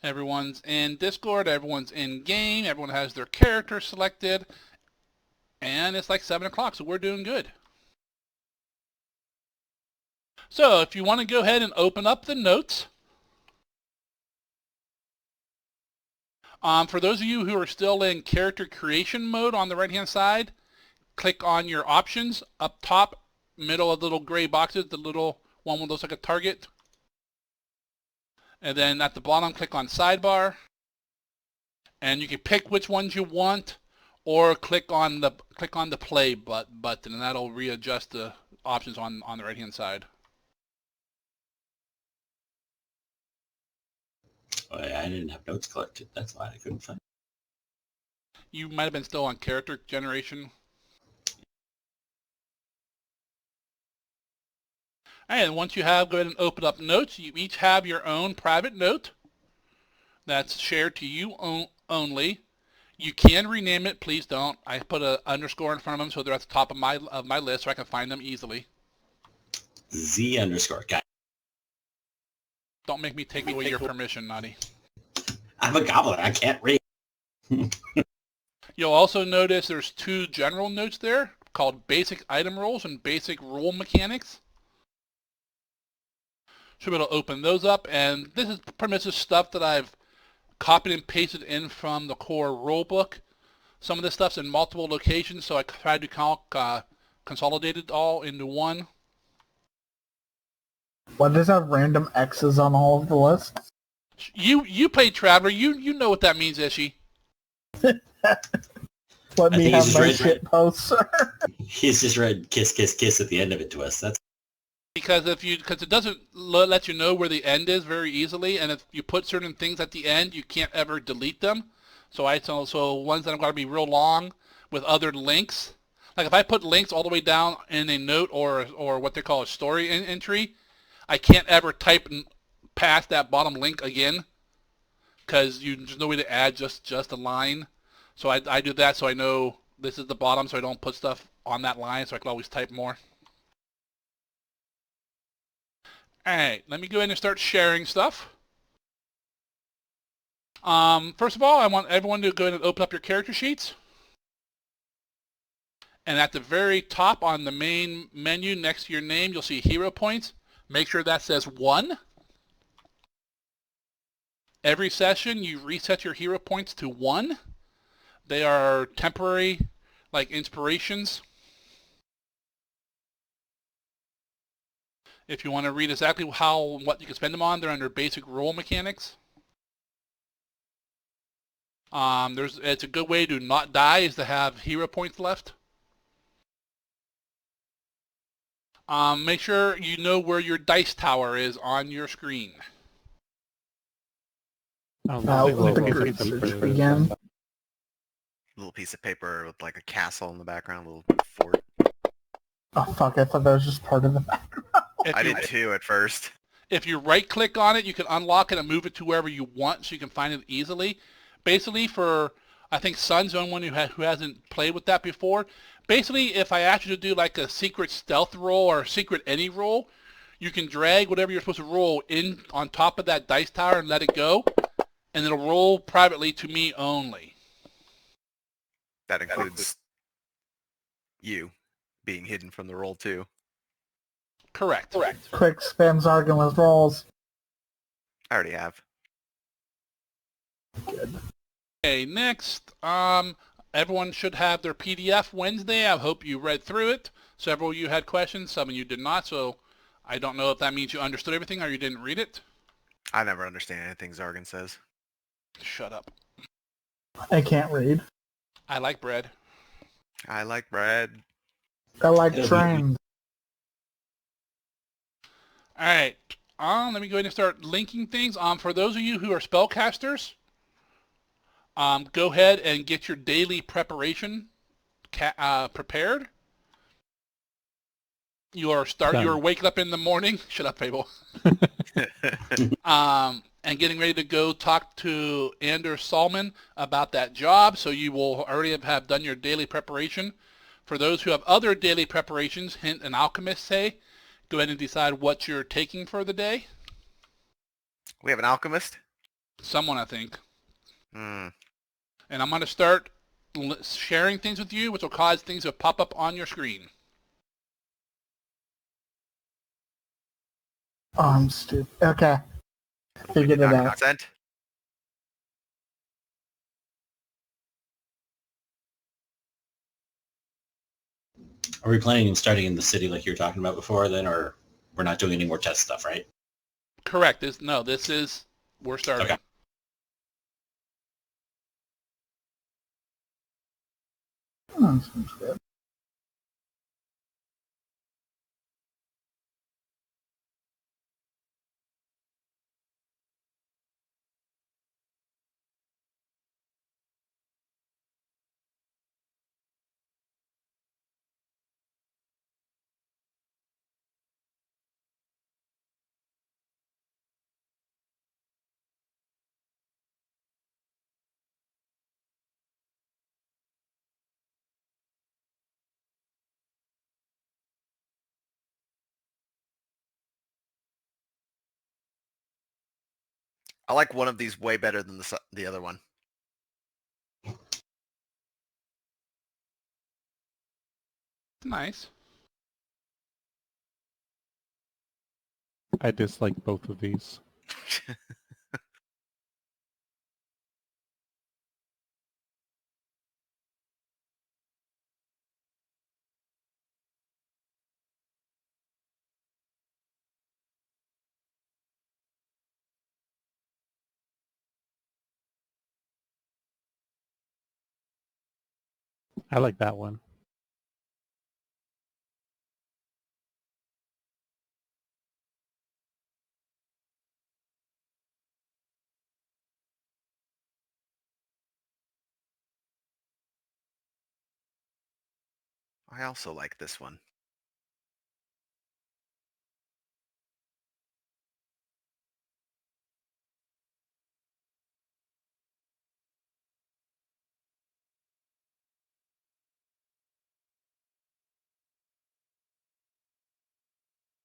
Everyone's in Discord, everyone's in game, everyone has their character selected, and it's like 7 o'clock, so we're doing good. So if you want to go ahead and open up the notes, for those of you who are still in character creation mode on the right-hand side, click on your options up top, middle of the little gray boxes, the little one that looks like a target. And then at the bottom, click on sidebar. And you can pick which ones you want, or click on the play button, and that'll readjust the options on the right-hand side. Oh, yeah, I didn't have notes collected. That's why I couldn't find. You might have been still on character generation. And once you have, go ahead and open up notes. You each have your own private note that's shared to you only. You can rename it. Please don't. I put an underscore in front of them so they're at the top of my list so I can find them easily. Z underscore. Got it. Don't make me take away your permission, Naughty. I'm a goblin. I can't read. You'll also notice there's 2 general notes there called basic item rules and basic rule mechanics. Should be able to open those up, and this is pretty much the stuff that I've copied and pasted in from the core rulebook. Some of this stuff's in multiple locations, so I tried to consolidate it all into one. Why does it have random X's on all of the lists? You play Traveler. You know what that means, Ishi. Let me have my shit post, sir. He's just read kiss, kiss, kiss at the end of it to us. That's because it doesn't let you know where the end is very easily, and if you put certain things at the end, you can't ever delete them. So ones that are going to be real long with other links. Like if I put links all the way down in a note or what they call a story entry, I can't ever type past that bottom link again because there's no way to add just a line. So I do that so I know this is the bottom, so I don't put stuff on that line, so I can always type more. All right, let me go ahead and start sharing stuff. First of all, I want everyone to go ahead and open up your character sheets. And at the very top on the main menu next to your name, you'll see hero points. Make sure that says 1. Every session, you reset your hero points to 1. They are temporary, like inspirations. If you want to read exactly what you can spend them on, they're under basic rule mechanics. It's a good way to not die is to have hero points left. Make sure you know where your dice tower is on your screen. Again. Little piece of paper with like a castle in the background, a little fort. Oh fuck, I thought that was just part of the background. I did too at first. If you right click on it, you can unlock it and move it to wherever you want so you can find it easily. Basically I think Sun's the only one who hasn't played with that before. Basically, if I ask you to do like a secret stealth roll or a secret any roll, you can drag whatever you're supposed to roll in on top of that dice tower and let it go, and it'll roll privately to me only. That includes you being hidden from the roll too. Correct. Quick spam Zargan with rolls. I already have. Good. Okay, next. Everyone should have their PDF Wednesday. I hope you read through it. Several of you had questions. Some of you did not. So I don't know if that means you understood everything or you didn't read it. I never understand anything Zargan says. Shut up. I can't read. I like bread. I like bread. I like trains. All right. Let me go ahead and start linking things. For those of you who are spellcasters, go ahead and get your daily preparation prepared. You're waking up in the morning. Shut up, Fable. And getting ready to go talk to Anders Salman about that job. So you will already have done your daily preparation. For those who have other daily preparations, hint an alchemist say, go ahead and decide what you're taking for the day. We have an alchemist? Someone, I think. Hmm. And I'm going to start sharing things with you, which will cause things to pop up on your screen. Oh, I'm stupid. Okay. Figured it Not out. consent. Are we planning on starting in the city like you were talking about before then, or we're not doing any more test stuff, right? Correct. We're starting. Okay. Oh, seems good. I like one of these way better than the other one. Nice. I dislike both of these. I like that one. I also like this one.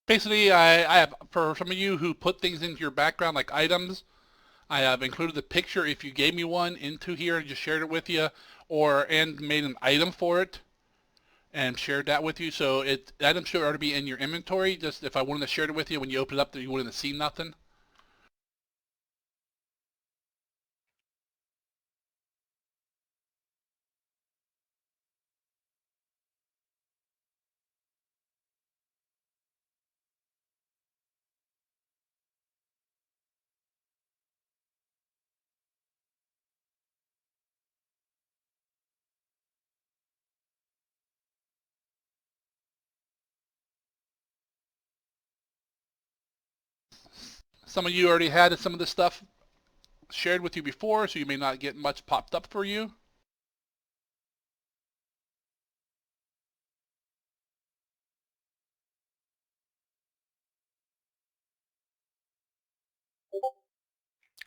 Basically, I have, for some of you who put things into your background like items, I have included the picture if you gave me one into here and just shared it with you, and made an item for it and shared that with you. So the item should already be in your inventory. Just if I wanted to share it with you when you open it up, you wouldn't have seen nothing. Some of you already had some of this stuff shared with you before, so you may not get much popped up for you.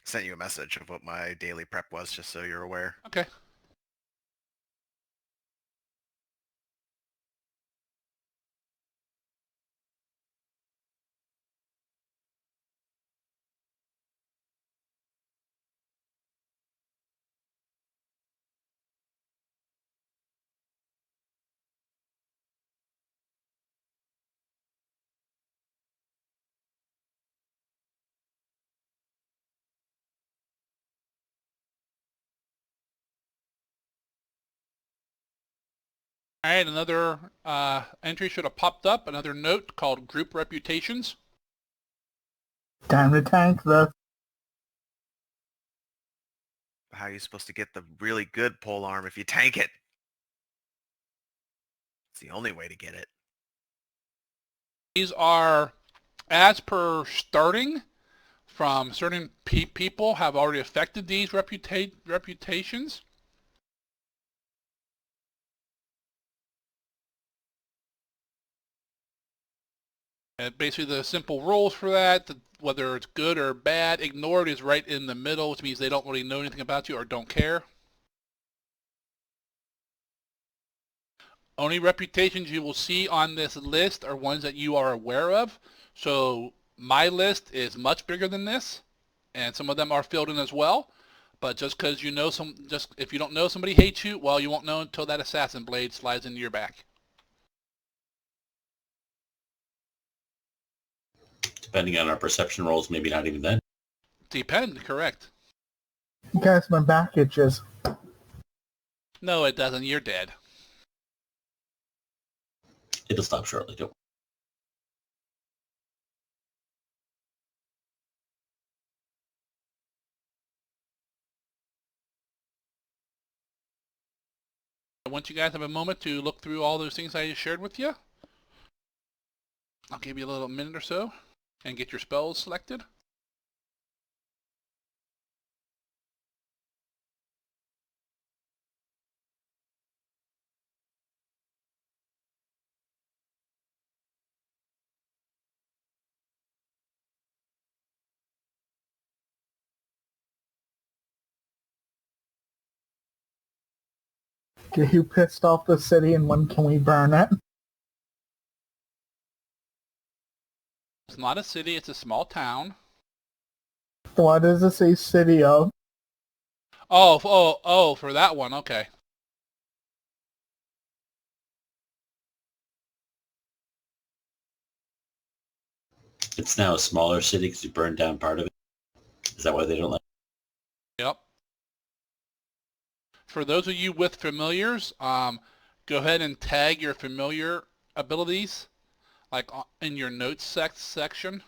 Sent you a message of what my daily prep was, just so you're aware. Okay. All right, another entry should have popped up. Another note called Group Reputations. Time to tank this. How are you supposed to get the really good pole arm if you tank it? It's the only way to get it. These are as per starting from certain people have already affected these reputations. And basically the simple rules for that, whether it's good or bad, ignored is right in the middle, which means they don't really know anything about you or don't care. Only reputations you will see on this list are ones that you are aware of. So my list is much bigger than this. and some of them are filled in as well. But just because you know if you don't know somebody hates you, well, you won't know until that assassin blade slides into your back. Depending on our perception rolls, maybe not even then. Correct. Guys, my back itches. No, it doesn't. You're dead. It'll stop shortly, don't worry. Once you guys have a moment to look through all those things I shared with you, I'll give you a little minute or so and get your spells selected. Get you pissed off the city, and when can we burn it? It's not a city, it's a small town. Why does it say city of? Oh, for that one, okay. It's now a smaller city because you burned down part of it. Is that why they don't like Yep. For those of you with familiars, go ahead and tag your familiar abilities, like in your notes section.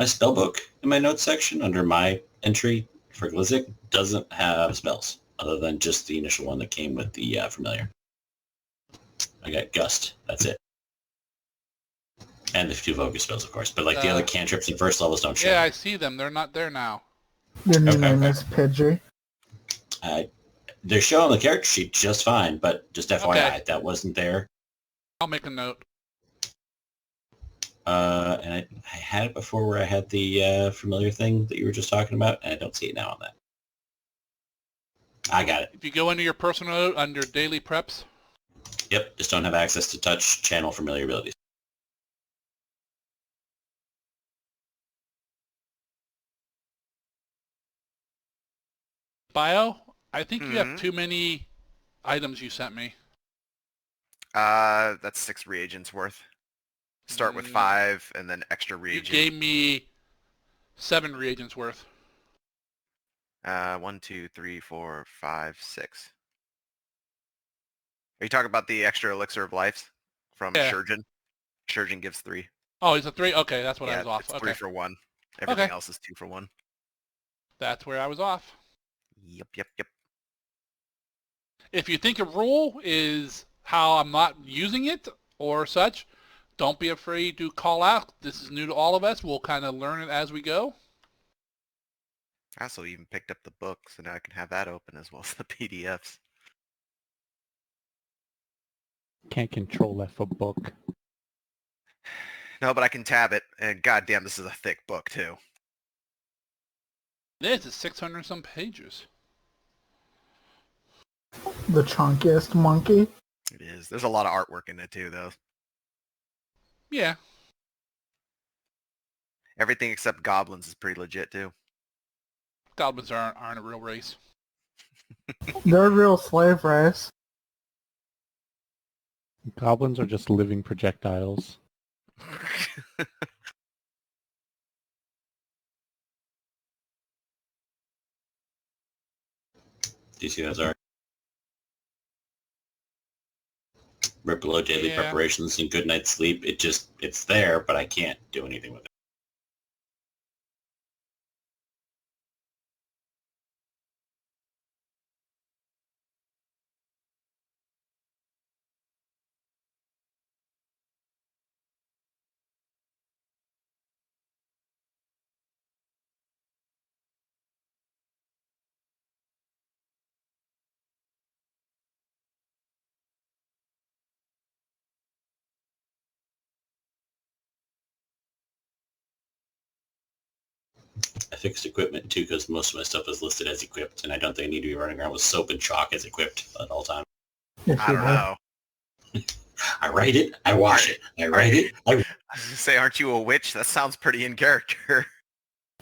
my spell book in my notes section under my entry for Glizzic doesn't have spells other than just the initial one that came with the familiar. I got Gust. That's it. And the few focus spells, of course. But like the other cantrips and first levels don't show. Yeah, I see them. They're not there now. Your new name is Pidgey. They're showing the character sheet just fine, but just FYI, that wasn't there. I'll make a note. And I had it before where I had the familiar thing that you were just talking about, and I don't see it now on that. I got it. If you go into your personal note under daily preps. Yep, just don't have access to touch channel familiar abilities. Bio, I think you have too many items you sent me. That's 6 reagents worth. Start with 5 and then extra reagent. You gave me 7 reagents worth. 1, 2, 3, 4, 5, 6. Are you talking about the extra elixir of life from Shurgen? Shurgen gives 3. Oh, it's a 3? Okay, that's what I was off. It's 3 for 1. Everything else is 2 for 1. That's where I was off. Yep. If you think a rule is how I'm not using it or such, don't be afraid to call out. This is new to all of us. We'll kind of learn it as we go. I also even picked up the book, so now I can have that open as well as the PDFs. Can't control F a book. No, but I can tab it, and goddamn, this is a thick book, too. This is 600 some pages. The chunkiest monkey. It is. There's a lot of artwork in it, too, though. Yeah. Everything except goblins is pretty legit, too. Goblins aren't a real race. They're a real slave race. Goblins are just living projectiles. Do you see those are? Right below daily preparations and good night's sleep. It's there, but I can't do anything with it. fixed equipment too, because most of my stuff is listed as equipped, and I don't think I need to be running around with soap and chalk as equipped at all times. Yes, I you don't do. know. I write it, I wash it, I write it, I... I was gonna say, aren't you a witch? That sounds pretty in character.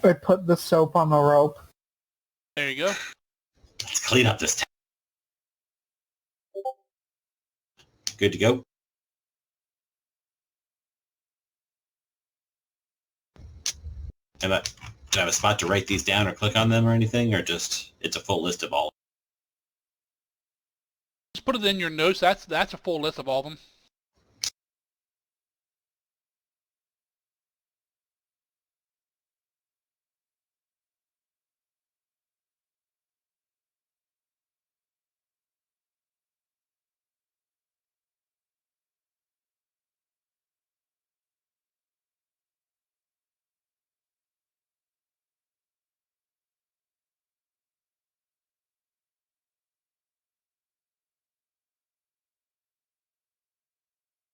I put the soap on the rope. There you go. Let's clean up this town. Good to go? Do I have a spot to write these down or click on them or anything, or just it's a full list of all? Just put it in your notes. That's a full list of all of them.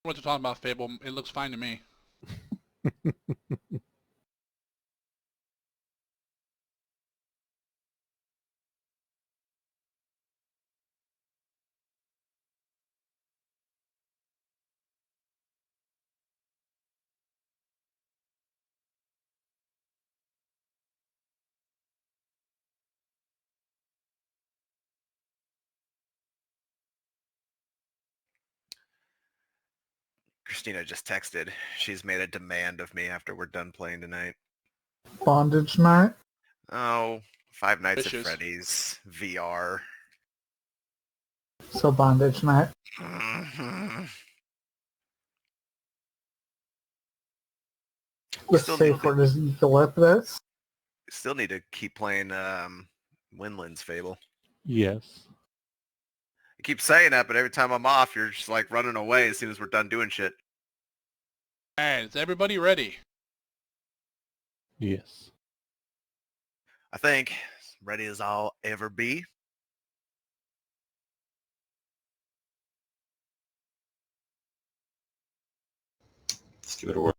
What you're talking about, Fable? It looks fine to me. Christina just texted. She's made a demand of me after we're done playing tonight. Bondage night. Oh, Five Nights Wishes. at Freddy's VR. So bondage night. Mhm. The Still safe need word is eucalyptus. Still need to keep playing Winland's Fable. Yes. I keep saying that, but every time I'm off, you're just like running away as soon as we're done doing shit. All right, is everybody ready? Yes. I think ready as I'll ever be. Let's give it a whirl.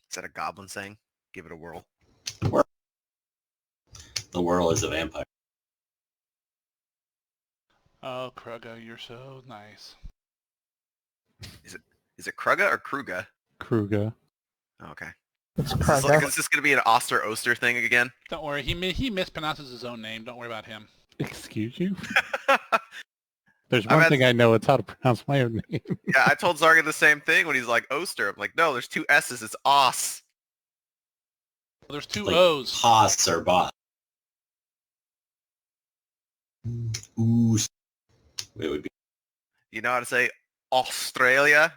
Is that a goblin saying? Give it a whirl. The whirl is a vampire. Oh, Kruga, you're so nice. Is it Kruga or Kruga? Kruga. Oh, okay. It's Is this, like, Kruger. is this going to be an Oster Oster thing again? Don't worry, he mispronounces his own name. Don't worry about him. Excuse you? Yeah, There's I've one had- thing I know, it's how to pronounce my own name. I told Zarga the same thing when he's like Oster. I'm like, no, there's two S's. It's Os. Well, there's two Like O's. Haas or Boss. Ooh. It would be You know how to say Australia?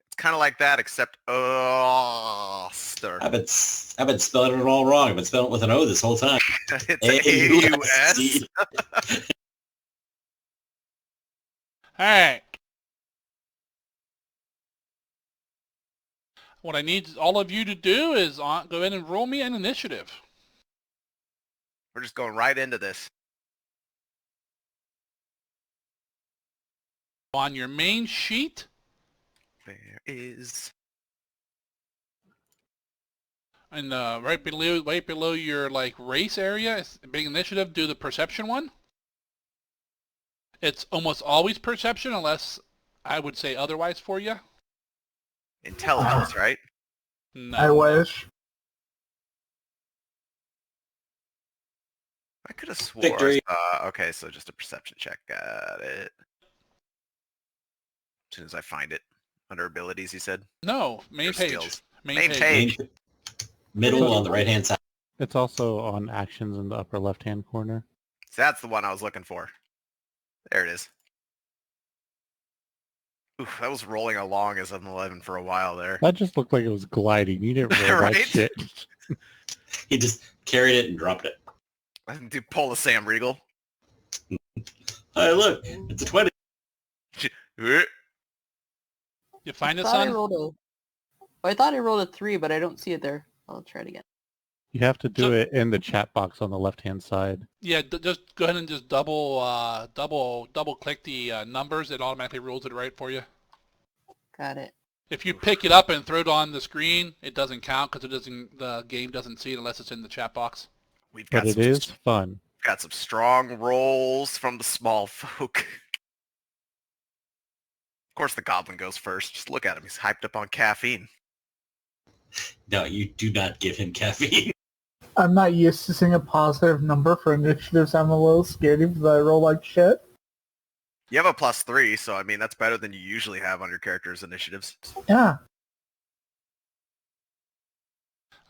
It's kind of like that, except Oster. I've been spelling it all wrong. I've been spelling it with an O this whole time. It's A-U-S. All right. What I need all of you to do is go ahead and roll me an initiative. We're just going right into this. On your main sheet, There is... and right below your like race area, it's a big initiative. Do the perception one. It's almost always perception, unless I would say otherwise for you. Intelligence, right? No. I wish. I could have swore. Victory. Okay, so just a perception check. Got it. As soon as I find it. Under abilities, you said? No, main Or page. skills. Main Main page. page. Middle on the right hand side. It's also on actions in the upper left-hand corner. So that's the one I was looking for. There it is. Oof, that was rolling along as an 11 for a while there. That just looked like it was gliding. You didn't roll Right? that shit. He just carried it and dropped it. I think to pull the Sam Regal. Hey, look, it's a 20. You find I it, thought I son? rolled I thought I rolled a 3, but I don't see it there. I'll try it again. You have to do So- it in the chat box on the left-hand side. Yeah, just go ahead and just double click the numbers. It automatically rules it right for you. Got it. If you pick it up and throw it on the screen, it doesn't count because the game doesn't see it unless it's in the chat box. We've But got it is fun. got some strong rolls from the small folk. Of course, the goblin goes first. Just look at him; he's hyped up on caffeine. No, you do not give him caffeine. I'm not used to seeing a positive number for initiatives. I'm a little scared because I roll like shit. You have a +3, so I mean that's better than you usually have on your character's initiatives. Yeah.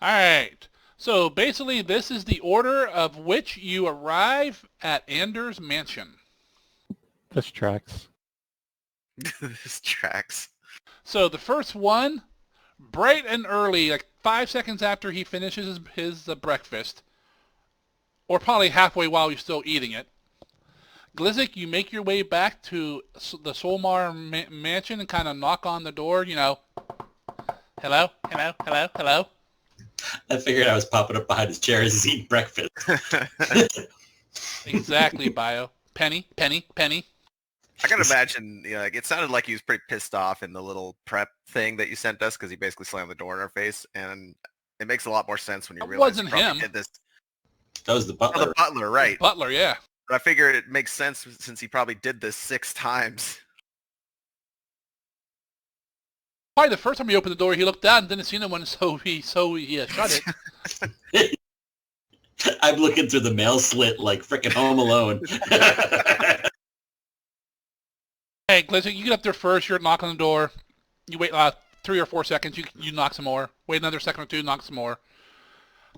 All right. So basically, this is the order of which you arrive at Anders' mansion. This tracks. This tracks. So the first one, bright and early, like 5 seconds after he finishes his breakfast, or probably halfway while he's still eating it, Glizik, you make your way back to the Solmar mansion and kind of knock on the door, you know, hello, hello, hello, hello. I figured I was popping up behind his chair as he's eating breakfast. Exactly, Bio. Penny, penny, penny. I can imagine, you know, like, it sounded like he was pretty pissed off in the little prep thing that you sent us because he basically slammed the door in our face, and it makes a lot more sense when you It realize wasn't he probably him. did this. That was the Oh, butler. the butler, right? Butler, yeah. But I figure it makes sense since he probably did this 6 times. Probably the first time he opened the door, he looked down and didn't see no one, so he shut it. I'm looking through the mail slit like frickin' Home Alone. Hey, Glizik, you get up there first. You're knocking on the door. You wait 3 or 4 seconds. You knock some more. Wait another second or two. Knock some more.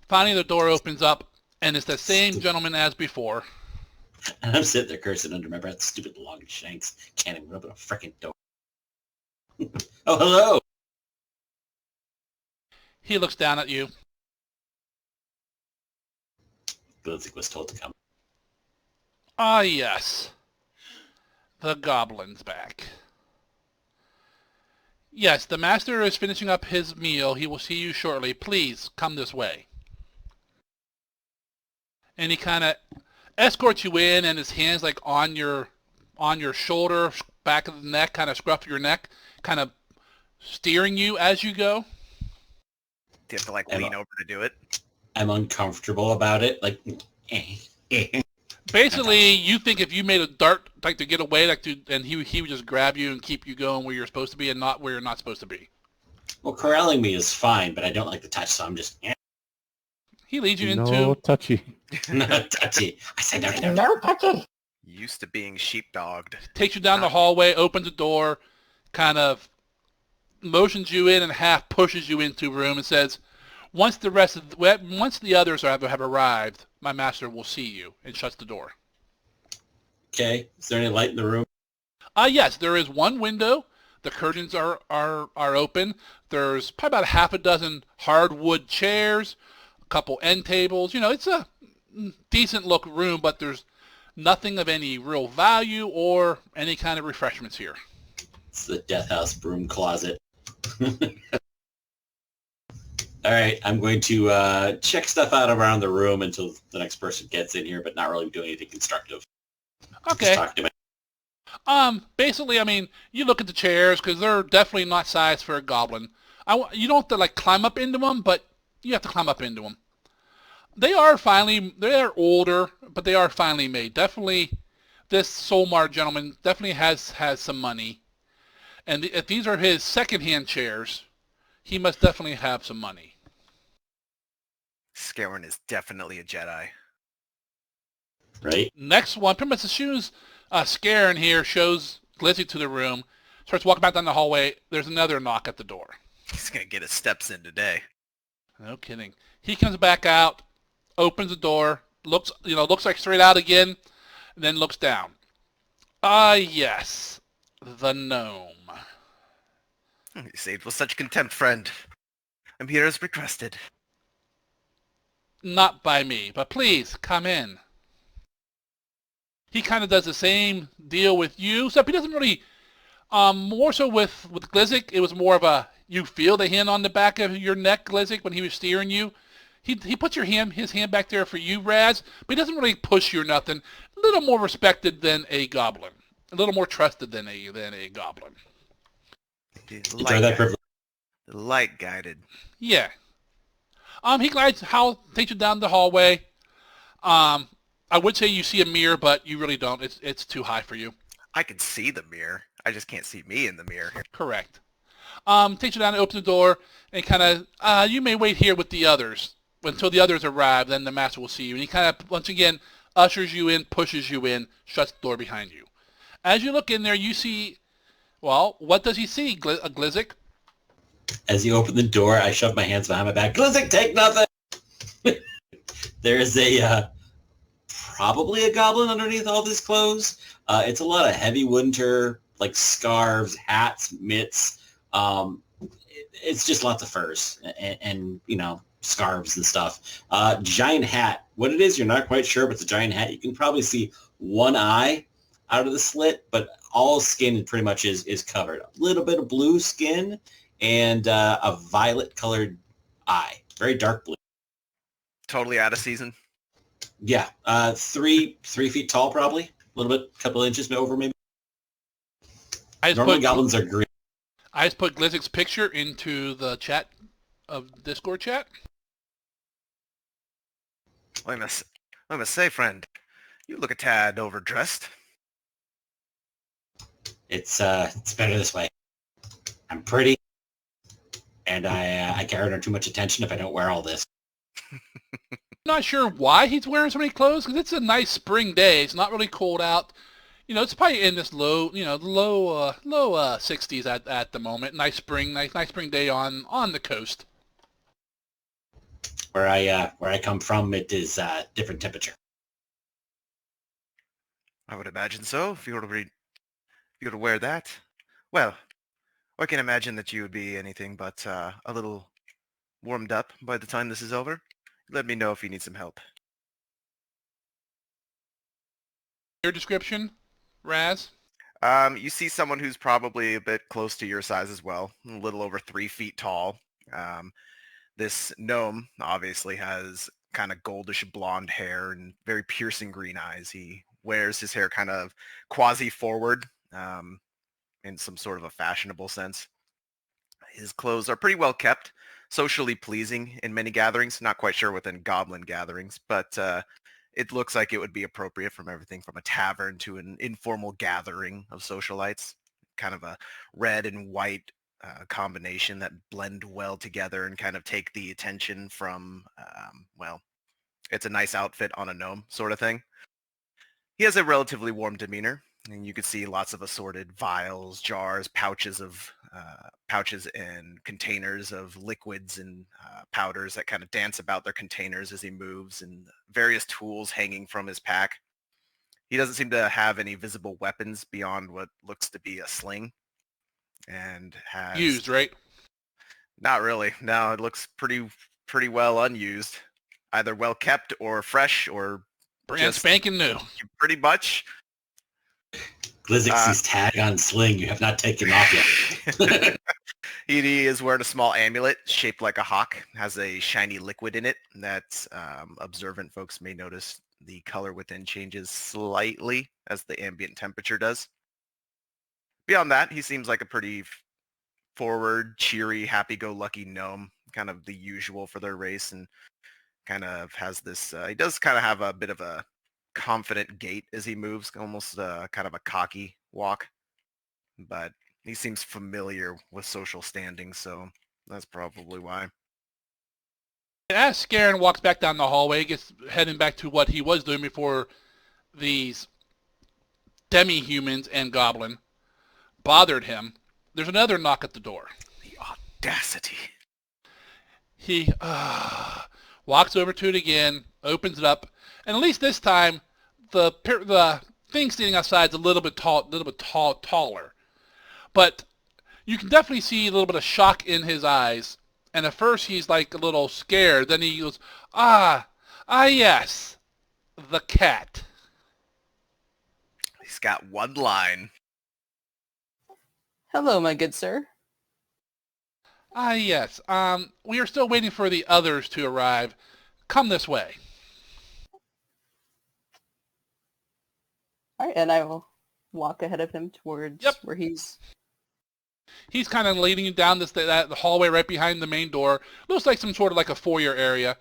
Finally, the door opens up, and it's the same gentleman as before. And I'm sitting there cursing under my breath. Stupid long shanks. Can't even open a frickin' door. Oh, hello. He looks down at you. Glizik was told to come. Ah, yes. The goblin's back. Yes, the master is finishing up his meal. He will see you shortly. Please, come this way. And he kind of escorts you in, and his hands like on your shoulder, back of the neck, kind of scruff your neck, kind of steering you as you go. Do you have to like lean over to do it? I'm uncomfortable about it. Like, Basically, you think if you made a dart like to get away, and he would just grab you and keep you going where you're supposed to be and not where you're not supposed to be. Well, corralling me is fine, but I don't like the touch, so I'm just... He leads you No into touchy. Not touchy. I said no. No touching. Used to being sheepdogged. takes you down the hallway, opens the door, kind of motions you in and half pushes you into a room and says, once the others have arrived, my master will see you, and shuts the door. Okay. Is there any light in the room? Yes, there is one window. The curtains are open. There's probably about half a dozen hardwood chairs, a couple end tables. You know, it's a decent look room, but there's nothing of any real value or any kind of refreshments here. It's the Death House broom closet. All right, I'm going to check stuff out around the room until the next person gets in here, but not really do anything constructive. Okay. Just talk to me. Basically, I mean, you look at the chairs because they're definitely not sized for a goblin. You don't have to like climb up into them, but you have to climb up into them. They are older, but they are finely made. Definitely, this Solmar gentleman definitely has some money. And if these are his second-hand chairs, he must definitely have some money. Scarin is definitely a Jedi. Right? Next one, pretty much as soon as Scarin here shows Glizzy to the room, starts walking back down the hallway, there's another knock at the door. He's gonna get his steps in today. No kidding. He comes back out, opens the door, looks like straight out again, and then looks down. Ah, yes, the gnome. You saved with such contempt, friend. I'm here as requested. Not by me, but please, come in. He kind of does the same deal with you, except he doesn't really, more so with Glizik, it was more of a, you feel the hand on the back of your neck, Glizik, when he was steering you. He puts his hand back there for you, Raz, but he doesn't really push you or nothing. A little more respected than a goblin. A little more trusted than a goblin. Enjoy that privilege. The light guided. Yeah. He takes you down the hallway. I would say you see a mirror, but you really don't. It's too high for you. I can see the mirror. I just can't see me in the mirror. Correct. Takes you down and opens the door, and kind of, you may wait here with the others until the others arrive. Then the master will see you, and he kind of once again ushers you in, pushes you in, shuts the door behind you. As you look in there, you see. Well, what does he see, Glizzic? As you open the door, I shove my hands behind my back. Glizzic, take nothing! There's probably a goblin underneath all this clothes. It's a lot of heavy winter, like scarves, hats, mitts. It's just lots of furs and scarves and stuff. Giant hat. What it is, you're not quite sure, but it's a giant hat. You can probably see one eye out of the slit, but all skin pretty much is covered. A little bit of blue skin and a violet-colored eye. Very dark blue. Totally out of season. Yeah, 3 feet tall, probably. A little bit, couple inches over, maybe. Normally goblins are green. I just put Glizzic's picture into the chat of Discord chat. I must say, friend, you look a tad overdressed. It's better this way. I'm pretty, and I garner too much attention if I don't wear all this. Not sure why he's wearing so many clothes, because it's a nice spring day. It's not really cold out. It's probably in this low 60s at the moment. Nice spring day on the coast. Where I come from, it is different temperature. I would imagine so. If you were to wear that, well, I can imagine that you would be anything but a little warmed up by the time this is over. Let me know if you need some help. Your description, Raz? You see someone who's probably a bit close to your size as well, a little over 3 feet tall. This gnome obviously has kind of goldish blonde hair and very piercing green eyes. He wears his hair kind of quasi-forward in some sort of a fashionable sense. His clothes are pretty well kept, socially pleasing in many gatherings. Not quite sure within goblin gatherings, but it looks like it would be appropriate from everything from a tavern to an informal gathering of socialites. Kind of a red and white combination that blend well together and kind of take the attention from, it's a nice outfit on a gnome sort of thing. He has a relatively warm demeanor, and you can see lots of assorted vials, jars, pouches and containers of liquids and powders that kind of dance about their containers as he moves, and various tools hanging from his pack. He doesn't seem to have any visible weapons beyond what looks to be a sling. And has used, right? Not really. No, it looks pretty well unused. Either well kept or fresh or brand spanking new. Pretty much. Glizzic sees tag on sling. You have not taken off yet. He is wearing a small amulet shaped like a hawk. Has a shiny liquid in it that observant folks may notice the color within changes slightly as the ambient temperature does. Beyond that, he seems like a pretty forward, cheery, happy-go-lucky gnome, kind of the usual for their race, and kind of has this, he does kind of have a bit of a confident gait as he moves, almost kind of a cocky walk, but he seems familiar with social standing, so that's probably why. As Scarin walks back down the hallway, gets heading back to what he was doing before these demi-humans and goblin bothered him, there's another knock at the door. The audacity. He walks over to it again, opens it up, and at least this time, the thing standing outside is a little bit taller. But you can definitely see a little bit of shock in his eyes. And at first he's like a little scared. Then he goes, yes, the cat. He's got one line. Hello, my good sir. Yes. We are still waiting for the others to arrive. Come this way. All right, and I will walk ahead of him towards where he's He's kind of leading you down the hallway right behind the main door. Looks like some sort of like a foyer area.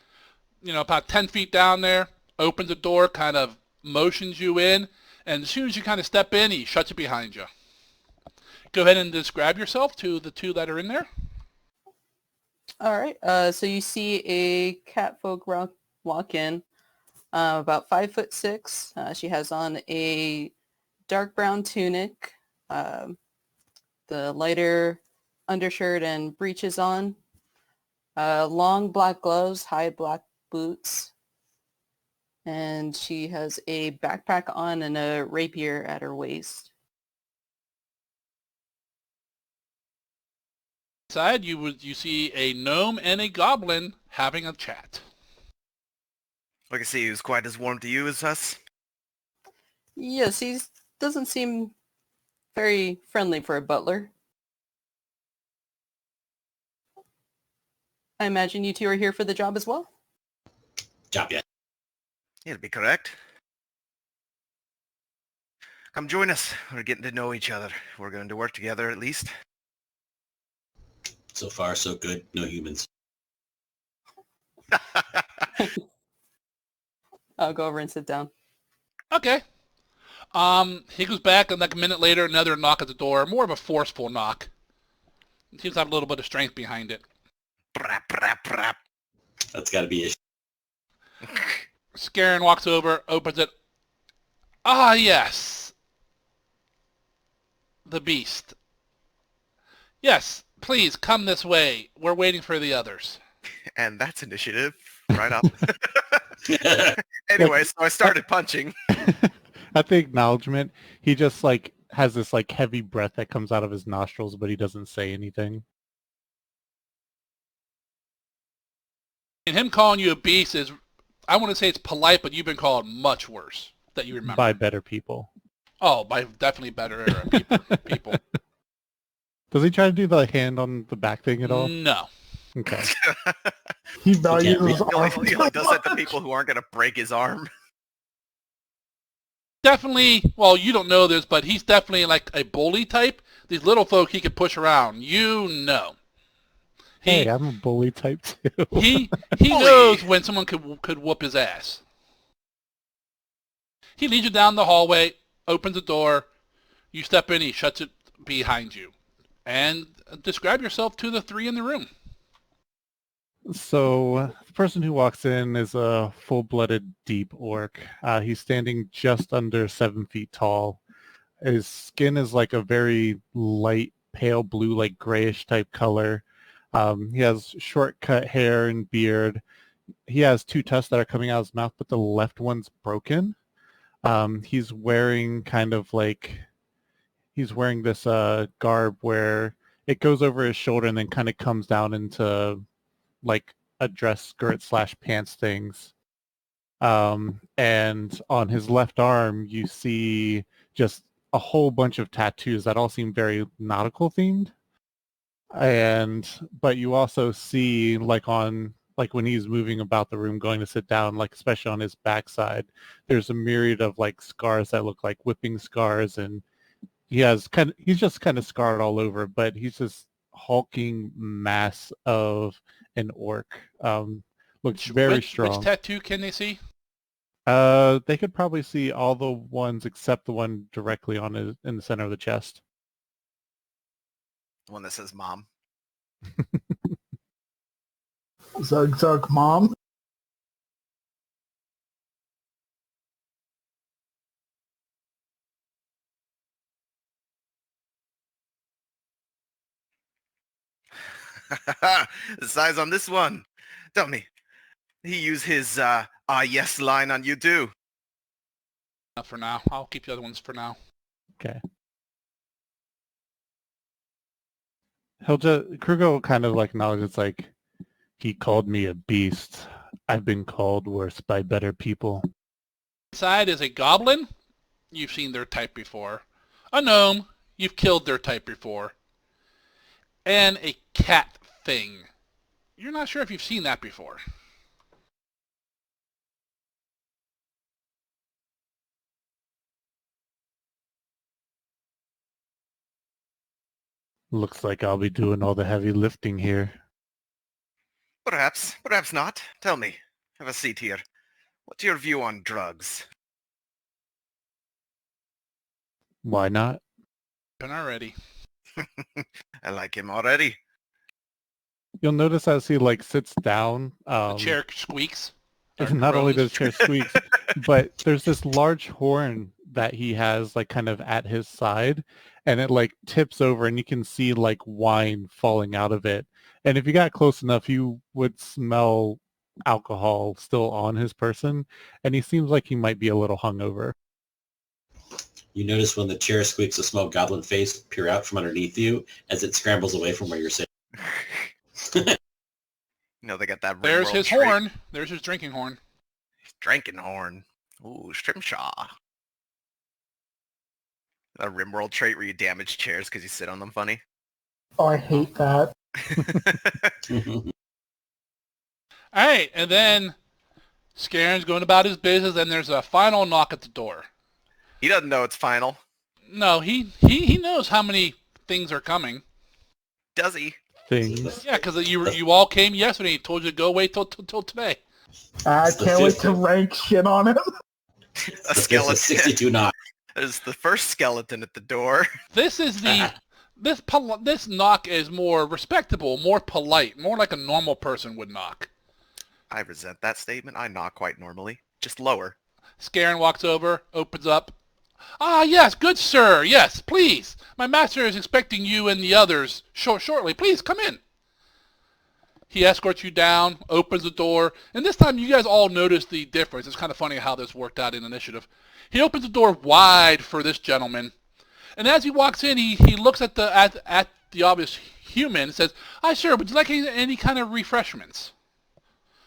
About 10 feet down there. Opens the door, kind of motions you in, and as soon as you kind of step in, he shuts it behind you. Go ahead and describe yourself to the two that are in there. All right. So you see a catfolk walk in, about 5'6". She has on a dark brown tunic, the lighter undershirt and breeches on, long black gloves, high black boots, and she has a backpack on and a rapier at her waist. Inside, you see a gnome and a goblin having a chat. I can see who's quite as warm to you as us. Yes, he doesn't seem very friendly for a butler. I imagine you two are here for the job as well? Job yet. Yeah, to be correct. Come join us. We're getting to know each other. We're going to work together at least. So far, so good. No humans. I'll go over and sit down. Okay. He goes back, and like a minute later, another knock at the door. More of a forceful knock. It seems to have a little bit of strength behind it. Brap, brap, brap. That's got to be it. Scarin walks over, opens it. Ah, yes. The beast. Yes, please, come this way. We're waiting for the others. And that's initiative. Right up. Anyway, so I started punching. At the acknowledgement, he just like has this like heavy breath that comes out of his nostrils, but he doesn't say anything. And him calling you a beast is, I want to say it's polite, but you've been called much worse that you remember. By better people. Oh, by definitely better people. Does he try to do the hand on the back thing at all? No. Okay. He values his He arm. only does that to people who aren't going to break his arm. Definitely, well, you don't know this, but he's definitely like a bully type. These little folk he could push around. You know. Hey, I'm a bully type too. He knows when someone could whoop his ass. He leads you down the hallway, opens the door. You step in, he shuts it behind you. And describe yourself to the three in the room. So the person who walks in is a full-blooded deep orc. He's standing just under 7 feet tall. His skin is like a very light, pale blue, like grayish type color. He has short-cut hair and beard. He has 2 tusks that are coming out of his mouth, but the left one's broken. He's wearing this garb where it goes over his shoulder and then kind of comes down into like a dress skirt / pants things. And on his left arm, you see just a whole bunch of tattoos that all seem very nautical themed. But you also see like when he's moving about the room going to sit down, like especially on his backside, there's a myriad of like scars that look like whipping scars, and he's just kind of scarred all over, but he's this hulking mass of an orc. Looks very strong. Which tattoo can they see? They could probably see all the ones except the one directly in the center of the chest. The one that says mom. Zug Zug Mom. The size on this one. Tell me, he used his yes line on you too. Not for now. I'll keep the other ones for now. Okay. Kruger will kind of like acknowledge it's like, he called me a beast. I've been called worse by better people. Inside is a goblin. You've seen their type before. A gnome. You've killed their type before. And a cat thing. You're not sure if you've seen that before. Looks like I'll be doing all the heavy lifting here. Perhaps not. Tell me. Have a seat here. What's your view on drugs? Why not? Been already. I like him already. You'll notice as he like sits down, The chair squeaks. or not only does groans. chair squeaks, but there's this large horn that he has like kind of at his side, and it like tips over and you can see like wine falling out of it. And if you got close enough, you would smell alcohol still on his person, and he seems like he might be a little hungover. You notice when the chair squeaks, a small goblin face peer out from underneath you as it scrambles away from where you're sitting. They got that There's Rimworld his trait. horn. There's his drinking horn. Drinking horn. Ooh, Strimshaw. A Rimworld trait where you damage chairs because you sit on them funny. Oh, I hate that. All right, and then Scaren's going about his business, and there's a final knock at the door. He doesn't know it's final. No, he knows how many things are coming. Does he? Things. Yeah, because you all came yesterday. He told you to go wait till today. I It's the can't wait fifth to one. rank shit on him. A skeleton. 62 knock. There's the first skeleton at the door. This is the this knock is more respectable, more polite, more like a normal person would knock. I resent that statement. I knock quite normally. Just lower. Scaren walks over, opens up. Ah, yes, good sir. Yes, please. My master is expecting you and the others shortly. Please, come in. He escorts you down, opens the door, and this time you guys all notice the difference. It's kind of funny how this worked out in initiative. He opens the door wide for this gentleman, and as he walks in, he looks at the obvious human and says, "Hi, sir, would you like any kind of refreshments?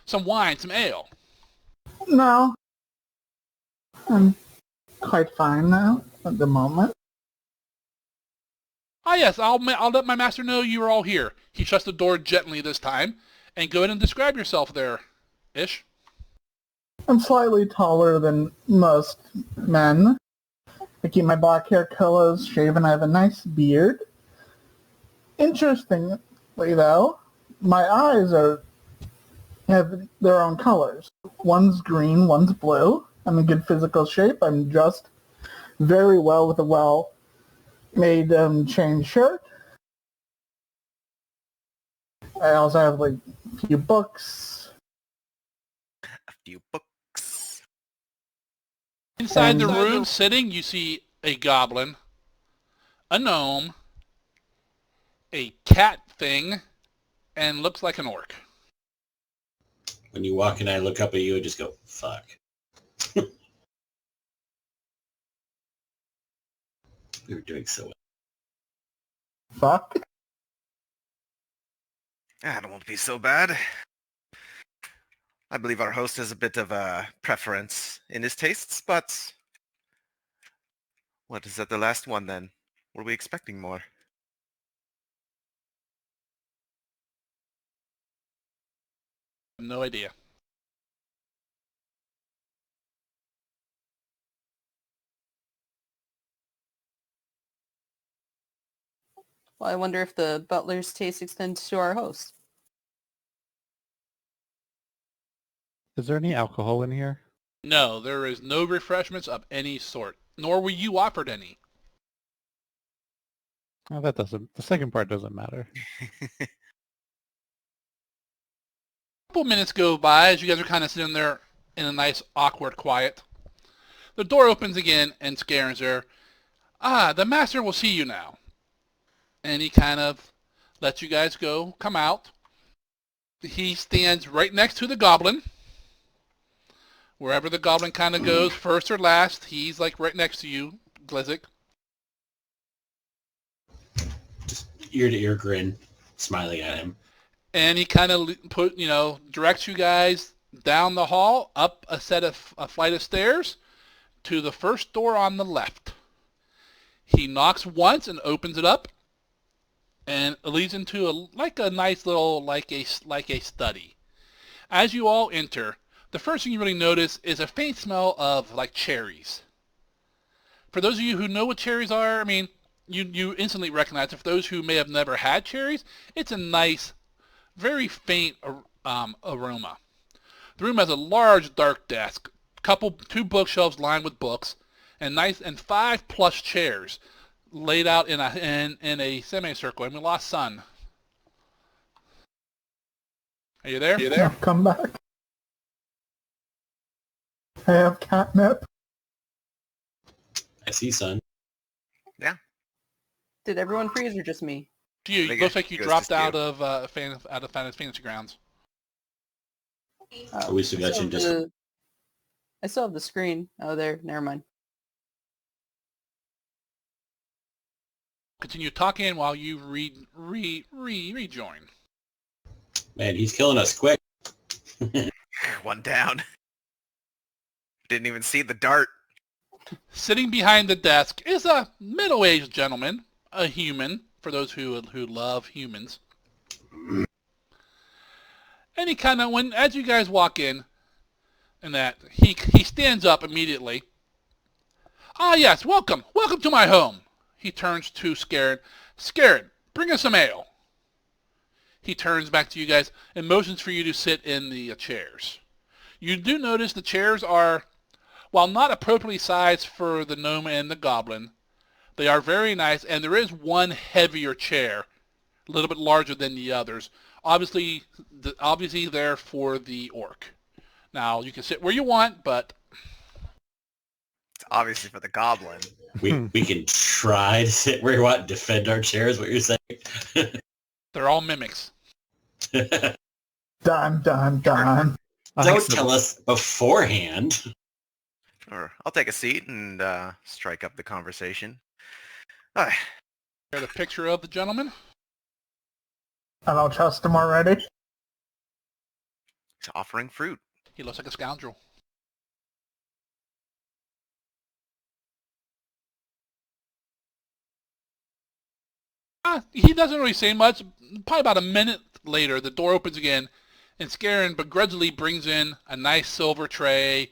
Some wine, some ale?" No. I'm quite fine now at the moment. Ah, yes, I'll let my master know you are all here. He shuts the door gently this time, and go ahead and describe yourself there, Ish. I'm slightly taller than most men. I keep my black hair colors shaven. I have a nice beard. Interestingly, though, my eyes have their own colors. One's green, one's blue. I'm in good physical shape. I'm dressed very well with a well-made chain shirt. I also have like a few books. A few books. Inside the And- room, sitting, you see a goblin, a gnome, a cat thing, and looks like an orc. When you walk in, I look up at you and just go, fuck. We were doing so well. Fuck. I don't want to be so bad. I believe our host has a bit of a preference in his tastes, but... What is that the last one then? Were we expecting more? No idea. Well, I wonder if the butler's taste extends to our host. Is there any alcohol in here? No, there is no refreshments of any sort, nor were you offered any. Oh, the second part doesn't matter. A couple minutes go by as you guys are kind of sitting there in a nice, awkward quiet. The door opens again, and Scaren's there. Ah, the master will see you now. And he kind of lets you guys come out. He stands right next to the goblin. Wherever the goblin kind of goes, first or last, he's like right next to you, Glizik. Just ear-to-ear grin, smiling at him. And he kind of directs you guys down the hall, up a flight of stairs, to the first door on the left. He knocks once and opens it up, and it leads into a nice little like a study. As you all enter, the first thing you really notice is a faint smell of like cherries. For those of you who know what cherries are, I mean, you instantly recognize, for those who may have never had cherries, it's a nice, very faint aroma. The room has a large dark desk, two bookshelves lined with books, and 5 plush chairs laid out in a semicircle. And we lost Sun. Are you there? Yeah, come back. I have catnip. I see, son. Did everyone freeze or just me? It looks like you dropped out of Fantasy Grounds. We still got you just... I still have the screen. Oh, there. Never mind. Continue talking while you rejoin. Man, he's killing us quick. One down. Didn't even see the dart. Sitting behind the desk is a middle-aged gentleman, a human, for those who love humans. And he kind of, as you guys walk in, and that, he stands up immediately. Ah, yes, welcome to my home. He turns to Scarin. Scarin, bring us some ale. He turns back to you guys and motions for you to sit in the chairs. You do notice the chairs are, while not appropriately sized for the gnome and the goblin, they are very nice, and there is one heavier chair, a little bit larger than the others. Obviously there for the orc. Now, you can sit where you want, but... It's obviously for the goblin. We can try to sit where you want and defend our chairs, what you're saying. They're all mimics. Done. Don't tell us beforehand. Sure. I'll take a seat and strike up the conversation. Here's a picture of the gentleman. I don't trust him already. He's offering fruit. He looks like a scoundrel. He doesn't really say much. Probably about a minute later, the door opens again, and Scarin begrudgingly brings in a nice silver tray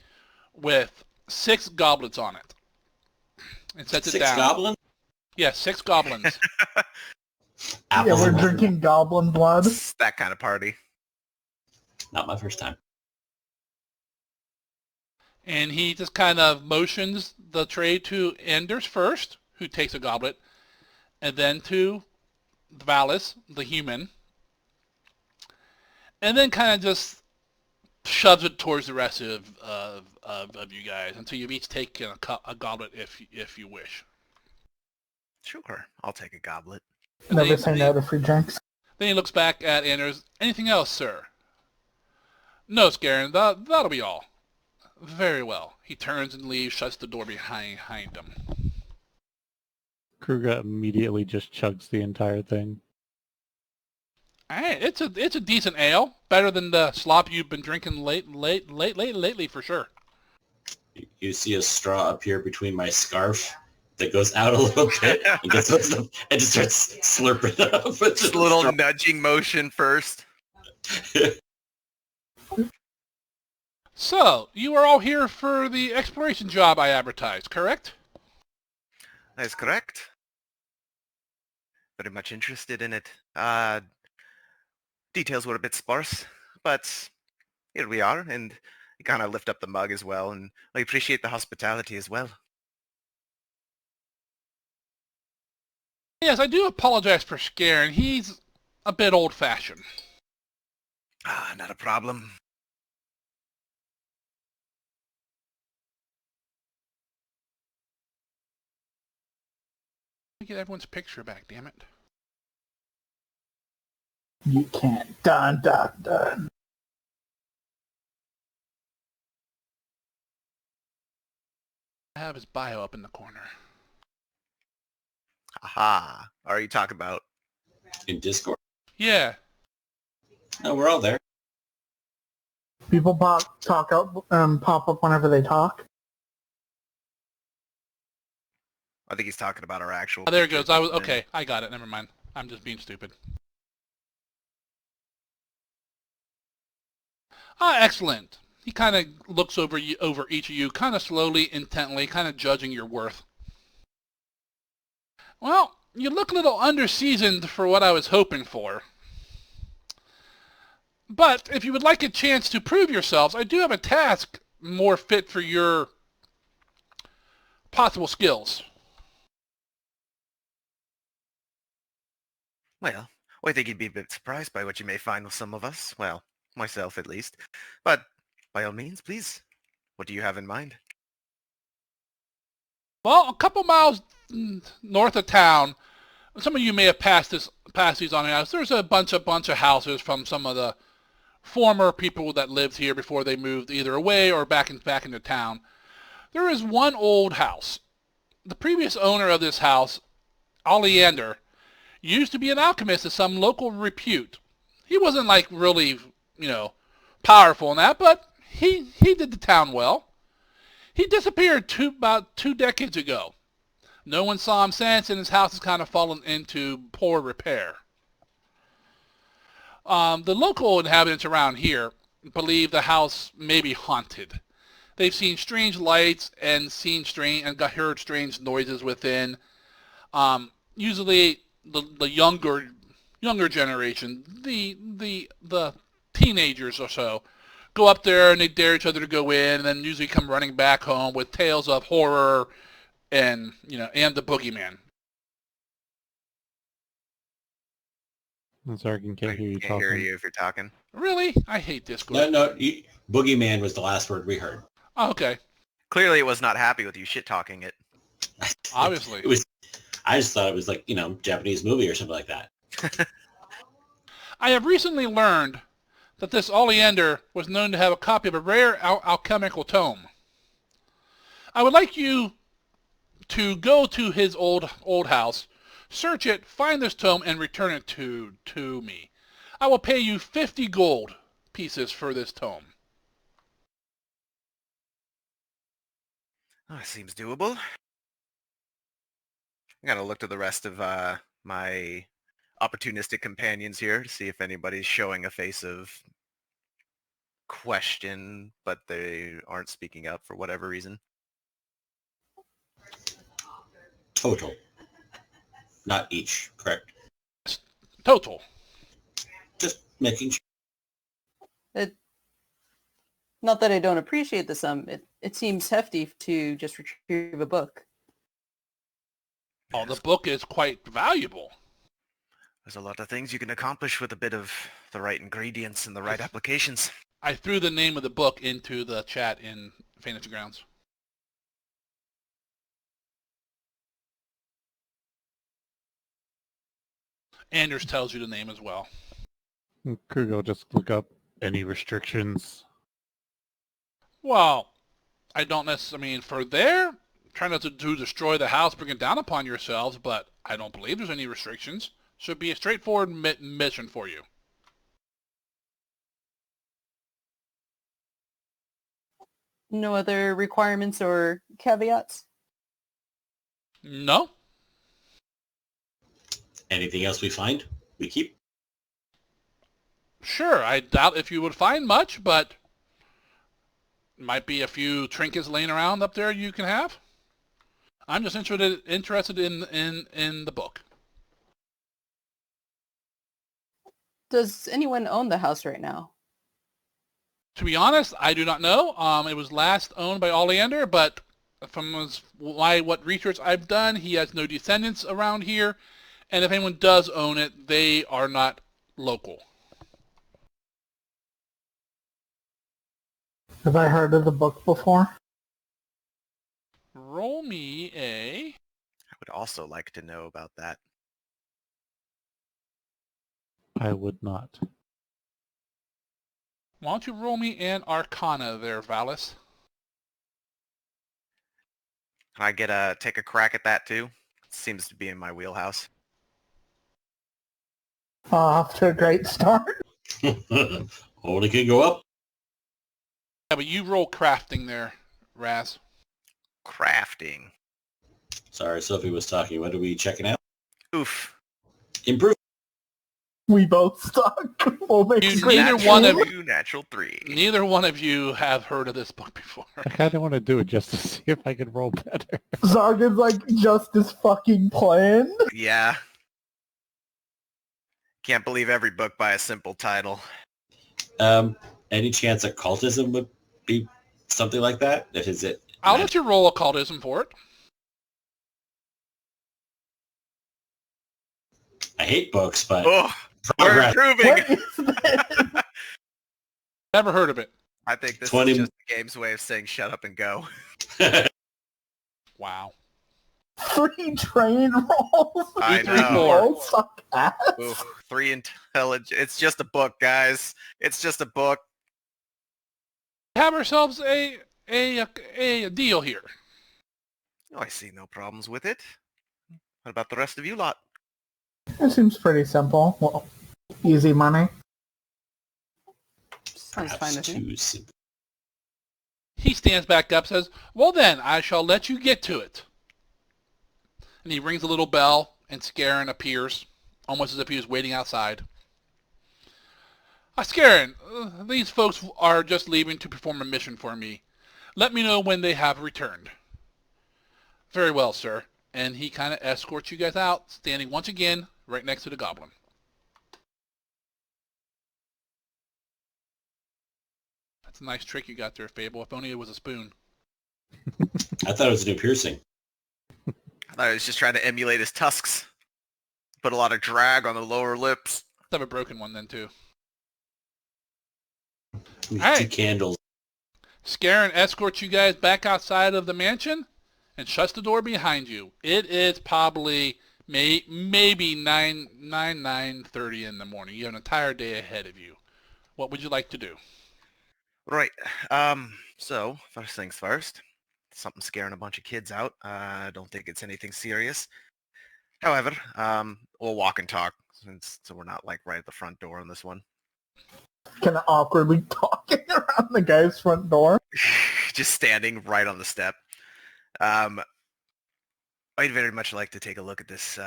with 6 goblets on it. And sets it down. 6 goblins? Yeah, 6 goblins. Yeah, we're drinking goblin blood. It's that kind of party. Not my first time. And he just kind of motions the tray to Anders first, who takes a goblet, and then to Valis, the human, and then kind of just shoves it towards the rest of you guys until you've each taken a goblet if you wish. Sure, I'll take a goblet. Never say no to free drinks. Then he looks back at Anders. Anything else, sir? No, Scarin, that'll be all. Very well. He turns and leaves, shuts the door behind him. Kruger immediately just chugs the entire thing. Alright, it's a decent ale. Better than the slop you've been drinking lately for sure. You see a straw appear between my scarf that goes out a little bit and gets and just starts slurping it up. Just a little nudging motion first. So, you are all here for the exploration job I advertised, correct? That is correct. Very much interested in it. Details were a bit sparse, but here we are, and you kind of lift up the mug as well, and I appreciate the hospitality as well. Yes, I do apologize for Scarin. He's a bit old-fashioned. Not a problem. Let me get everyone's picture back, damn it. You can't. Dun. I have his bio up in the corner. Aha. Are you talking about? In Discord. Yeah. No, we're all there. People pop up whenever they talk. I think he's talking about our actual... Oh, there it goes. Okay, I got it. Never mind. I'm just being stupid. Excellent. He kind of looks over each of you, kind of slowly, intently, kind of judging your worth. Well, you look a little underseasoned for what I was hoping for. But if you would like a chance to prove yourselves, I do have a task more fit for your possible skills. Well, I think you'd be a bit surprised by what you may find with some of us. Well, myself at least. But by all means, please. What do you have in mind? Well, a couple miles north of town, some of you may have passed these on the house. There's a bunch of houses from some of the former people that lived here before they moved either away or back into town. There is one old house. The previous owner of this house, Oleander, used to be an alchemist of some local repute. He wasn't like really, powerful in that, but he did the town well. He disappeared about 2 decades ago. No one saw him since, and his house has kind of fallen into poor repair. The local inhabitants around here believe the house may be haunted. They've seen strange lights and heard strange noises within. Usually, the younger generation, the teenagers or so, go up there and they dare each other to go in, and then usually come running back home with tales of horror and the boogeyman. I'm sorry, I can't hear you Can't talking. hear you if you're talking. Really? I hate Discord. No, boogeyman was the last word we heard. Oh, okay. Clearly it was not happy with you shit-talking it. Obviously. It was. I just thought it was like, Japanese movie or something like that. I have recently learned that this Oleander was known to have a copy of a rare alchemical tome. I would like you to go to his old house, search it, find this tome, and return it to me. I will pay you 50 gold pieces for this tome. Oh, seems doable. I gotta look to the rest of my opportunistic companions here to see if anybody's showing a face of question, but they aren't speaking up for whatever reason. Total. Not each, correct? Total. Just making sure. Not that I don't appreciate the sum. It seems hefty to just retrieve a book. Oh, the book is quite valuable. There's a lot of things you can accomplish with a bit of the right ingredients and the right applications. I threw the name of the book into the chat in Fantasy Grounds. Anders tells you the name as well. Krugo, just look up any restrictions. Well, I don't necessarily, for there, try not to destroy the house, bring it down upon yourselves, but I don't believe there's any restrictions. Should be a straightforward mission for you. No other requirements or caveats? No? Anything else we find, we keep. Sure, I doubt if you would find much, but might be a few trinkets laying around up there you can have. I'm just interested in the book. Does anyone own the house right now? To be honest, I do not know. It was last owned by Oleander, but from what research I've done, he has no descendants around here, and if anyone does own it, they are not local. Have I heard of the book before? Roll me a... I would also like to know about that. I would not. Why don't you roll me an Arcana there, Valis? Can I take a crack at that too? Seems to be in my wheelhouse. Off to a great start. Only can go up. Yeah, but you roll crafting there, Raz. Crafting. Sorry, Sophie was talking. What are we checking out? Oof. Improve. We both suck. We'll make You- a great neither team. one of- Two, natural 3. Neither one of you have heard of this book before. I kind of want to do it just to see if I can roll better. Zargan's like, just as fucking planned. Yeah. Can't believe every book by a simple title. Any chance occultism would be something like that? If is it? I'll let you roll occultism for it. I hate books, but Oh, we're progress. improving. What is this? Never heard of it. I think this 20 is just the game's way of saying shut up and go. Wow. 3 train rolls. I three, know. four. All suck ass. Ooh, 3 intelligence. It's just a book, guys. It's just a book. Have ourselves a deal here. Oh, I see no problems with it. What about the rest of you lot? It seems pretty simple. Well, easy money. Sounds fine Perhaps with me. too simple. He stands back up, says, "Well then, I shall let you get to it." And he rings a little bell, and Scarin appears, almost as if he was waiting outside. Scarin, these folks are just leaving to perform a mission for me. Let me know when they have returned. Very well, sir. And he kind of escorts you guys out, standing once again right next to the goblin. That's a nice trick you got there, Fable. If only it was a spoon. I thought it was a new piercing. I thought I was just trying to emulate his tusks. Put a lot of drag on the lower lips. Let's have a broken one then, too. With Hey. 2 candles. Scarin escorts you guys back outside of the mansion and shuts the door behind you. It is probably maybe 9:30 in the morning. You have an entire day ahead of you. What would you like to do? Right. So, first things first. Something scaring a bunch of kids out. I don't think it's anything serious. However, we'll walk and talk, so we're not like right at the front door on this one. Kind of awkwardly talking around the guy's front door. Just standing right on the step. I'd very much like to take a look at this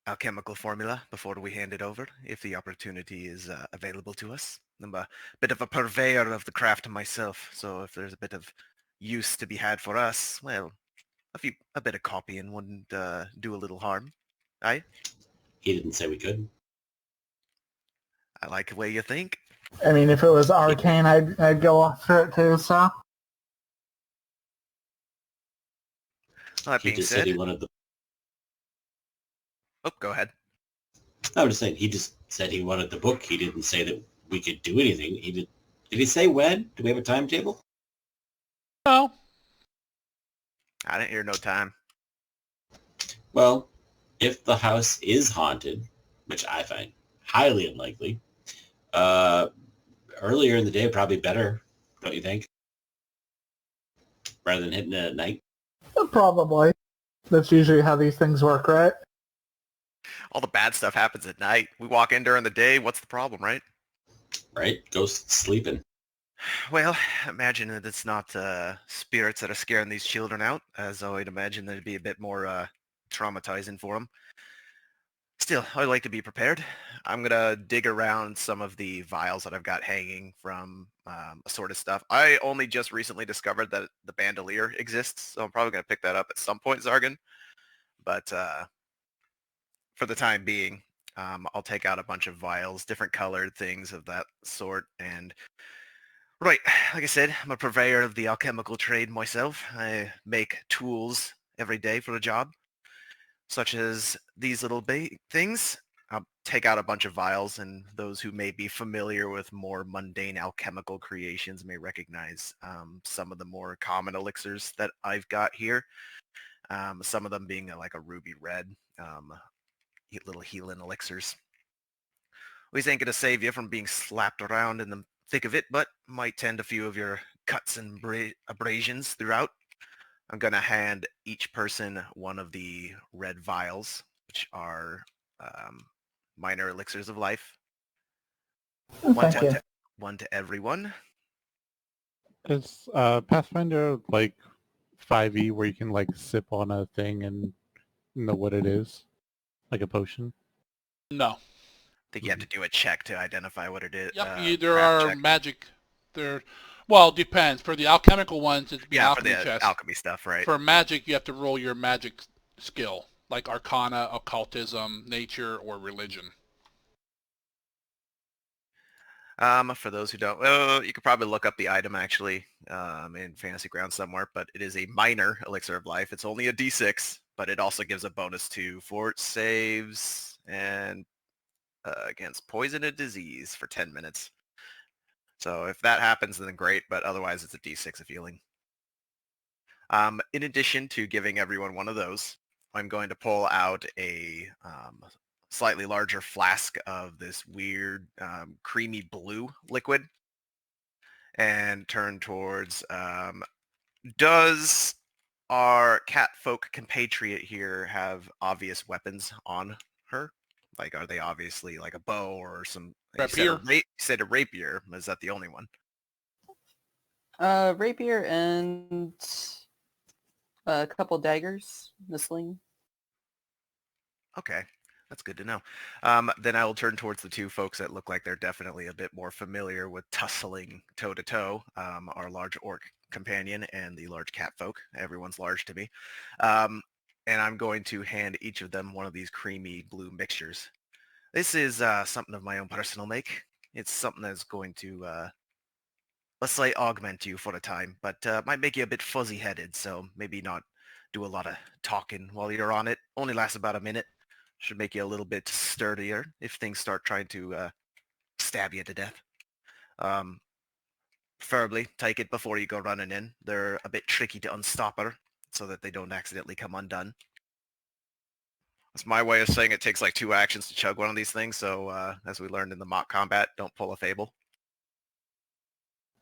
alchemical formula before we hand it over, if the opportunity is available to us. I'm a bit of a purveyor of the craft myself, so if there's a bit of use to be had for us, well, a bit of copying wouldn't do a little harm. Aye? He didn't say we could. I like the way you think. I mean, if it was arcane, I'd go after it too, so. Well, that He being just said, said he wanted the... oh, go ahead. I was just saying, he just said he wanted the book. He didn't say that we could do anything. Did he say when? Do we have a timetable? No. I didn't hear no time. Well, if the house is haunted, which I find highly unlikely, earlier in the day probably better, don't you think? Rather than hitting it at night. Probably. That's usually how these things work, right? All the bad stuff happens at night. We walk in during the day. What's the problem, right? Right? Ghosts sleeping. Well, imagine that it's not spirits that are scaring these children out, as I would imagine that'd be a bit more traumatizing for them. Still, I'd like to be prepared. I'm going to dig around some of the vials that I've got hanging from assorted stuff. I only just recently discovered that the bandolier exists, so I'm probably going to pick that up at some point, Zargan. But for the time being, I'll take out a bunch of vials, different colored things of that sort, and right, like I said, I'm a purveyor of the alchemical trade myself. I make tools every day for the job, such as these little things. I'll take out a bunch of vials, and those who may be familiar with more mundane alchemical creations may recognize some of the more common elixirs that I've got here. Some of them being like a ruby red, little healing elixirs. We ain't gonna save you from being slapped around in the thick of it, but might tend a few of your cuts and abrasions throughout. I'm going to hand each person one of the red vials, which are minor elixirs of life. Thank you. One to everyone. Is Pathfinder like 5e where you can like sip on a thing and know what it is? Like a potion? No. think you have to do a check to identify what it is. Yep, there craft are check. magic. Well, it depends. For the alchemical ones, it'd be Yeah, for alchemy the chest. alchemy stuff, right? For magic, you have to roll your magic skill, like Arcana, Occultism, Nature, or Religion. For those who don't, well, you could probably look up the item actually in Fantasy Grounds somewhere, but it is a minor elixir of life. It's only a D6, but it also gives a bonus to fort saves and against poison and disease for 10 minutes. So if that happens, then great, but otherwise it's a D6 of healing. In addition to giving everyone one of those, I'm going to pull out a slightly larger flask of this weird creamy blue liquid and turn towards, does our cat folk compatriot here have obvious weapons on her? Like, are they obviously like a bow or some, Rapier. you said a rapier, is that the only one? Rapier and a couple daggers, the sling. Okay, that's good to know. Then I will turn towards the two folks that look like they're definitely a bit more familiar with tussling toe-to-toe, our large orc companion and the large cat folk. Everyone's large to me. And I'm going to hand each of them one of these creamy blue mixtures. This is something of my own personal make. It's something that's going to, let's say, augment you for a time, but might make you a bit fuzzy-headed, so maybe not do a lot of talking while you're on it. Only lasts about a minute. Should make you a little bit sturdier if things start trying to stab you to death. Preferably take it before you go running in. They're a bit tricky to unstopper so that they don't accidentally come undone. That's my way of saying it takes like 2 actions to chug one of these things, so as we learned in the mock combat, don't pull a fable.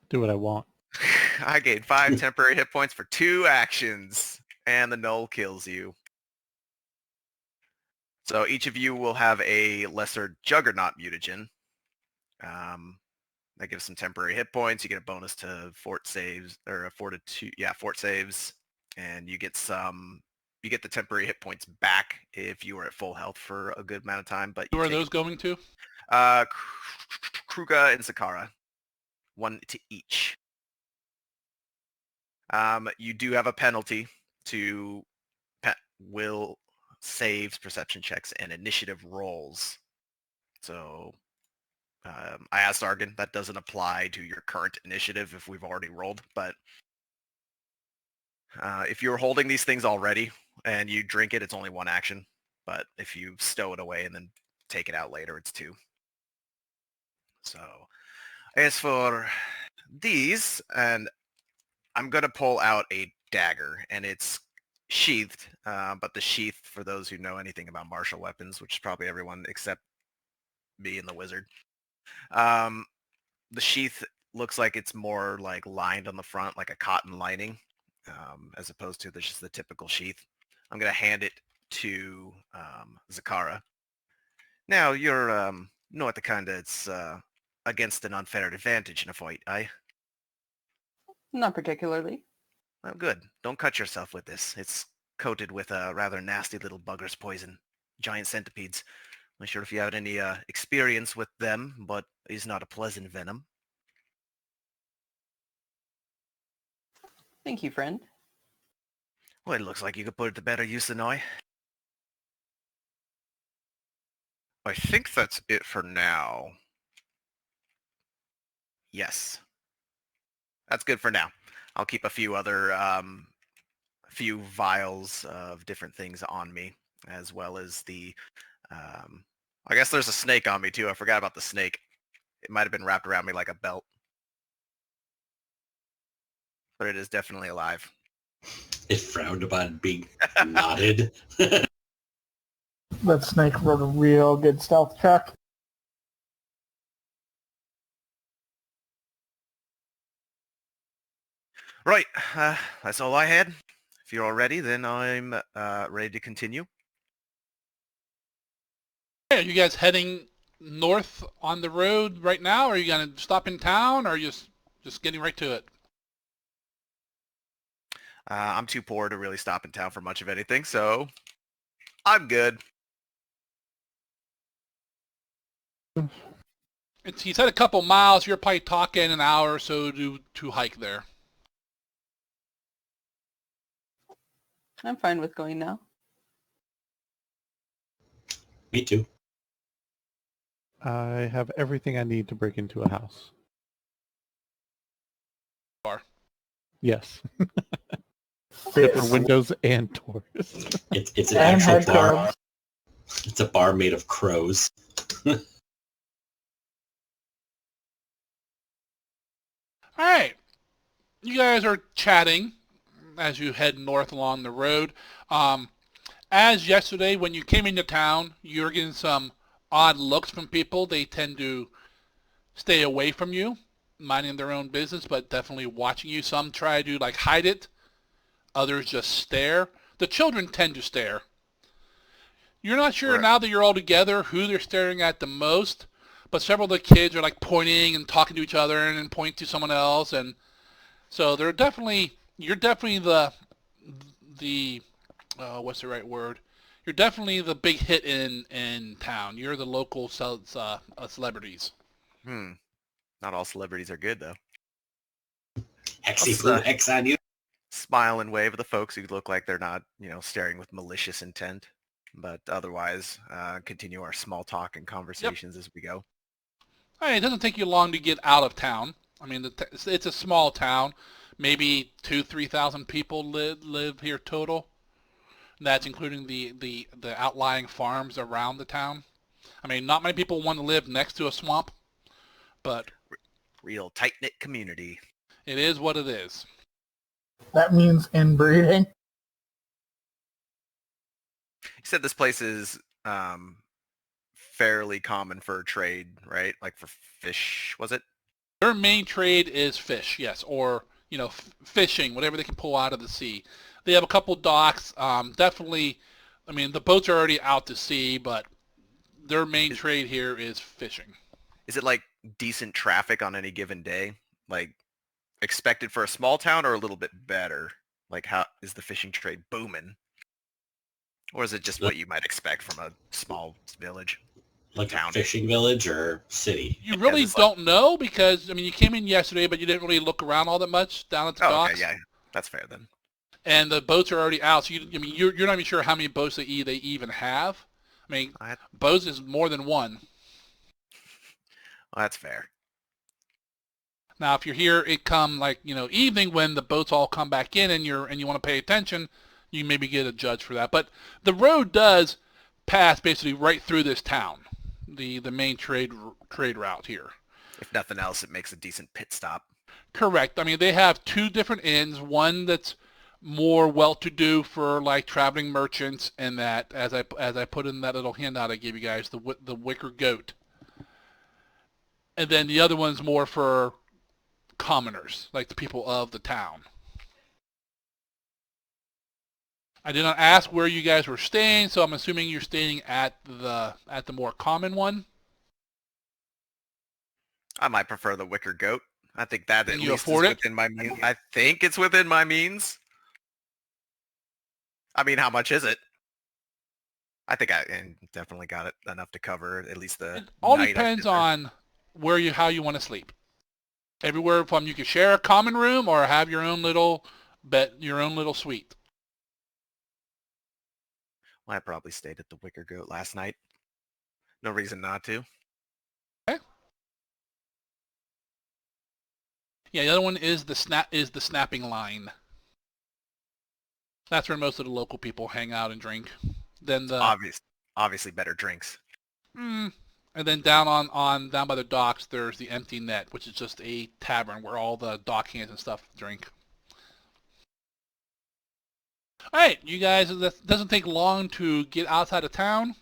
Do what I want. I gained 5 temporary hit points for 2 actions, and the null kills you. So each of you will have a lesser juggernaut mutagen. That gives some temporary hit points. You get a bonus to fort saves, or a fortitude, fort saves, and you get the temporary hit points back if you were at full health for a good amount of time. But Who are those going to? Kruga and Zakara, 1 to each. You do have a penalty to will saves, perception checks, and initiative rolls. So I asked Argon, that doesn't apply to your current initiative if we've already rolled, but if you're holding these things already and you drink it, it's only 1 action. But if you stow it away and then take it out later, it's 2. So as for these, and I'm going to pull out a dagger, and it's sheathed, but the sheath, for those who know anything about martial weapons, which is probably everyone except me and the wizard, the sheath looks like it's more like lined on the front, like a cotton lining, as opposed to just the typical sheath. I'm going to hand it to Zakara. Now, you're not the kind that's against an unfair advantage in a fight, eh? Not particularly. Well, good. Don't cut yourself with this. It's coated with a rather nasty little bugger's poison. Giant centipedes. I'm not sure if you have any experience with them, but it's not a pleasant venom. Thank you, friend. Well, it looks like you could put it to better use than I. I think that's it for now. Yes. That's good for now. I'll keep a few other few vials of different things on me, as well as the I guess there's a snake on me too. I forgot about the snake. It might have been wrapped around me like a belt, but it is definitely alive. It frowned upon being knotted. That snake rolled a real good stealth check. Right, that's all I had. If you're all ready, then I'm ready to continue. Hey, are you guys heading north on the road right now? Or are you going to stop in town? Or are you just getting right to it? I'm too poor to really stop in town for much of anything, so I'm good. He said a couple miles. You're probably talking an hour or so to hike there. I'm fine with going now. Me too. I have everything I need to break into a house. Bar. Yes. Fist. For windows and doors. It's an And actual head bar. crabs. It's a bar made of crows. All right. You guys are chatting as you head north along the road. As yesterday, when you came into town, you were getting some odd looks from people. They tend to stay away from you, minding their own business, but definitely watching you. Some try to like hide it. Others just stare. The children tend to stare. You're not sure Right. now that you're all together who they're staring at the most, but several of the kids are like pointing and talking to each other and then point to someone else, and so you're definitely the what's the right word? You're definitely the big hit in town. You're the local celebrities. Not all celebrities are good though. Hexy Us, flew hex on you. Smile and wave at the folks who look like they're not, staring with malicious intent. But otherwise, continue our small talk and conversations as we go. All right, it doesn't take you long to get out of town. I mean, it's a small town. Maybe 3,000 people live here total. And that's including the outlying farms around the town. I mean, not many people want to live next to a swamp, but Real tight-knit community. it is what it is. That means inbreeding. You said this place is fairly common for trade, right? Like for fish, was it? Their main trade is fish, yes, or fishing, whatever they can pull out of the sea. They have a couple docks. Definitely, I mean, the boats are already out to sea, but their main trade here is fishing. Is it like decent traffic on any given day? Like expected for a small town or a little bit better? Like how is the fishing trade booming? Or is it just what you might expect from a small village? Like Town. a fishing village or city? You really it's don't know because, I mean, you came in yesterday, but you didn't really look around all that much down at the Oh, docks. okay, yeah. That's fair then. And the boats are already out, so you're not even sure how many boats they even have. I mean, boats is more than one. Well, that's fair. Now, if you're here, it come like evening when the boats all come back in, and you want to pay attention, you maybe get a judge for that. But the road does pass basically right through this town, the main trade route here. If nothing else, it makes a decent pit stop. Correct. I mean, they have two different inns. One that's more well-to-do for like traveling merchants, and that as I put in that little handout I gave you guys, the wicker goat. And then the other one's more for commoners, like the people of the town. I did not ask where you guys were staying, so I'm assuming you're staying at the more common one. I might prefer the wicker goat. I think that Can at you least afford is it? within my means. I think it's within my means. I mean, how much is it? I think I definitely got it enough to cover at least the It all night I depends did there. on how you want to sleep. Everywhere from you can share a common room or have your own little suite. Well, I probably stayed at the wicker goat last night. No reason not to. Okay. Yeah, the other one is the snapping line. That's where most of the local people hang out and drink. Then the Obviously better drinks. and then down by the docks, there's the Empty Net, which is just a tavern where all the dock hands and stuff drink. All right, you guys, it doesn't take long to get outside of town.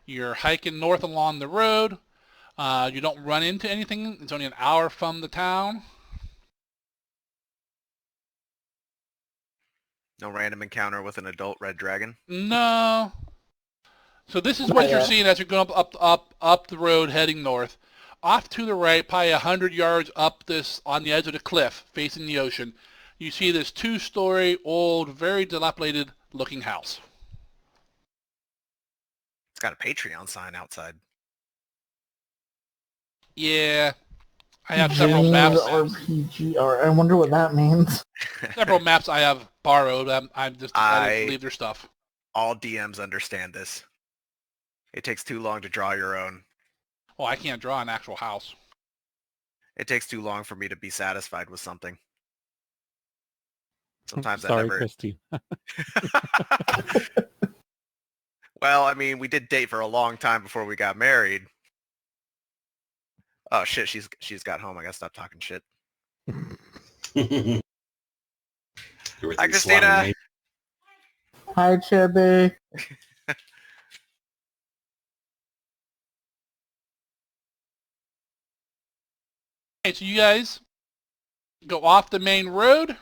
You're hiking north along the road. You don't run into anything. It's only an hour from the town. No random encounter with an adult red dragon. No. So this is what you're seeing as you're going up the road heading north. Off to the right, probably 100 yards up this on the edge of the cliff facing the ocean, you see this 2-story old, very dilapidated looking house. It's got a Patreon sign outside. Yeah, I have several James maps. RPG. I wonder what that means. Several maps I have borrowed. I'm just decided to I- leave their stuff. All DMs understand this. It takes too long to draw your own. Well, I can't draw an actual house. It takes too long for me to be satisfied with something. Sometimes I Sorry, never... Christy. Well, I mean, we did date for a long time before we got married. Oh shit, she's got home. I gotta stop talking shit. Everything's Hi, Christina. slaughtering Hi, Chibi. Okay, so you guys go off the main road.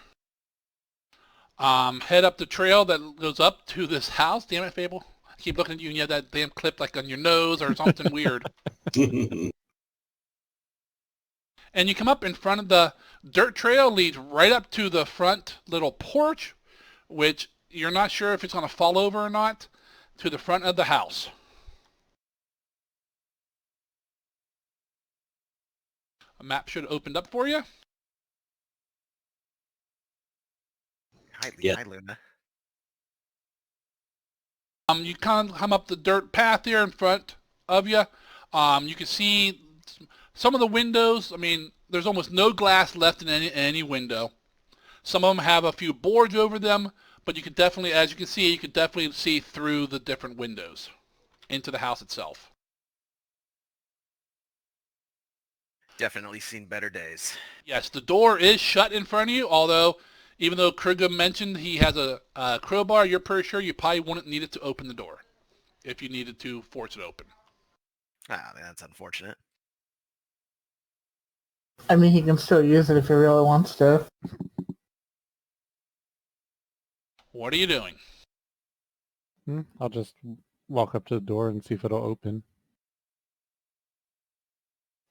Head up the trail that goes up to this house. Damn it, Fable. I keep looking at you and you have that damn clip like on your nose or something weird. me. And you come up in front of the dirt trail, leads right up to the front little porch, which you're not sure if it's going to fall over or not, to the front of the house. A map should have opened up for you. Yeah. Hi, Luna. You kind of come up the dirt path here in front of you. You can see some of the windows. I mean, there's almost no glass left in any window. Some of them have a few boards over them, but you can definitely, as you can see, you can definitely see through the different windows into the house itself. Definitely seen better days. Yes, the door is shut in front of you, although even though Kruger mentioned he has a crowbar, you're pretty sure you probably wouldn't need it to open the door if you needed to force it open. Ah, that's unfortunate. I mean, he can still use it if he really wants to. What are you doing? I'll just walk up to the door and see if it'll open.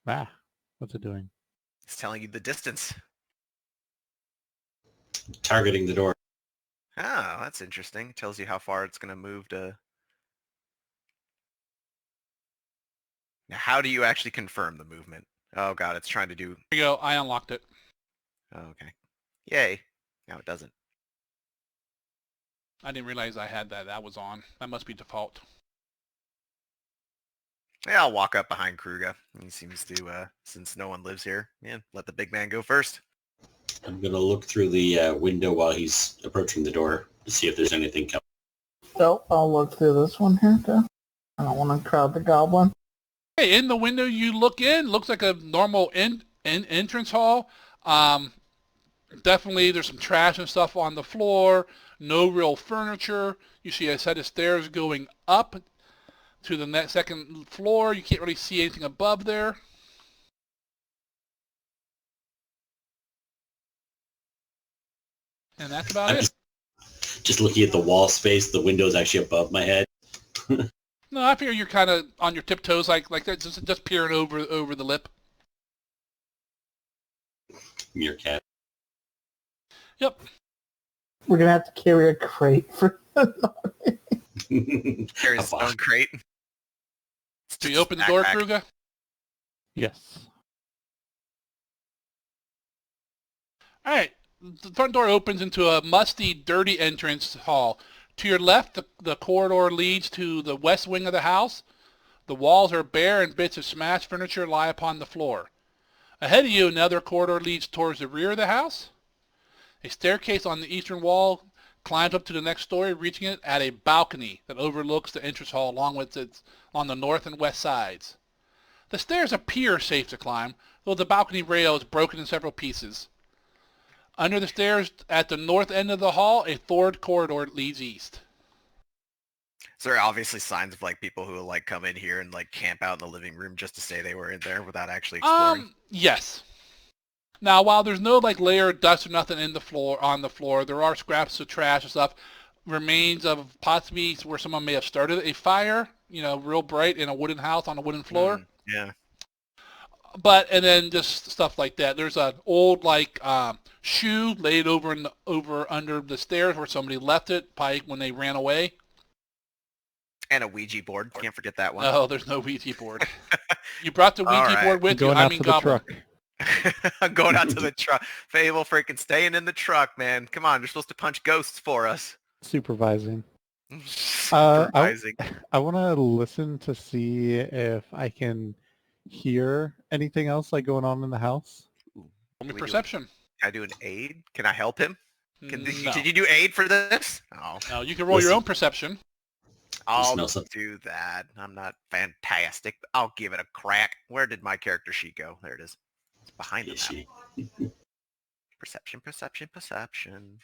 Ah, what's it doing? It's telling you the distance. Targeting the door. Oh, that's interesting. It tells you how far it's going to move to... Now, how do you actually confirm the movement? Oh god, it's trying to do... There you go. I unlocked it. Oh, okay. Yay. Now it doesn't. I didn't realize I had that. That was on. That must be default. Yeah, I'll walk up behind Kruger. He seems to, since no one lives here, yeah, let the big man go first. I'm going to look through the window while he's approaching the door to see if there's anything coming. So I'll look through this one here too. I don't want to crowd the goblin. Hey, in the window you look in, looks like a normal entrance hall. Definitely there's some trash and stuff on the floor. No real furniture. You see a set of stairs going up to the next second floor. You can't really see anything above there. And that's about I'm it. just looking at the wall space. The window's actually above my head. No, I figure you're kind of on your tiptoes like that, just peering over the lip. Meerkat. Yep. We're gonna have to carry a crate for. Carries A a stone box. crate. Do you open the door, Kruger? Yes. All right. The front door opens into a musty, dirty entrance hall. To your left, the corridor leads to the west wing of the house. The walls are bare and bits of smashed furniture lie upon the floor. Ahead of you, another corridor leads towards the rear of the house. A staircase on the eastern wall climbs up to the next story, reaching it at a balcony that overlooks the entrance hall along with its on the north and west sides. The stairs appear safe to climb, though the balcony rail is broken in several pieces. Under the stairs at the north end of the hall, a third corridor leads east. So there are obviously signs of like people who will like come in here and like camp out in the living room just to say they were in there without actually exploring. Yes. Now, while there's no like layer of dust or nothing on the floor, there are scraps of trash and stuff, remains of possibly where someone may have started a fire, real bright in a wooden house on a wooden floor. Yeah. And then just stuff like that. There's an old shoe laid over under the stairs where somebody left it, probably when they ran away. And a Ouija board. Can't forget that one. No, there's no Ouija board. You brought the All Ouija right. board with you. Going I out mean to the Goblin. truck. I'm going out to the truck. Fable freaking staying in the truck, man. Come on, you're supposed to punch ghosts for us. Supervising. Supervising. I want to listen to see if I can hear anything else like going on in the house. Roll me Can we perception. Can I do an aid? Can I help him? No. Did you do aid for this? Oh, No, you can roll your Listen. own perception. I'll smell something. do that. I'm not fantastic, but I'll give it a crack. Where did my character sheet go? There it is. It's behind the Is map. she? Perception, perception, perception.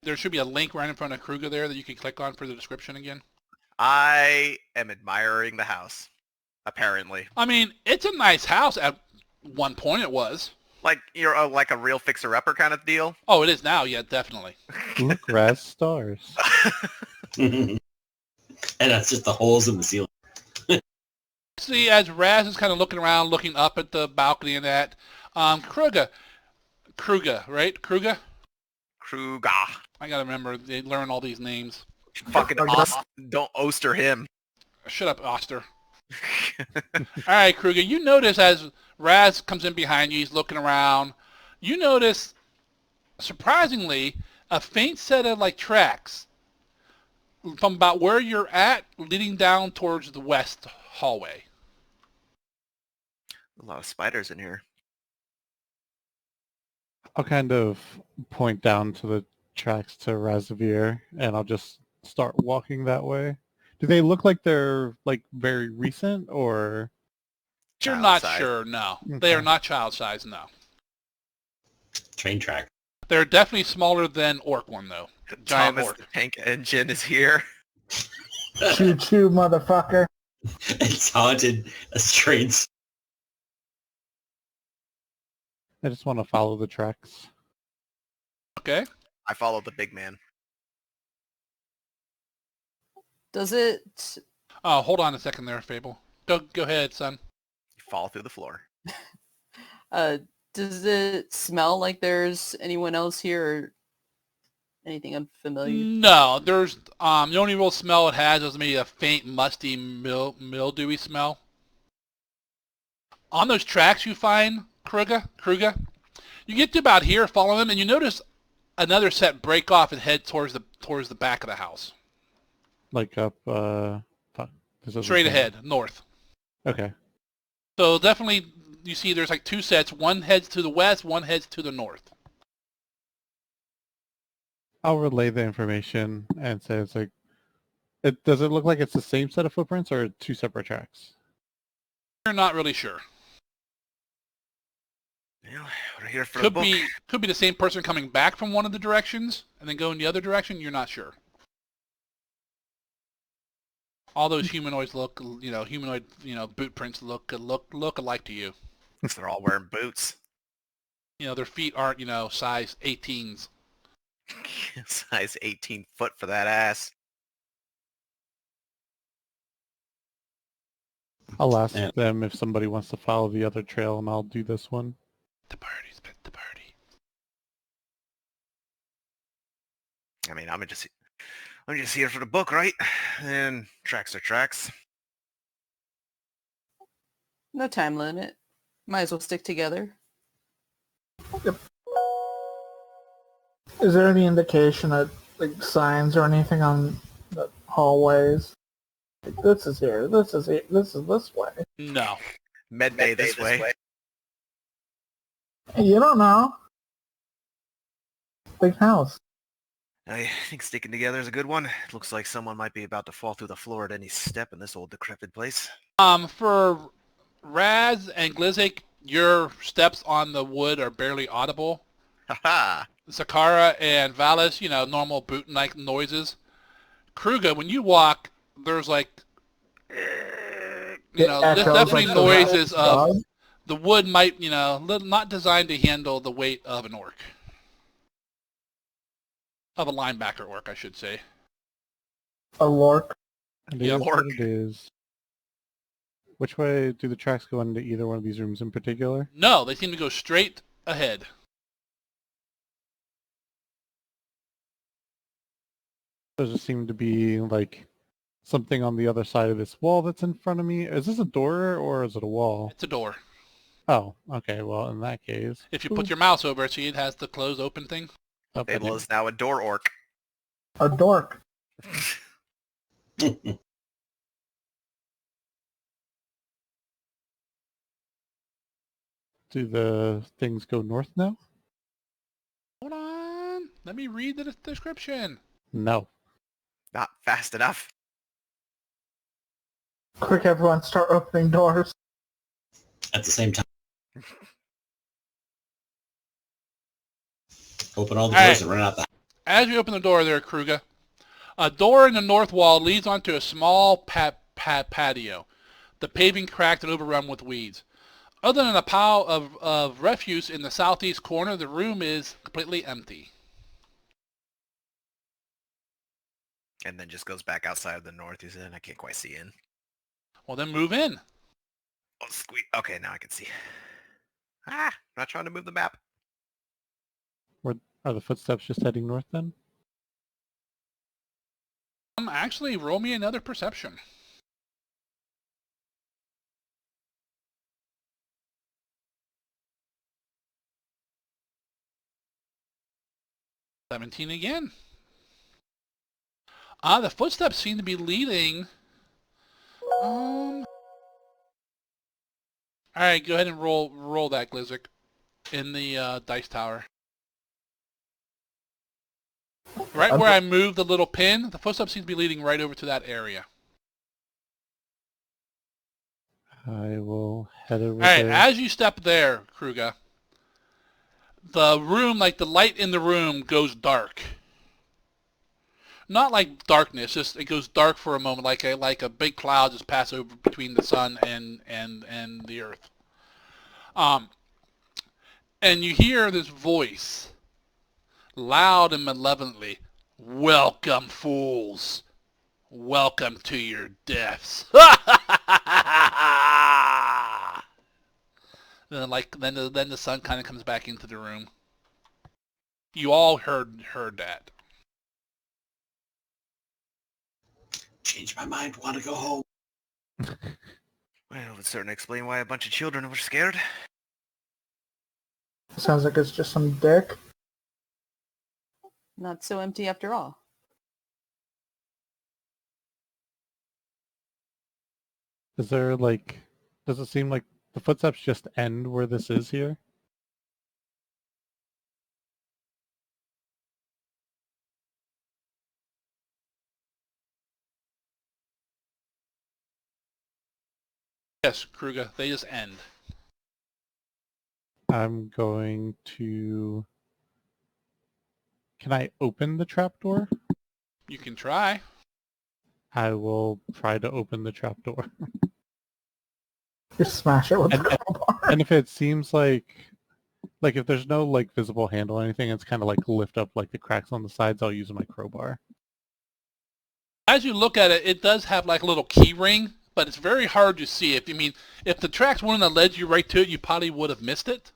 There should be a link right in front of Kruger there that you can click on for the description again. I am admiring the house. Apparently, I mean, it's a nice house. At one point it was. like you're like a real fixer-upper kind of deal. Oh, it is now. Yeah, definitely. Look, Raz stars. And that's just the holes in the ceiling. See, as Raz is kind of looking around, looking up at the balcony and that, Kruger, right? Kruger? Kruger. I gotta remember, they learn all these names. Fucking don't oster him. Shut up, Oster. All right, Kruger, you notice as Raz comes in behind you, he's looking around, you notice, surprisingly, a faint set of like tracks from about where you're at leading down towards the west hallway. A lot of spiders in here. I'll kind of point down to the tracks to Razavir, and I'll just start walking that way. Do they look like they're like very recent, or? You're Child not size. sure, no. Okay. They are not child size, no. Train track. They're definitely smaller than Orc one, though. Giant Thomas Orc. the Tank Engine is here. Choo choo, motherfucker. It's haunted as trains. I just want to follow the tracks. Okay. I follow the big man. Does it? Oh, hold on a second there, Fable. Go ahead, son. You fall through the floor. Does it smell like there's anyone else here or anything unfamiliar? No, there's the only real smell it has is maybe a faint, musty, mildewy smell. On those tracks you find, Kruger, you get to about here, follow them, and you notice another set break off and head towards the back of the house. Like up, fuck. This doesn't Straight sound- ahead, north. Okay. So definitely you see there's like two sets. One heads to the west, one heads to the north. I'll relay the information and say it's like, does it look like it's the same set of footprints or two separate tracks? You're not really sure. Well, we're here for the book. Could be the same person coming back from one of the directions and then going the other direction. You're not sure. All those humanoids look, boot prints look alike to you. They're all wearing boots. Their feet aren't, size 18s. Size 18 foot for that ass. I'll ask Yeah. them if somebody wants to follow the other trail, and I'll do this one. The party, split the party. I mean, I'm just here for the book, right? And tracks are tracks. No time limit. Might as well stick together. Is there any indication of like signs or anything on the hallways? Like, this is here. This is here. This is this way. No. Med Bay this way. You don't know. Big house. I think sticking together is a good one. It looks like someone might be about to fall through the floor at any step in this old decrepit place. For Raz and Glizzik, your steps on the wood are barely audible. Haha! Zakara and Valis, normal boot-like noises. Kruger, when you walk, there's like, there's Echoes definitely like noises the of dog. the wood might, not designed to handle the weight of an orc. Of a linebacker orc, I should say. A lork. And Yeah, it is what Orc. it is. Which way do the tracks go into either one of these rooms in particular? No, they seem to go straight ahead. Does it seem to be like something on the other side of this wall that's in front of me. Is this a door or is it a wall? It's a door. Oh, okay. Well, in that case, If you put your mouse over it, see it has the close open thing? Fable is now a door orc. A dork. do the things go north now? Hold on. Let me read the description. No. Not fast enough. Quick, everyone, start opening doors. At the same time. Open all the doors and run out the house. As you open the door there, Kruger, a door in the north wall leads onto a small patio. The paving cracked and overrun with weeds. Other than a pile of refuse in the southeast corner, the room is completely empty. And then just goes back outside of the north. He said, I can't quite see in. Well, then move in. Oh, squeak. Okay, now I can see. Ah, not trying to move the map. Are the footsteps just heading north then? Actually, roll me another perception. $17 again. The footsteps seem to be leading. All right, go ahead and roll that, Glizik, in the dice tower. Right where I moved the little pin, the footsteps seem to be leading right over to that area. I will head over All right, there. as you step there, Kruger, the room, like the light in the room, goes dark. Not like darkness, just it goes dark for a moment, like a big cloud just pass over between the sun and the earth. And you hear this voice, loud and malevolently, "Welcome, fools. Welcome to your deaths." Then the sun kind of comes back into the room. You all heard that. Change my mind. Want to go home. Well, it would certainly explain why a bunch of children were scared. Sounds like it's just some dick. Not so empty after all. Is there does it seem like the footsteps just end where this is here? Yes, Kruger, they just end. I'm going to... Can I open the trapdoor? You can try. I will try to open the trapdoor. Just smash it with a And- crowbar. And if it seems like if there's no visible handle or anything, it's kind of lift up the cracks on the sides, I'll use my crowbar. As you look at it, it does have like a little key ring, but it's very hard to see. If the tracks wouldn't have led you right to it, you probably would have missed it.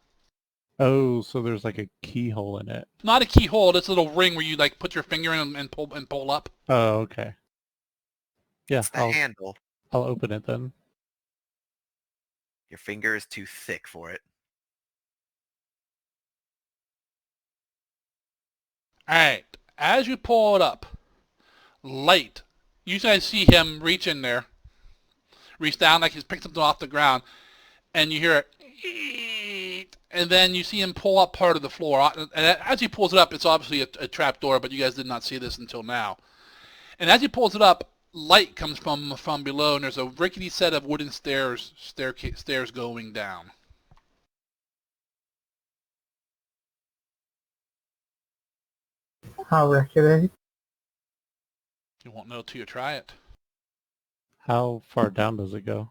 Oh, so there's a keyhole in it. Not a keyhole, it's a little ring where you put your finger in and pull up. Oh, okay. Yeah, It's the handle. I'll open it then. Your finger is too thick for it. Alright, as you pull it up, light. You guys see him reach in there, reach down like he's picked something off the ground, and you hear it, and then you see him pull up part of the floor. And as he pulls it up, it's obviously a trap door, but you guys did not see this until now. And as he pulls it up, light comes from below, and there's a rickety set of wooden stairs going down. How rickety. You won't know till you try it. How far down does it go?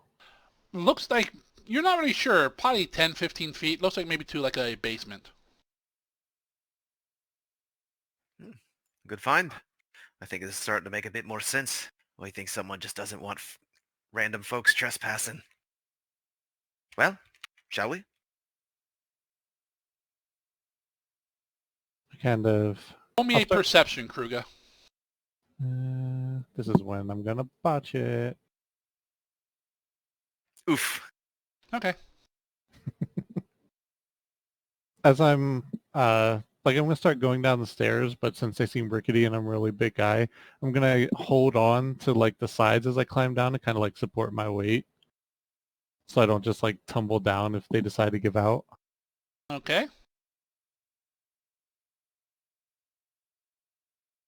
Looks like, you're not really sure, probably 10, 15 feet. Looks like maybe to a basement. Good find. I think this is starting to make a bit more sense. We think someone just doesn't want random folks trespassing. Well, shall we? Kind of... Roll me a perception, Kruger. This is when I'm gonna botch it. Oof. Okay. As I'm like I'm gonna start going down the stairs, but since they seem rickety and I'm a really big guy, I'm gonna hold on to like the sides as I climb down to kind of like support my weight, so I don't just like tumble down if they decide to give out. Okay.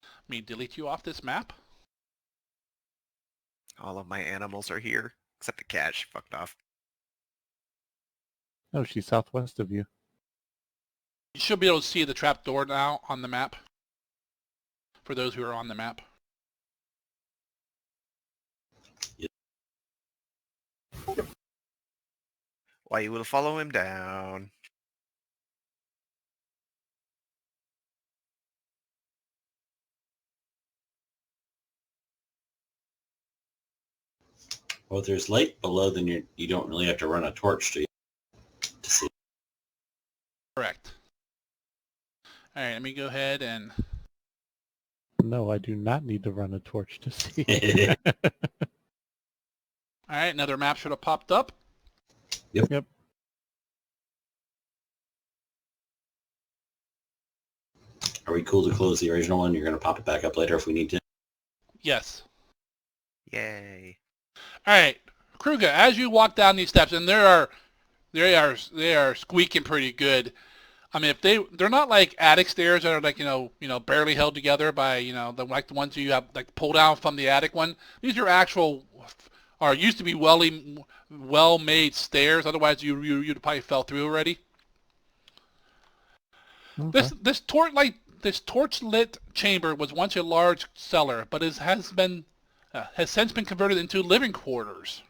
Let me delete you off this map. All of my animals are here, except the cat. She fucked off. Oh, she's southwest of you. You should be able to see the trapdoor now on the map. For those who are on the map. Why you will follow him down. Well, if there's light below, then you don't really have to run a torch to see. Correct. Alright, let me go ahead and... No, I do not need to run a torch to see. Alright, another map should have popped up. Yep. Are we cool to close the original one? You're going to pop it back up later if we need to? Yes. Yay. Alright, Kruger, as you walk down these steps, and they are squeaking pretty good. I mean, if they're not like attic stairs that are like, barely held together by, like the ones you have like pull down from the attic one. These are actual, or used to be well-made stairs. Otherwise, you'd probably fell through already. Okay. This torch-lit chamber was once a large cellar, but has since been converted into living quarters.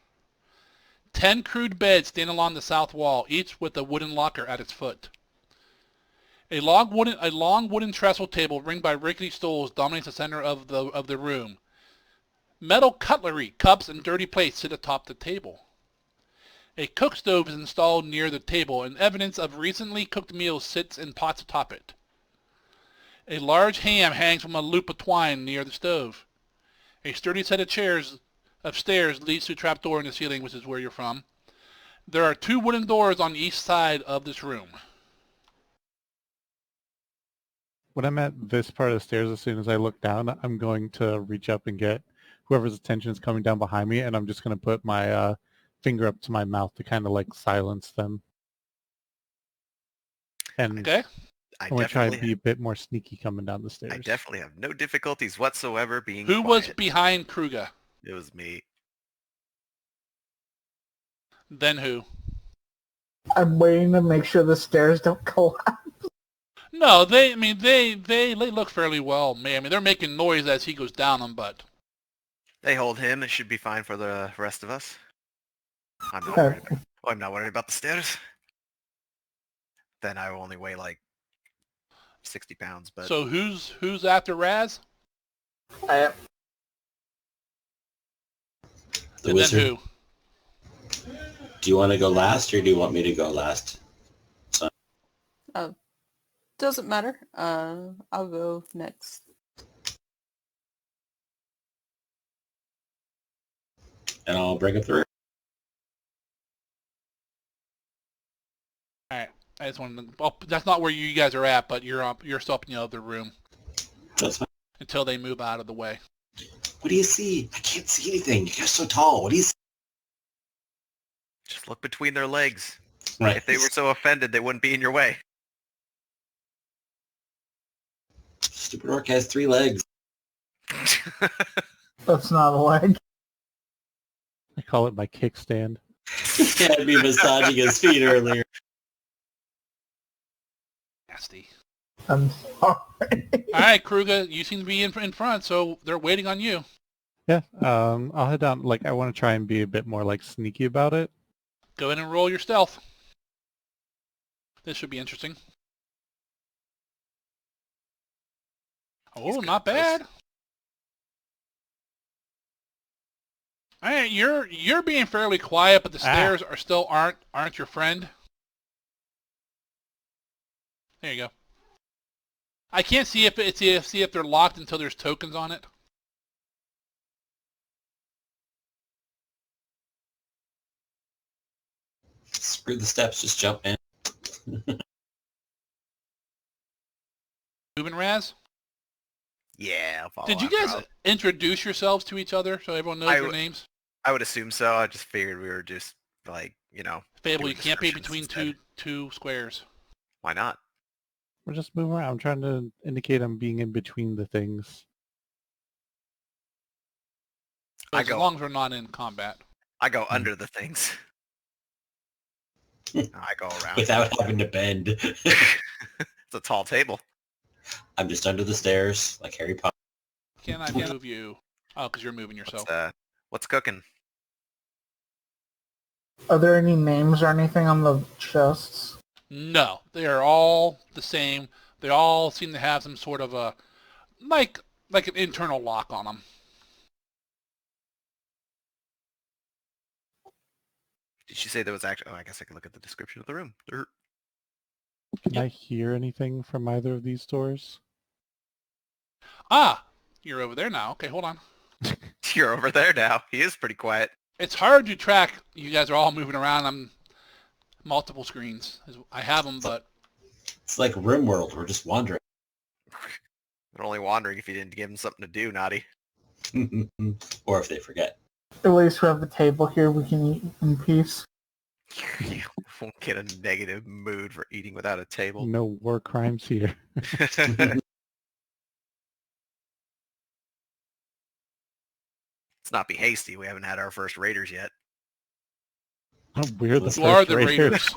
10 crude beds stand along the south wall, each with a wooden locker at its foot. A long wooden trestle table ringed by rickety stools dominates the center of the room. Metal cutlery, cups, and dirty plates sit atop the table. A cook stove is installed near the table, and evidence of recently cooked meals sits in pots atop it. A large ham hangs from a loop of twine near the stove. A sturdy set of stairs leads to a trapdoor in the ceiling, which is where you're from. There are 2 wooden doors on each side of this room. When I'm at this part of the stairs, as soon as I look down, I'm going to reach up and get whoever's attention is coming down behind me, and I'm just going to put my finger up to my mouth to kind of like silence them. And Okay? I'm going to try and be a bit more sneaky coming down the I stairs. definitely have no difficulties whatsoever being Who quiet. was behind Kruger? It was me. Then who? I'm waiting to make sure the stairs don't collapse. No, they look fairly well made. I mean, they're making noise as he goes down them, but... They hold him. It should be fine for the rest of us. I'm not worried about the stairs. Then I only weigh like 60 pounds, but... So who's after Raz? I am. The And wizard. then who? Do you want to go last, or do you want me to go last? Doesn't matter. I'll go next. And I'll bring up the rear. All right. I just wanted to... Well, that's not where you guys are at, but you're still up in the other room That's fine. until they move out of the way. What do you see? I can't see anything. You guys are so tall. What do you see? Just look between their legs. Right. If they were so offended, they wouldn't be in your way. Stupid orc has 3 legs. That's not a leg. I call it my kickstand. Had me massaging his feet earlier. Nasty. I'm sorry. All right, Kruger, you seem to be in front, so they're waiting on you. Yeah, I'll head down. Like, I want to try and be a bit more like sneaky about it. Go ahead and roll your stealth. This should be interesting. He's Oh, good not at this. bad. All right, you're being fairly quiet, but the stairs are still aren't your friend. There you go. I can't see if they're locked until there's tokens on it. Screw the steps, just jump in. Moving, Raz? Yeah, I'll follow Did you after. guys introduce yourselves to each other so everyone knows your names? I would assume so. I just figured we were just like, Fable, doing you can't be descriptions between instead. two squares. Why not? We're just moving around. I'm trying to indicate I'm being in between the things. As long as we're not in combat. I go under the things. I go around. Without having to bend. It's a tall table. I'm just under the stairs, like Harry Potter. Can I move you? Oh, because you're moving yourself. What's cooking? Are there any names or anything on the chests? No, they are all the same. They all seem to have some sort of a, like an internal lock on them. Did she say there was actually... Oh, I guess I can look at the description of the room. Can I hear anything from either of these doors? Ah, you're over there now. Okay, hold on. You're over there now. He is pretty quiet. It's hard to track. You guys are all moving around. I'm multiple screens. I have them, but... It's like RimWorld. We're just wandering. They're only wandering if you didn't give them something to do, Naughty. Or if they forget. At least we have the table here we can eat in peace. You won't get a negative mood for eating without a table. No war crimes here. Let's not be hasty. We haven't had our first raiders yet. We're the You are first the raiders.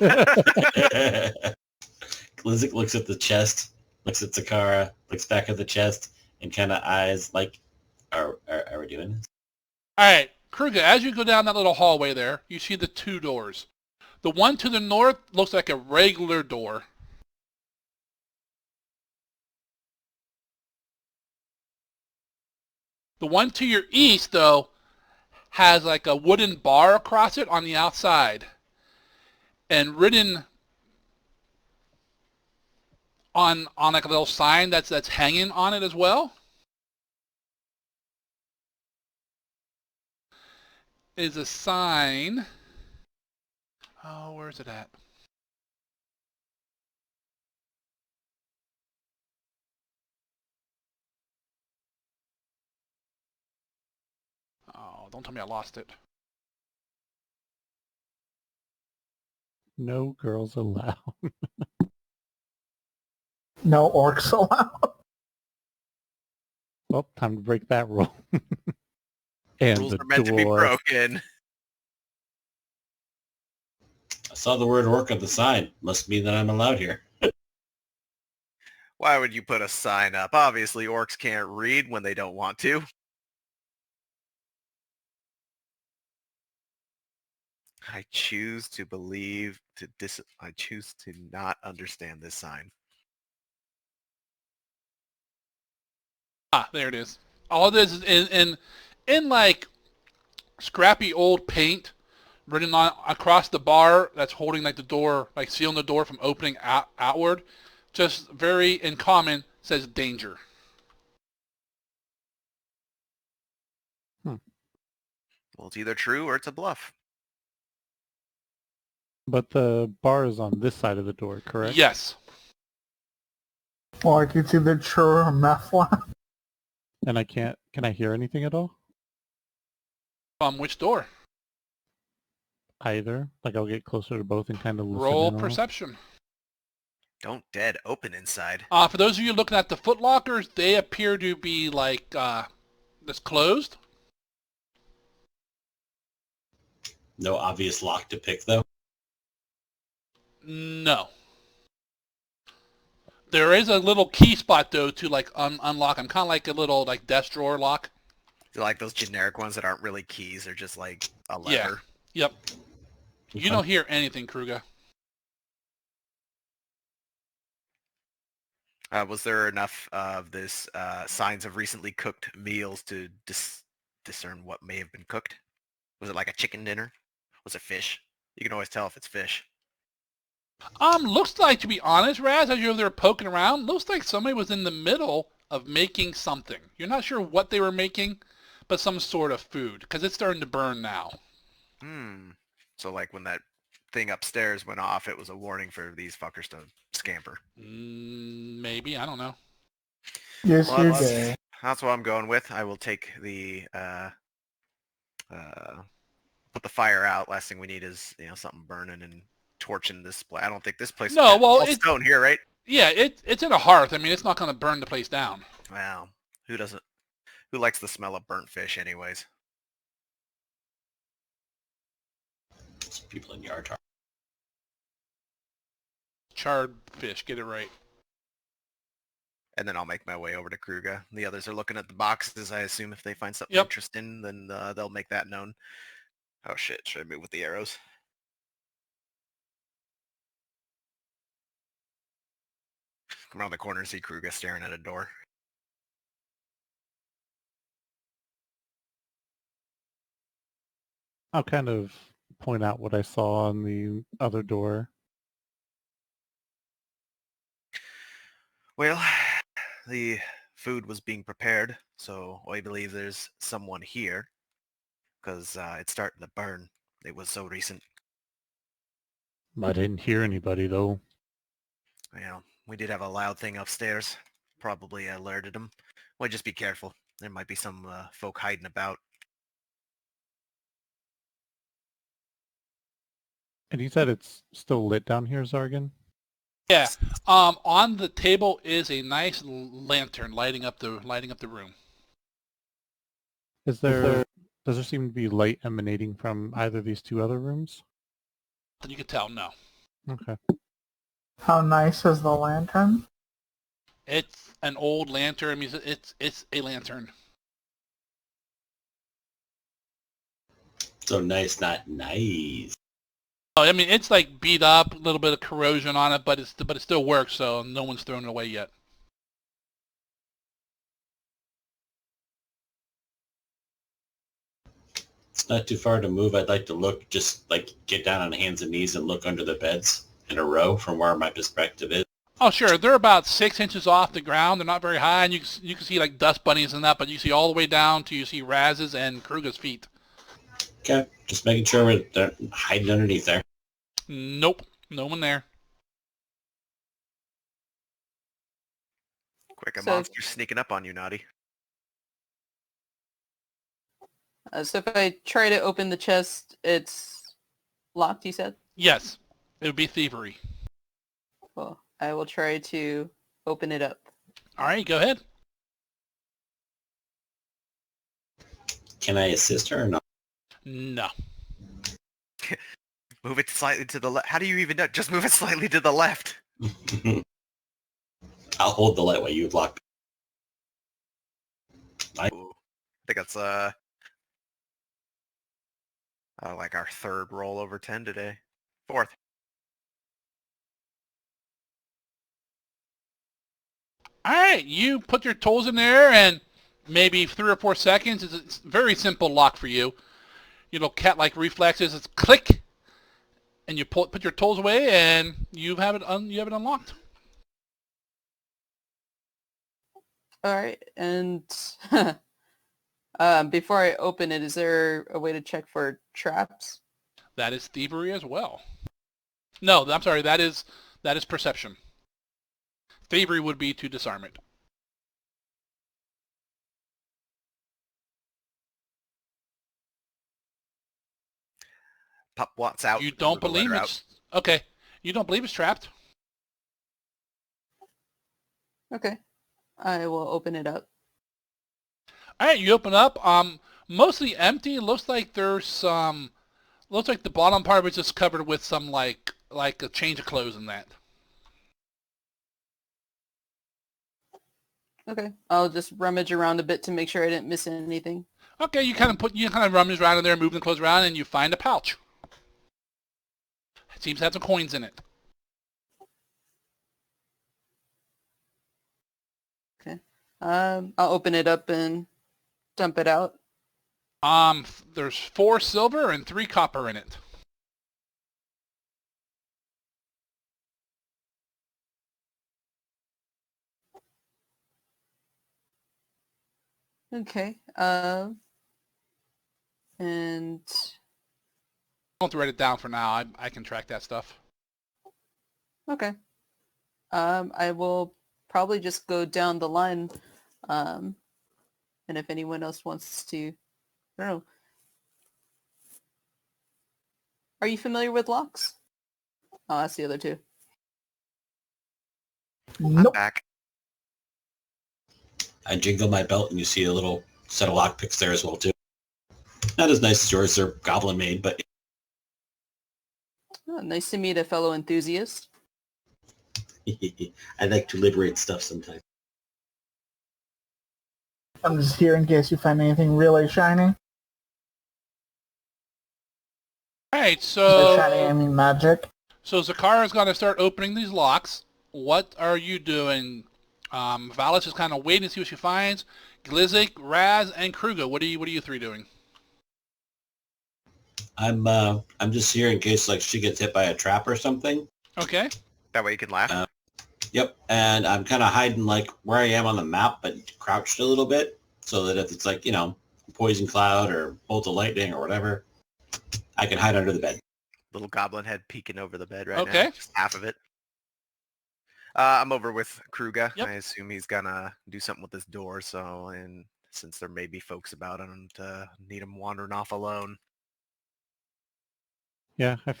Glizik looks at the chest, looks at Takara, looks back at the chest, and kind of eyes like, are we doing this? All right, Kruger, as you go down that little hallway there, you see the two doors. The one to the north looks like a regular door. The one to your east, though, has like a wooden bar across it on the outside. And written on like a little sign that's hanging on it as well is a sign. Oh, where's it at? Oh, don't tell me I lost it. No girls allowed. No orcs allowed. Well, time to break that rule. And Rules the are meant to be door. broken. I saw the word orc on the sign. Must mean that I'm allowed here. Why would you put a sign up? Obviously, orcs can't read when they don't want to. I choose to believe I choose to not understand this sign. Ah, there it is. All this is in like scrappy old paint written on across the bar that's holding like the door, like sealing the door from opening outward. Just very in common says danger. Well, it's either true or it's a bluff. But the bar is on this side of the door, correct? Yes. Well, I can see the true or meth lab. And can I hear anything at all? Which door? Either. Like I'll get closer to both and kind of listen Roll in on them. perception. Don't dead open inside. For those of you looking at the footlockers, they appear to be like this closed. No obvious lock to pick, though. No. There is a little key spot though to like unlock them, kind of like a little like desk drawer lock. They're like those generic ones that aren't really keys. They're just like a Yeah. lever. Yep. You don't hear anything, Kruger. Was there enough of this signs of recently cooked meals to discern what may have been cooked? Was it like a chicken dinner? Was it fish? You can always tell if it's fish. Looks like, to be honest, Raz, as you're there poking around, looks like somebody was in the middle of making something. You're not sure what they were making, but some sort of food, because it's starting to burn now. So like when that thing upstairs went off, it was a warning for these fuckers to scamper. Maybe, I don't know. Yes, Well, you're that's, gay. that's what I'm going with. I will take the put the fire out. Last thing we need is something burning and torching this place. I don't think this place. No, well, all stone here, right? Yeah, it's in a hearth. I mean, it's not going to burn the place down. Well, who doesn't? Who likes the smell of burnt fish, anyways? Some people in yard are. Charred fish, get it right. And then I'll make my way over to Kruga. The others are looking at the boxes. I assume if they find something Yep. interesting, then they'll make that known. Oh shit, should I move with the arrows? Come around the corner and see Kruga staring at a door. I'll kind of point out what I saw on the other door. Well, the food was being prepared, so I believe there's someone here. Because it's starting to burn. It was so recent. I didn't hear anybody though. We did have a loud thing upstairs. Probably alerted them. Well, just be careful. There might be some folk hiding about. And you said it's still lit down here, Zargan? Yeah. On the table is a nice lantern lighting up the room. Does there seem to be light emanating from either of these two other rooms? You can tell, no. Okay. How nice is the lantern? It's an old lantern. I mean, it's a lantern. So nice, not nice. Oh, I mean, it's like beat up, a little bit of corrosion on it, but it still works. So no one's thrown it away yet. It's not too far to move. I'd like to look, just like get down on hands and knees and look under the beds in a row from where my perspective is. Oh, sure. They're about 6 inches off the ground. They're not very high, and you can see like dust bunnies and that, but you see all the way down to you see Raz's and Kruga's feet. Okay, just making sure they're hiding underneath there. Nope, no one there. Quick, a So- monster sneaking up on you, Naughty. So if I try to open the chest, it's locked, you said? Yes, it would be thievery. Well, I will try to open it up. All right, go ahead. Can I assist her or not? No. Move it slightly to the left. How do you even know? Just move it slightly to the left. I'll hold the light while you block. Ooh. I think that's like our third roll over 10 today. Fourth. All right, you put your tools in there, and maybe 3 or 4 seconds. It's a very simple lock for you. Cat-like reflexes. It's click, and you put your tools away, and you have it unlocked. All right, and before I open it, is there a way to check for traps? That is thievery as well. No, I'm sorry. That is perception. Thievery would be to disarm it. Pop Watts out. You don't Move the believe letter it's okay. You don't believe it's trapped. Okay, I will open it up. All right, you open up. Mostly empty. It looks like there's some. Looks like the bottom part of it's just covered with some like a change of clothes and that. Okay, I'll just rummage around a bit to make sure I didn't miss anything. Okay, you kind of rummage around in there, move the clothes around, and you find a pouch. It seems to have some coins in it. Okay, I'll open it up and dump it out. There's 4 silver and 3 copper in it. Okay, and have to write it down for now. I can track that stuff. Okay. I will probably just go down the line. And if anyone else wants to, I don't know. Are you familiar with locks? I'll ask the other two. I'm Nope. back. I jingle my belt and you see a little set of lockpicks there as well too. Not as nice as yours, they're goblin made, but Oh, nice to meet a fellow enthusiast. I like to liberate stuff sometimes. I'm just here in case you find anything really shiny. All right, By so shiny, I mean magic. so Zakara's going to start opening these locks. What are you doing? Valis is kind of waiting to see what she finds. Glizik, Raz, and Kruger. What are you three doing? I'm just here in case like she gets hit by a trap or something. Okay. That way you can laugh. Yep, and I'm kind of hiding like where I am on the map, but crouched a little bit, so that if it's like, poison cloud or bolt of lightning or whatever, I can hide under the bed. Little goblin head peeking over the bed right Okay. now. Just half of it. I'm over with Kruger. Yep. I assume he's gonna do something with this door. So, and since there may be folks about, I don't need him wandering off alone. Yeah, I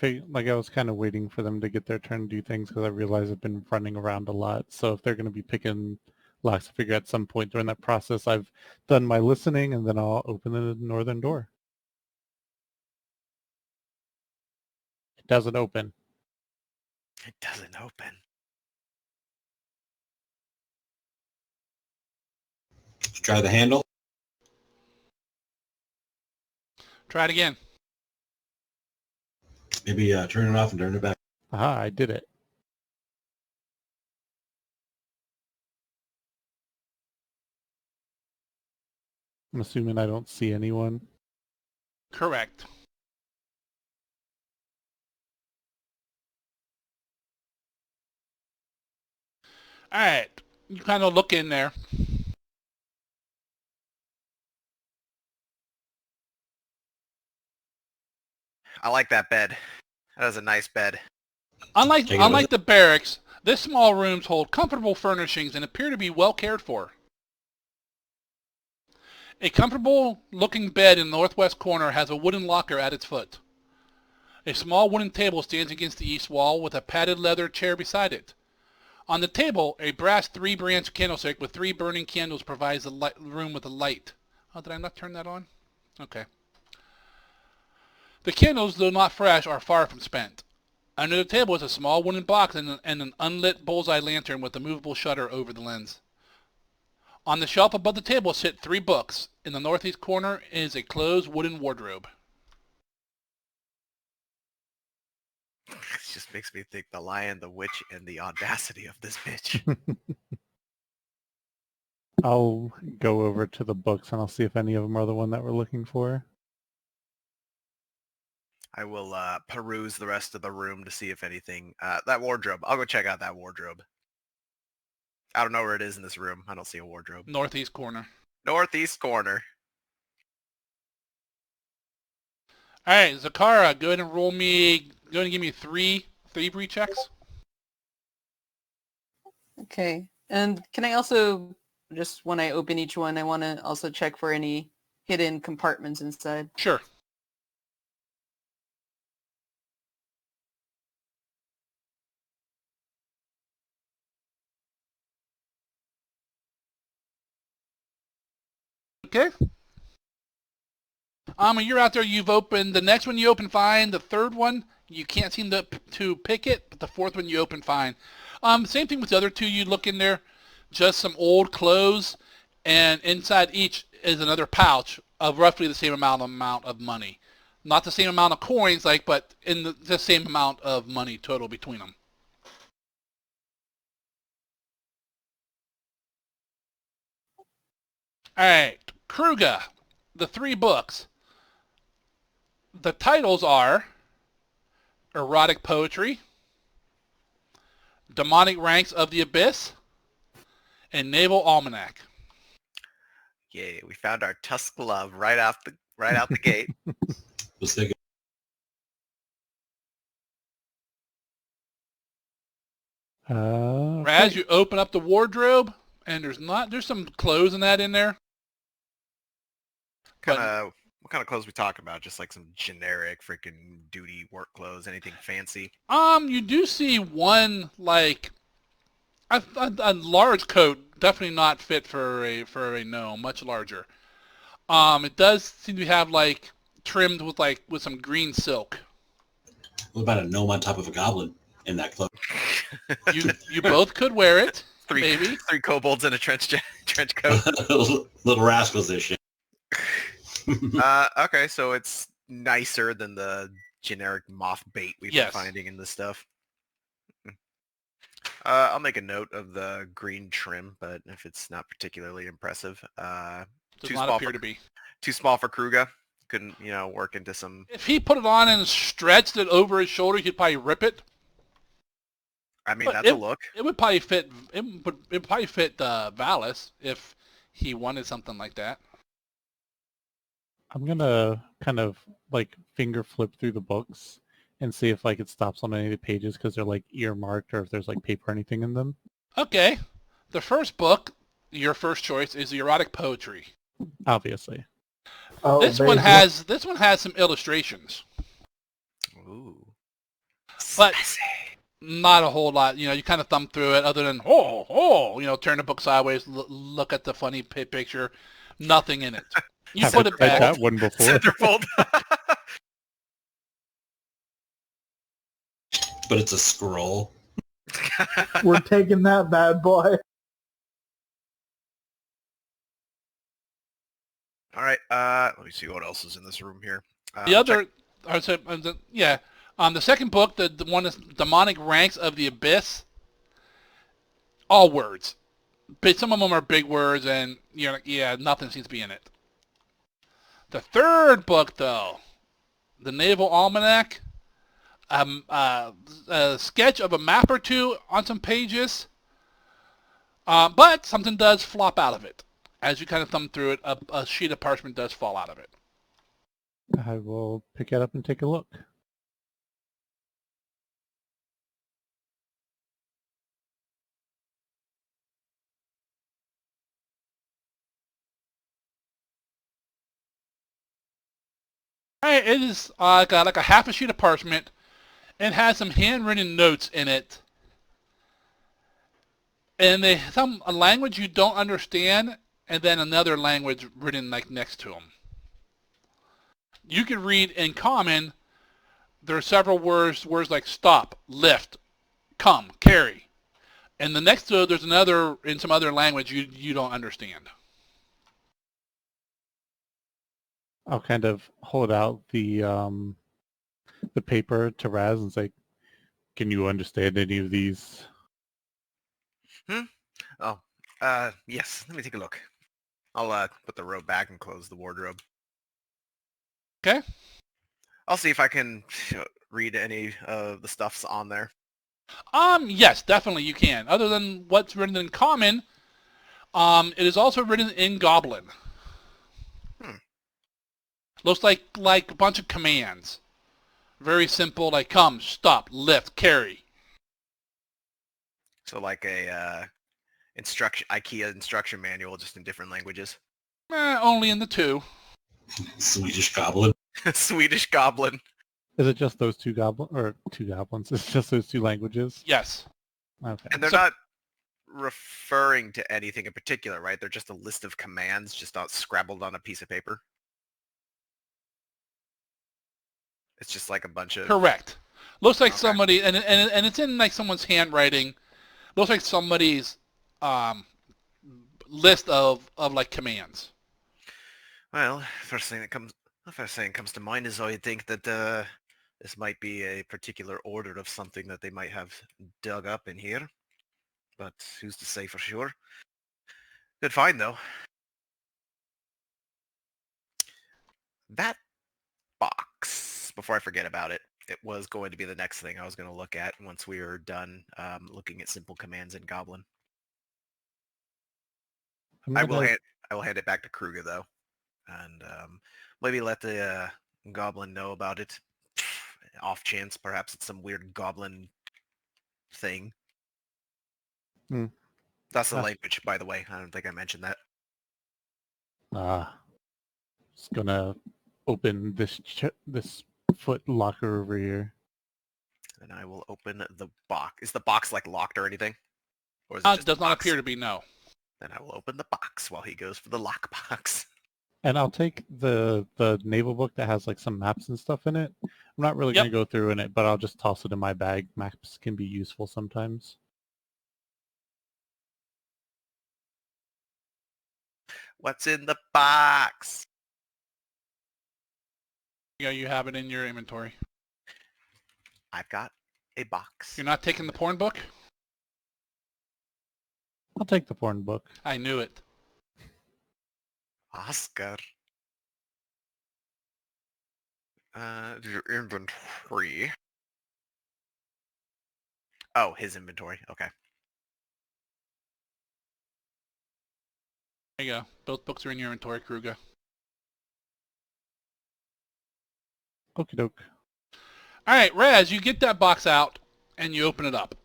was kind of waiting for them to get their turn to do things because I realize I've been running around a lot. So if they're going to be picking locks, I figure at some point during that process I've done my listening and then I'll open the northern door. It doesn't open. It doesn't open. Let's try the handle. Try it again. Maybe turn it off and turn it back. Aha, I did it. I'm assuming I don't see anyone. Correct. All right. You kind of look in there. I like that bed. That is a nice bed. Unlike Take it with the barracks, this small rooms hold comfortable furnishings and appear to be well cared for. A comfortable-looking bed in the northwest corner has a wooden locker at its foot. A small wooden table stands against the east wall with a padded leather chair beside it. On the table, a brass three-branch candlestick with 3 burning candles provides the room with a light. Oh, did I not turn that on? Okay. The candles, though not fresh, are far from spent. Under the table is a small wooden box and an unlit bullseye lantern with a movable shutter over the lens. On the shelf above the table sit 3 books. In the northeast corner is a closed wooden wardrobe. It just makes me think the lion, the witch, and the audacity of this bitch. I'll go over to the books and I'll see if any of them are the one that we're looking for. I will peruse the rest of the room to see if anything. That wardrobe. I'll go check out that wardrobe. I don't know where it is in this room. I don't see a wardrobe. Northeast corner. Northeast corner. All right, Zakara, go ahead and roll me. Go ahead and give me three thievery checks. Okay. And can I also, just when I open each one, I want to also check for any hidden compartments inside. Sure. Okay. You're out there. You've opened the next one. You open fine. The third one you can't seem to pick it, but the fourth one you open fine. Same thing with the other two. You look in there, just some old clothes, and inside each is another pouch of roughly the same amount of money. Not the same amount of coins, but in the same amount of money total between them. All right, Kruger, the 3 books. The titles are Erotic Poetry, Demonic Ranks of the Abyss, and Naval Almanac. Yay, we found our tusk glove right out the gate. Was thinking Raz, Okay. you open up the wardrobe, and there's some clothes in there. Kind But of, what kind of clothes we talking about? Just like some generic freaking duty work clothes? Anything fancy? you do see one like a large coat, definitely not fit for a gnome, much larger. It does seem to have like trimmed with some green silk. What about a gnome on top of a goblin in that cloak? You both could wear it, three maybe. three kobolds in a trench coat. Little rascals, this shit. Okay, so it's nicer than the generic moth bait we've been Yes. finding in this stuff. I'll make a note of the green trim, but if it's not particularly impressive, Does too not small appear for to be. too small for Kruga. Couldn't work into some. If he put it on and stretched it over his shoulder, he'd probably rip it. I mean, But that's a look. It would probably fit. It probably fit Valis if he wanted something like that. I'm gonna kind of like finger flip through the books and see if like it stops on any of the pages because they're like earmarked or if there's like paper or anything in them. Okay, the first book, your first choice, is the erotic poetry. Obviously. Oh, This one has some illustrations, Ooh. but Spicy. not a whole lot. You kind of thumb through it, other than turn the book sideways, look at the funny picture. Nothing in it. You Haven't put it tried back. that one before. Centerfold. But it's a scroll. We're taking that bad boy. All right. Let me see what else is in this room here. The other, the second book, the one is Demonic Ranks of the Abyss. All words, but some of them are big words, and you're like, yeah, nothing seems to be in it. The third book, though, the Naval Almanac, a sketch of a map or two on some pages, but something does flop out of it. As you kind of thumb through it, a sheet of parchment does fall out of it. I will pick it up and take a look. Right, it is got like a half a sheet of parchment. It has some handwritten notes in it. And a language you don't understand, and then another language written like next to them. You can read in common. There are several words like stop, lift, come, carry, and the next to it, there's another in some other language you don't understand. I'll kind of hold out the paper to Raz and say, "Can you understand any of these?" Oh, yes. Let me take a look. I'll put the robe back and close the wardrobe. Okay. I'll see if I can read any of the stuffs on there. Yes, definitely you can. Other than what's written in common, it is also written in Goblin. Looks like a bunch of commands. Very simple, like come, stop, lift, carry. So like a IKEA instruction manual, just in different languages. Only in the two. Swedish goblin. Swedish goblin. Is it just those two goblins? It's just those two languages? Yes. Okay. And they're not referring to anything in particular, right? They're just a list of commands just scrabbled on a piece of paper. It's just like a bunch of... Correct. Looks like Okay. somebody, and it's in like someone's handwriting. Looks like somebody's list of like commands. Well, first thing comes to mind is I think that this might be a particular order of something that they might have dug up in here. But who's to say for sure? Good find, though. That box, before I forget about it, it was going to be the next thing I was going to look at once we were done looking at simple commands in Goblin. I will hand it back to Kruger, though. And maybe let the Goblin know about it. Off chance, perhaps it's some weird Goblin thing. Hmm. That's the Ah. language, by the way. I don't think I mentioned that. Just gonna open this foot locker over here. And I will open the box. Is the box like locked or anything? Or is it just Does a not box? appear to be, no. Then I will open the box while he goes for the lockbox. And I'll take the naval book that has like some maps and stuff in it. I'm not really Yep. gonna go through in it, but I'll just toss it in my bag. Maps can be useful sometimes. What's in the box? Yeah, you have it in your inventory. I've got a box. You're not taking the porn book? I'll take the porn book. I knew it. Oscar. Your inventory. Oh, his inventory. Okay. There you go. Both books are in your inventory, Kruger. Okie doke. All right, Raz, you get that box out and you open it up.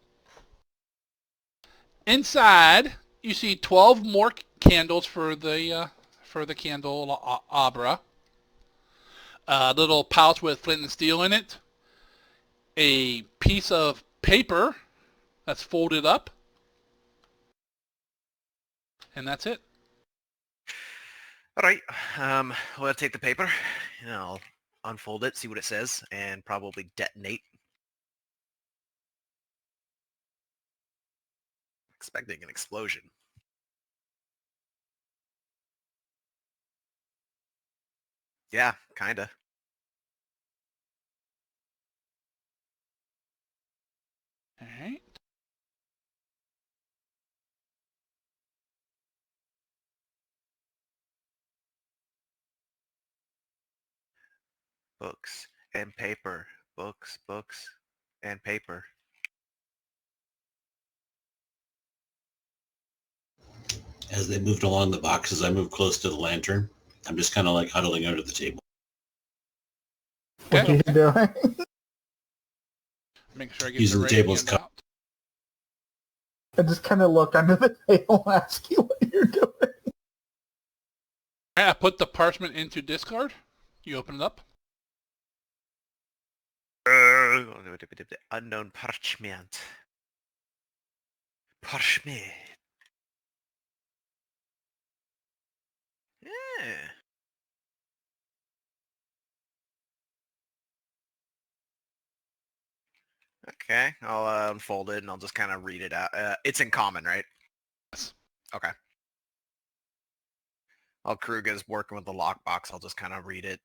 Inside, you see 12 more candles for the candelabra. A little pouch with flint and steel in it. A piece of paper that's folded up. And that's it. All right. We'll take the paper and I'll unfold it, see what it says, and probably detonate. Expecting an explosion. Yeah, kinda. All right. Books and paper. Books and paper. As they moved along the boxes, I moved close to the lantern. I'm just kind of like huddling under the table. What are Okay. you doing? Make sure I get Using the the right table as hand cover. out. I just kind of look under the table and ask you what you're doing. All right, I put the parchment into discard. You open it up. Unknown parchment. Parchment. Yeah. Okay, I'll unfold it and I'll just kind of read it out. It's in common, right? Yes. Okay. While Krug is working with the lockbox, I'll just kind of read it.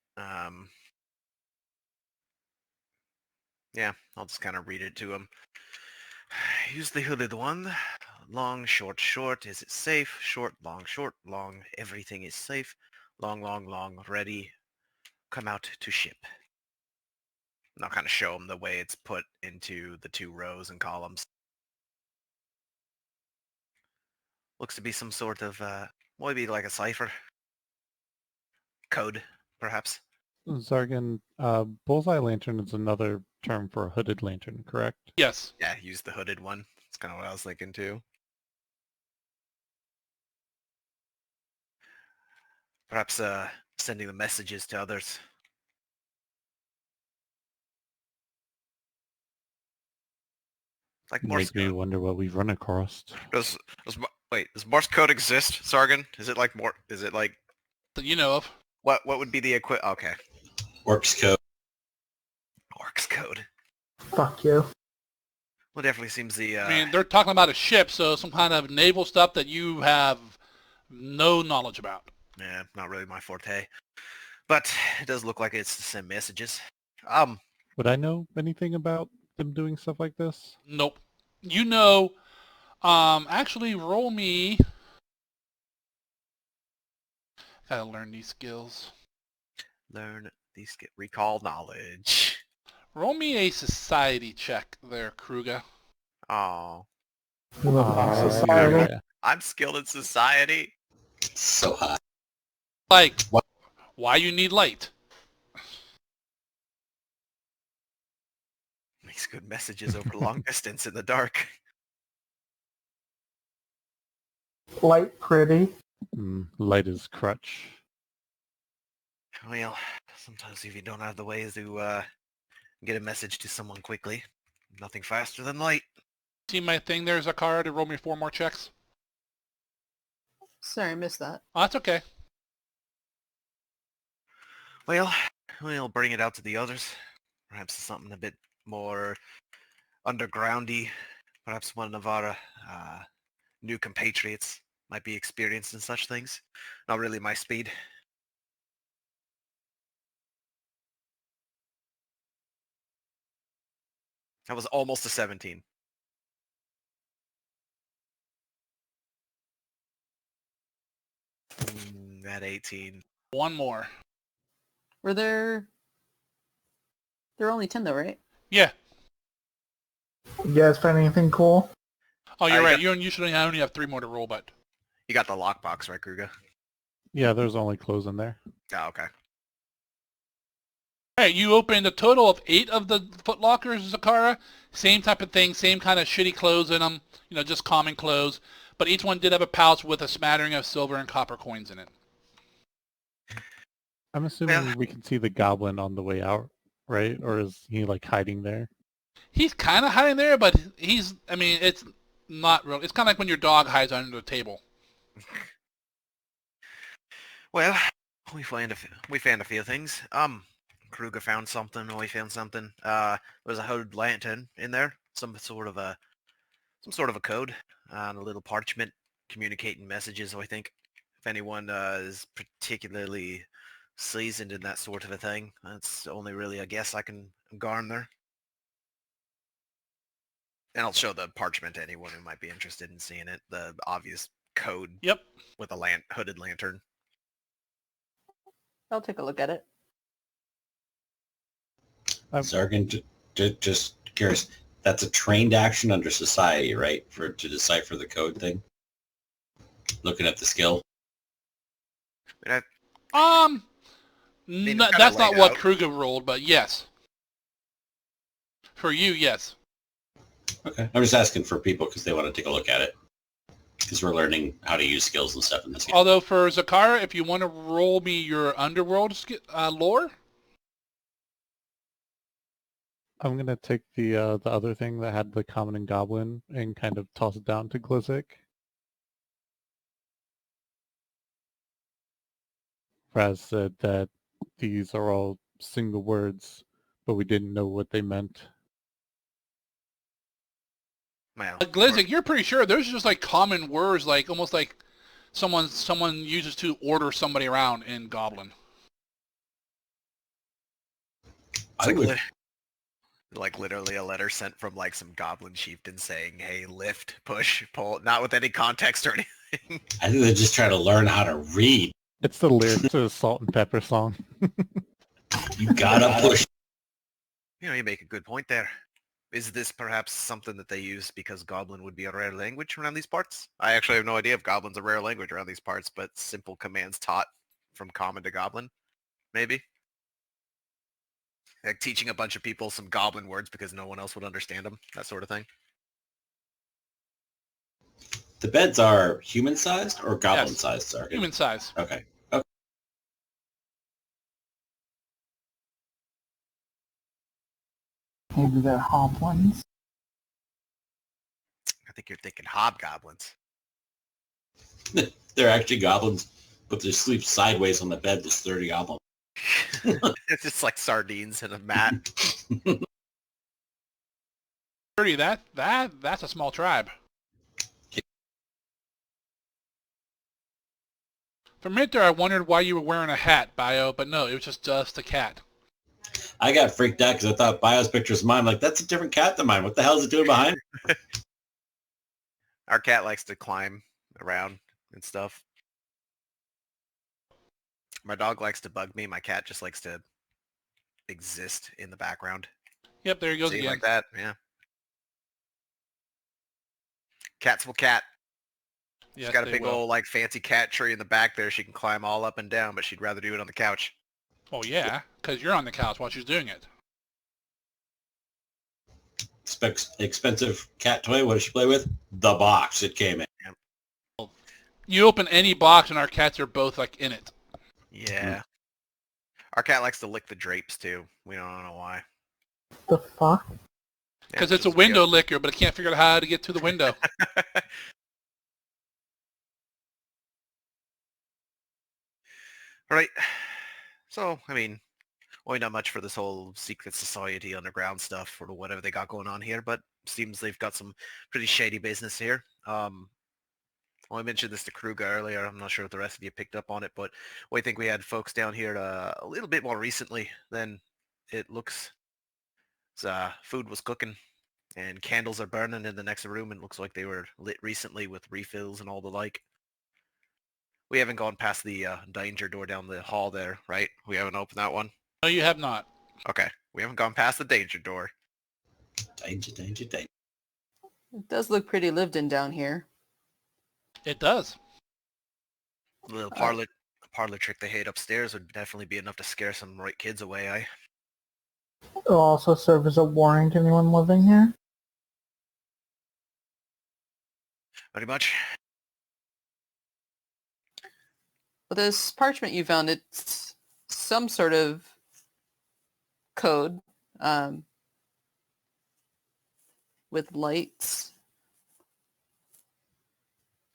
Yeah, I'll just kind of read it to him. Use the hooded one. Long, short, short. Is it safe? Short, long, everything is safe. Long, long, ready. Come out to ship. And I'll kind of show him the way it's put into the two rows and columns. Looks to be some sort of, maybe like a cipher. Code, perhaps. Zargan, bullseye lantern is another term for a hooded lantern, correct? Yes. Yeah, use the hooded one. That's kind of what I was thinking too. Perhaps sending the messages to others. Like Morse Make me code. wonder what we've run across. Does does Morse code exist, Sargon? Is it like That you know of. what would be the okay. Orcs code. Morse code. Fuck you. Well, definitely seems the I mean, they're talking about a ship, so some kind of naval stuff that you have no knowledge about. yeah, not really my forte. But it does look like it's the same messages. Would I know anything about them doing stuff like this? Nope. You know, actually roll me. Gotta learn these skills. Learn these recall knowledge. Roll me a society check there, Kruger. Oh, Society. Yeah. I'm skilled in society. So hot. Like, What? why you need light? Makes good messages over long distance in the dark. light pretty? Light as crutch. Well, sometimes if you don't have the ways to get a message to someone quickly, nothing faster than light. See my thing there, Zakara, to roll me 4 more checks? Sorry, I missed that. Oh, that's okay. Well, we'll bring it out to the others. Perhaps something a bit more undergroundy. Perhaps one of our new compatriots might be experienced in such things. Not really my speed. That was almost a 17. At 18. 1 more. Were there... There are only 10 though, right? Yeah. You guys find anything cool? Oh, you're I right. got- You usually only have 3 more to roll, but... You got the lockbox, right, Kruger? Yeah, there's only clothes in there. Oh, okay. Hey, you opened a total of 8 of the foot lockers, Zakara. Same type of thing, same kind of shitty clothes in them. You know, just common clothes. But each one did have a pouch with a smattering of silver and copper coins in it. I'm assuming Yeah. we can see the goblin on the way out, right? Or is he like hiding there? He's kind of hiding there, but I mean, it's not real. It's kind of like when your dog hides under the table. Well, we found a few things. Kruger found something. We found something. There was a hooded lantern in there. Some sort of a code and a little parchment communicating messages. I think if anyone is particularly seasoned in that sort of a thing, that's only really a guess I can garner there. And I'll show the parchment to anyone who might be interested in seeing it. The obvious code Yep. with a hooded lantern. I'll take a look at it. Zargan, just curious. That's a trained action under society, right? To decipher the code thing. Looking at the skill. I mean, it's kinda That's not laid what out. Kruger rolled, but yes. For you, yes. Okay. I'm just asking for people because they want to take a look at it. Because we're learning how to use skills and stuff in this game. Although for Zakara, if you want to roll me your underworld lore, I'm gonna take the other thing that had the common and goblin and kind of toss it down to Glizik. Raz said that these are all single words, but we didn't know what they meant. Well, Glizik, you're pretty sure there's just like common words, like almost like someone uses to order somebody around in Goblin. It's I would, like literally a letter sent from like some goblin chieftain saying, "Hey, lift, push, pull," not with any context or anything. I think they're just trying to learn how to read. It's the lyrics to the Salt and Pepper song. You gotta push. You know, you make a good point there. Is this perhaps something that they use because Goblin would be a rare language around these parts? I actually have no idea if Goblin's a rare language around these parts, but simple commands taught from Common to Goblin, maybe? Like teaching a bunch of people some Goblin words because no one else would understand them, that sort of thing. The beds are human-sized or goblin-sized, Zargan? Human size. Okay. Maybe they're hobgoblins. I think you're thinking hobgoblins. They're actually goblins, but they sleep sideways on the bed. There's 30 goblins. It's just like sardines in a mat. 30, that's a small tribe. For a minute there, I wondered why you were wearing a hat, Bio, but no, it was just a cat. I got freaked out because I thought Bio's picture was mine. I'm like, that's a different cat than mine. What the hell is it doing behind? Our cat likes to climb around and stuff. My dog likes to bug me. My cat just likes to exist in the background. Yep, there he goes See, again. like that, yeah. Cats will cat. Yes, She's got a they big will. old like fancy cat tree in the back there. She can climb all up and down, but she'd rather do it on the couch. Oh yeah, because you're on the couch while she's doing it. Expensive cat toy. What does she play with? The box it came in. You open any box and our cats are both like in it. Yeah. Our cat likes to lick the drapes too. We don't know why. The fuck? Because Yeah, it's a just window licker, but it can't figure out how to get to the window. Right. So, I mean, only not much for this whole secret society underground stuff or whatever they got going on here, but seems they've got some pretty shady business here. Well, I mentioned this to Kruger earlier. I'm not sure if the rest of you picked up on it, but I think we had folks down here a little bit more recently than it looks. Food was cooking and candles are burning in the next room, and it looks like they were lit recently with refills and all the like. We haven't gone past the danger door down the hall there, right? We haven't opened that one? No, you have not. Okay. We haven't gone past the danger door. Danger, danger, danger. It does look pretty lived in down here. It does. The little parlor trick they hid upstairs would definitely be enough to scare some right kids away, eh? It'll also serve as a warning to anyone living here. Pretty much. Well, this parchment you found, it's some sort of code with lights,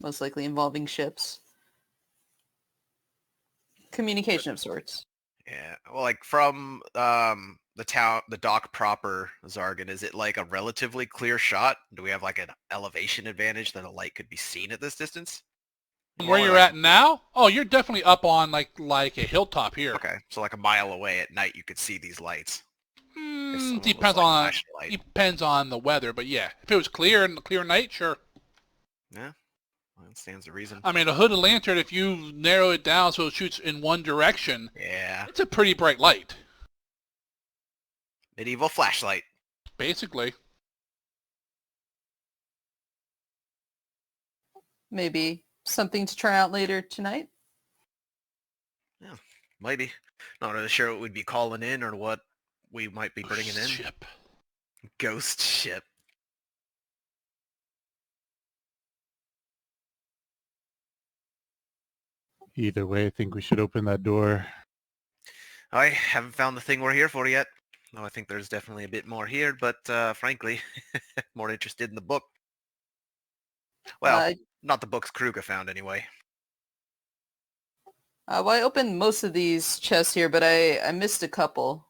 most likely involving ships. Communication of sorts. Yeah. Well, like from the dock proper, Zargan, is it like a relatively clear shot? Do we have like an elevation advantage that a light could be seen at this distance? Where you're at now? Oh, you're definitely up on like a hilltop here. Okay, so like a mile away at night, you could see these lights. Depends on the weather, but yeah, if it was clear night, sure. Yeah, well, that stands to reason. I mean, a hooded lantern, if you narrow it down so it shoots in one direction, Yeah, it's a pretty bright light. medieval flashlight. Basically. Maybe something to try out later tonight. Yeah, maybe. Not really sure what we'd be calling in or what we might be bringing in. Ship. Ghost ship. Either way, I think we should open that door. I haven't found the thing we're here for yet. No, I think there's definitely a bit more here, but frankly, more interested in the book. Well, not the books Kruger found anyway. Well, I opened most of these chests here, but I missed a couple.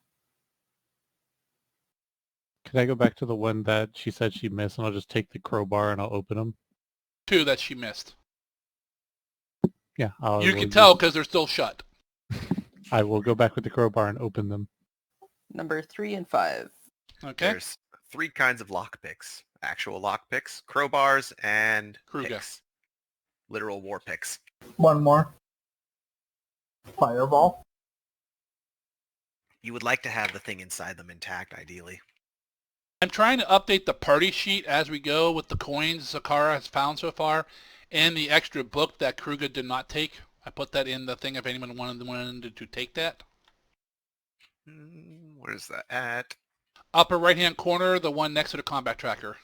Can I go back to the one that she said she missed, and I'll just take the crowbar and I'll open them? 2 that she missed. Yeah. You can tell because they're still shut. I will go back with the crowbar and open them. Number 3 and 5. Okay. There's 3 kinds of lockpicks. Actual lockpicks, crowbars, and Kruger. picks. Literal war picks. One more. Fireball. You would like to have the thing inside them intact, ideally. I'm trying to update the party sheet as we go with the coins Sakara has found so far and the extra book that Kruger did not take. I put that in the thing if anyone wanted to take that. Where's that at? Upper right-hand corner, the one next to the combat tracker.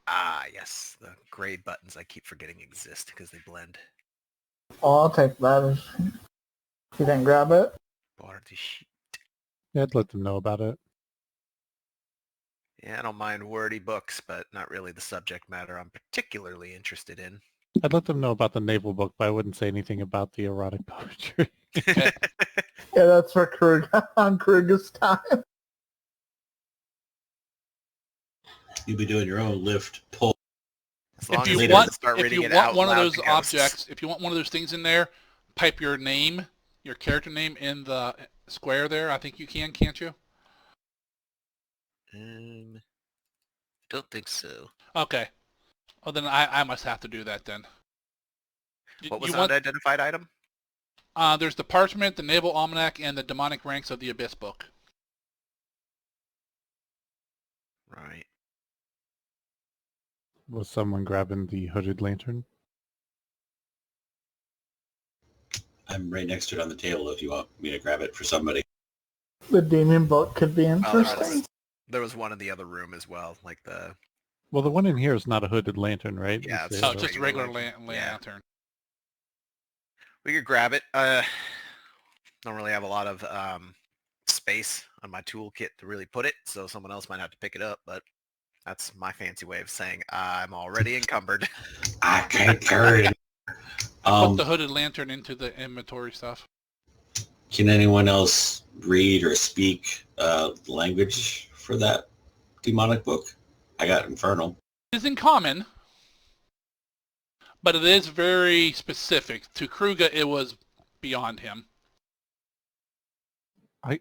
Ah, yes. The gray buttons I keep forgetting exist because they blend. Oh, I'll take that. If you didn't grab it. Party sheet. Yeah, I'd let them know about it. Yeah, I don't mind wordy books, but not really the subject matter I'm particularly interested in. I'd let them know about the naval book, but I wouldn't say anything about the erotic poetry. Yeah, that's for Kruger on Kruger's time. You'll be doing your own lift pull. As long If as you they want, don't start if reading you it want out one of loud those to ghosts. objects, if you want one of those things in there, type your name, your character name in the square there. I think you can, can't you? Don't think so. Okay. Well, then I must have to do that then. What was You the want- unidentified item? There's the parchment, the naval almanac, and the demonic ranks of the abyss book. Right. Was someone grabbing the hooded lantern? I'm right next to it on the table if you want me to grab it for somebody. The demon book could be Oh, interesting. there was one in the other room as well, like the... Well, the one in here is not a hooded lantern, right? Yeah, It's it's Oh, a- just a regular regular Yeah. lantern. We could grab it. Don't really have a lot of space on my toolkit to really put it, so someone else might have to pick it up, but that's my fancy way of saying I'm already encumbered. I can't carry it. Put the hooded lantern into the inventory stuff. Can anyone else read or speak language for that demonic book? I got Infernal. It's in common, but it is very specific. To Kruger, it was beyond him.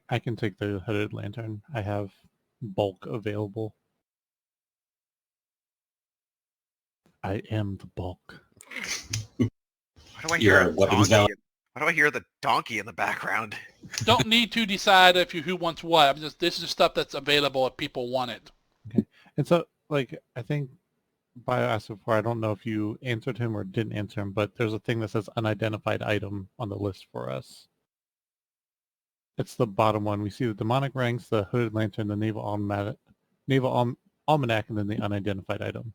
I can take the hooded lantern. I have bulk available. I am the bulk. Why do I You're hear a weapons donkey? Why do I hear the donkey in the background? Don't need to decide who wants what. I'm just, this is stuff that's available if people want it. Okay. And so, like, I think Bio asked before, I don't know if you answered him or didn't answer him, but there's a thing that says unidentified item on the list for us. It's the bottom one. We see the demonic ranks, the hooded lantern, the naval almanac, and then the unidentified item.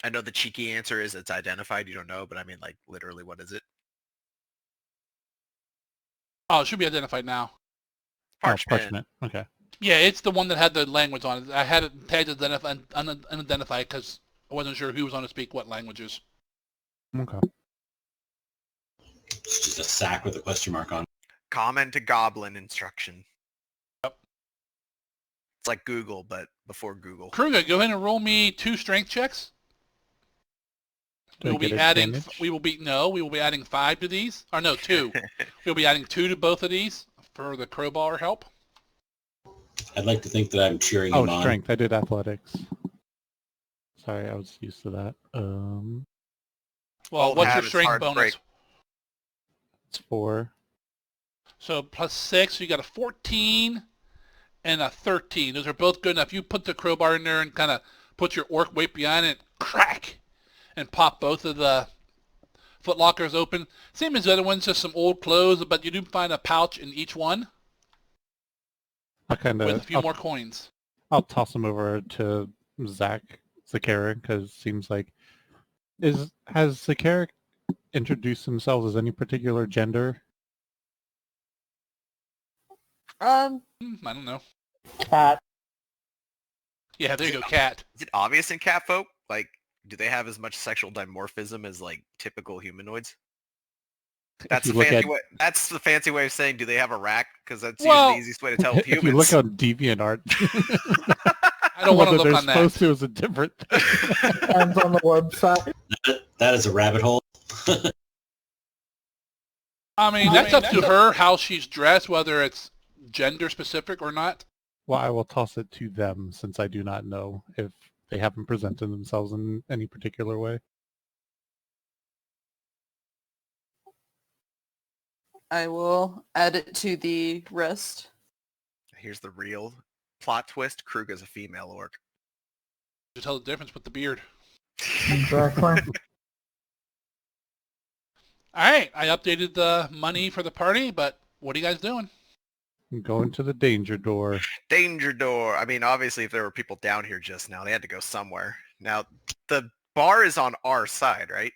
I know the cheeky answer is it's identified. You don't know, but I mean, like, literally, what is it? Oh, it should be identified now. Parchment. Okay. Yeah, it's the one that had the language on it. I had it tagged as unidentified because I wasn't sure who was going to speak what languages. Okay. It's just a sack with a question mark on. Common to goblin instruction. Yep. It's like Google, but before Google. Kruger, go ahead and roll me 2 strength checks. Do We I will be get adding. advantage? We will be adding 5 to these. Or no, 2. We'll be adding 2 to both of these for the crowbar help. I'd like to think that I'm cheering Oh, him on. strength. I did athletics. Sorry, I was used to that. Well, Old what's your habits, strength hard to bonus? break. It's 4. So plus 6, you got a 14 and a 13. Those are both good enough. You put the crowbar in there and kind of put your orc weight behind it, crack, and pop both of the foot lockers open. Same as the other ones, just some old clothes, but you do find a pouch in each one I kind with a of few more coins. I'll toss him over to Zakara, because it seems like has Zakara introduced themselves as any particular gender? I don't know. Cat. Yeah, there you go, cat. Is it obvious in cat folk? Like, do they have as much sexual dimorphism as like typical humanoids? That's you the look fancy at- way. That's the fancy way of saying, do they have a rack? Because that's Well, usually the easiest way to tell with If humans. you look on DeviantArt, I don't want to whether look they're on that. supposed to is a different thing. Depends on the website. That is a rabbit hole. I mean, that's up to her how she's dressed, whether it's gender specific or not. Well, I will toss it to them since I do not know if they haven't presented themselves in any particular way. I will add it to the rest. Here's the real plot twist. Krug is a female orc. You tell the difference with the beard. Exactly. All right, I updated the money for the party, but what are you guys doing? Going to the danger door. Danger door. I mean, obviously, if there were people down here just now, they had to go somewhere. Now, the bar is on our side, right?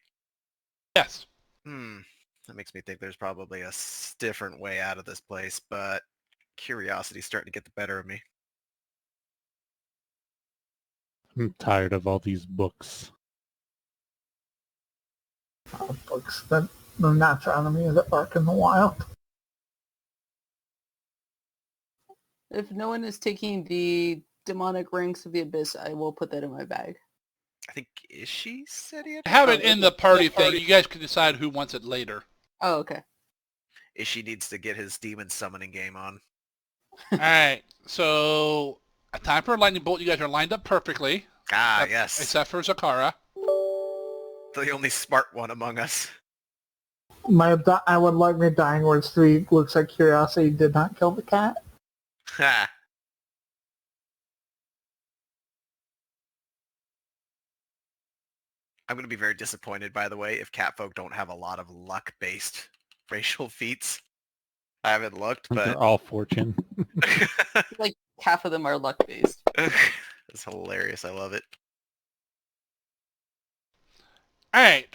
Yes. That makes me think there's probably a different way out of this place, but curiosity's starting to get the better of me. I'm tired of all these books. Books that the natural enemy that bark in the wild. If no one is taking the demonic ranks of the abyss, I will put that in my bag. I think Ishi said he had I have it in the party thing. You guys can decide who wants it later. Oh, okay. Ishi needs to get his demon summoning game on. All right, so a time for a lightning bolt. You guys are lined up perfectly. Ah, except- yes. Except for Zakara. The only smart one among us. I would like my dying words 3 looks like curiosity did not kill the cat. Ha! I'm going to be very disappointed, by the way, if catfolk don't have a lot of luck-based racial feats. I haven't looked, but They're all fortune. Like half of them are luck based. it's hilarious. I love it. All right,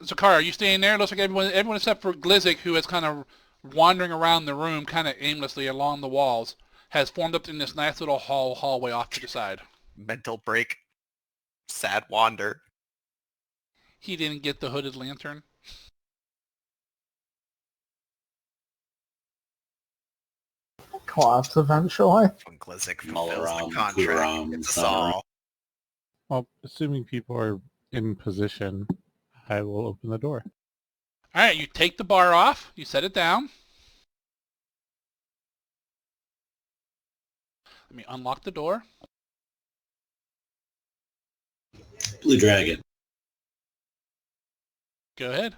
Zakar, are you staying there? Looks like everyone except for Glizik, who is kind of wandering around the room kind of aimlessly along the walls, has formed up in this nice little hallway off to the side. Mental break. Sad wander. He didn't get the hooded lantern. Collapse eventually. When Glizik Mull fulfills the around, cool contract, around, it's us sun around. all. Well, assuming people are in position, I will open the door. All right, you take the bar off. You set it down. Let me unlock the door. Blue Dragon. Go ahead.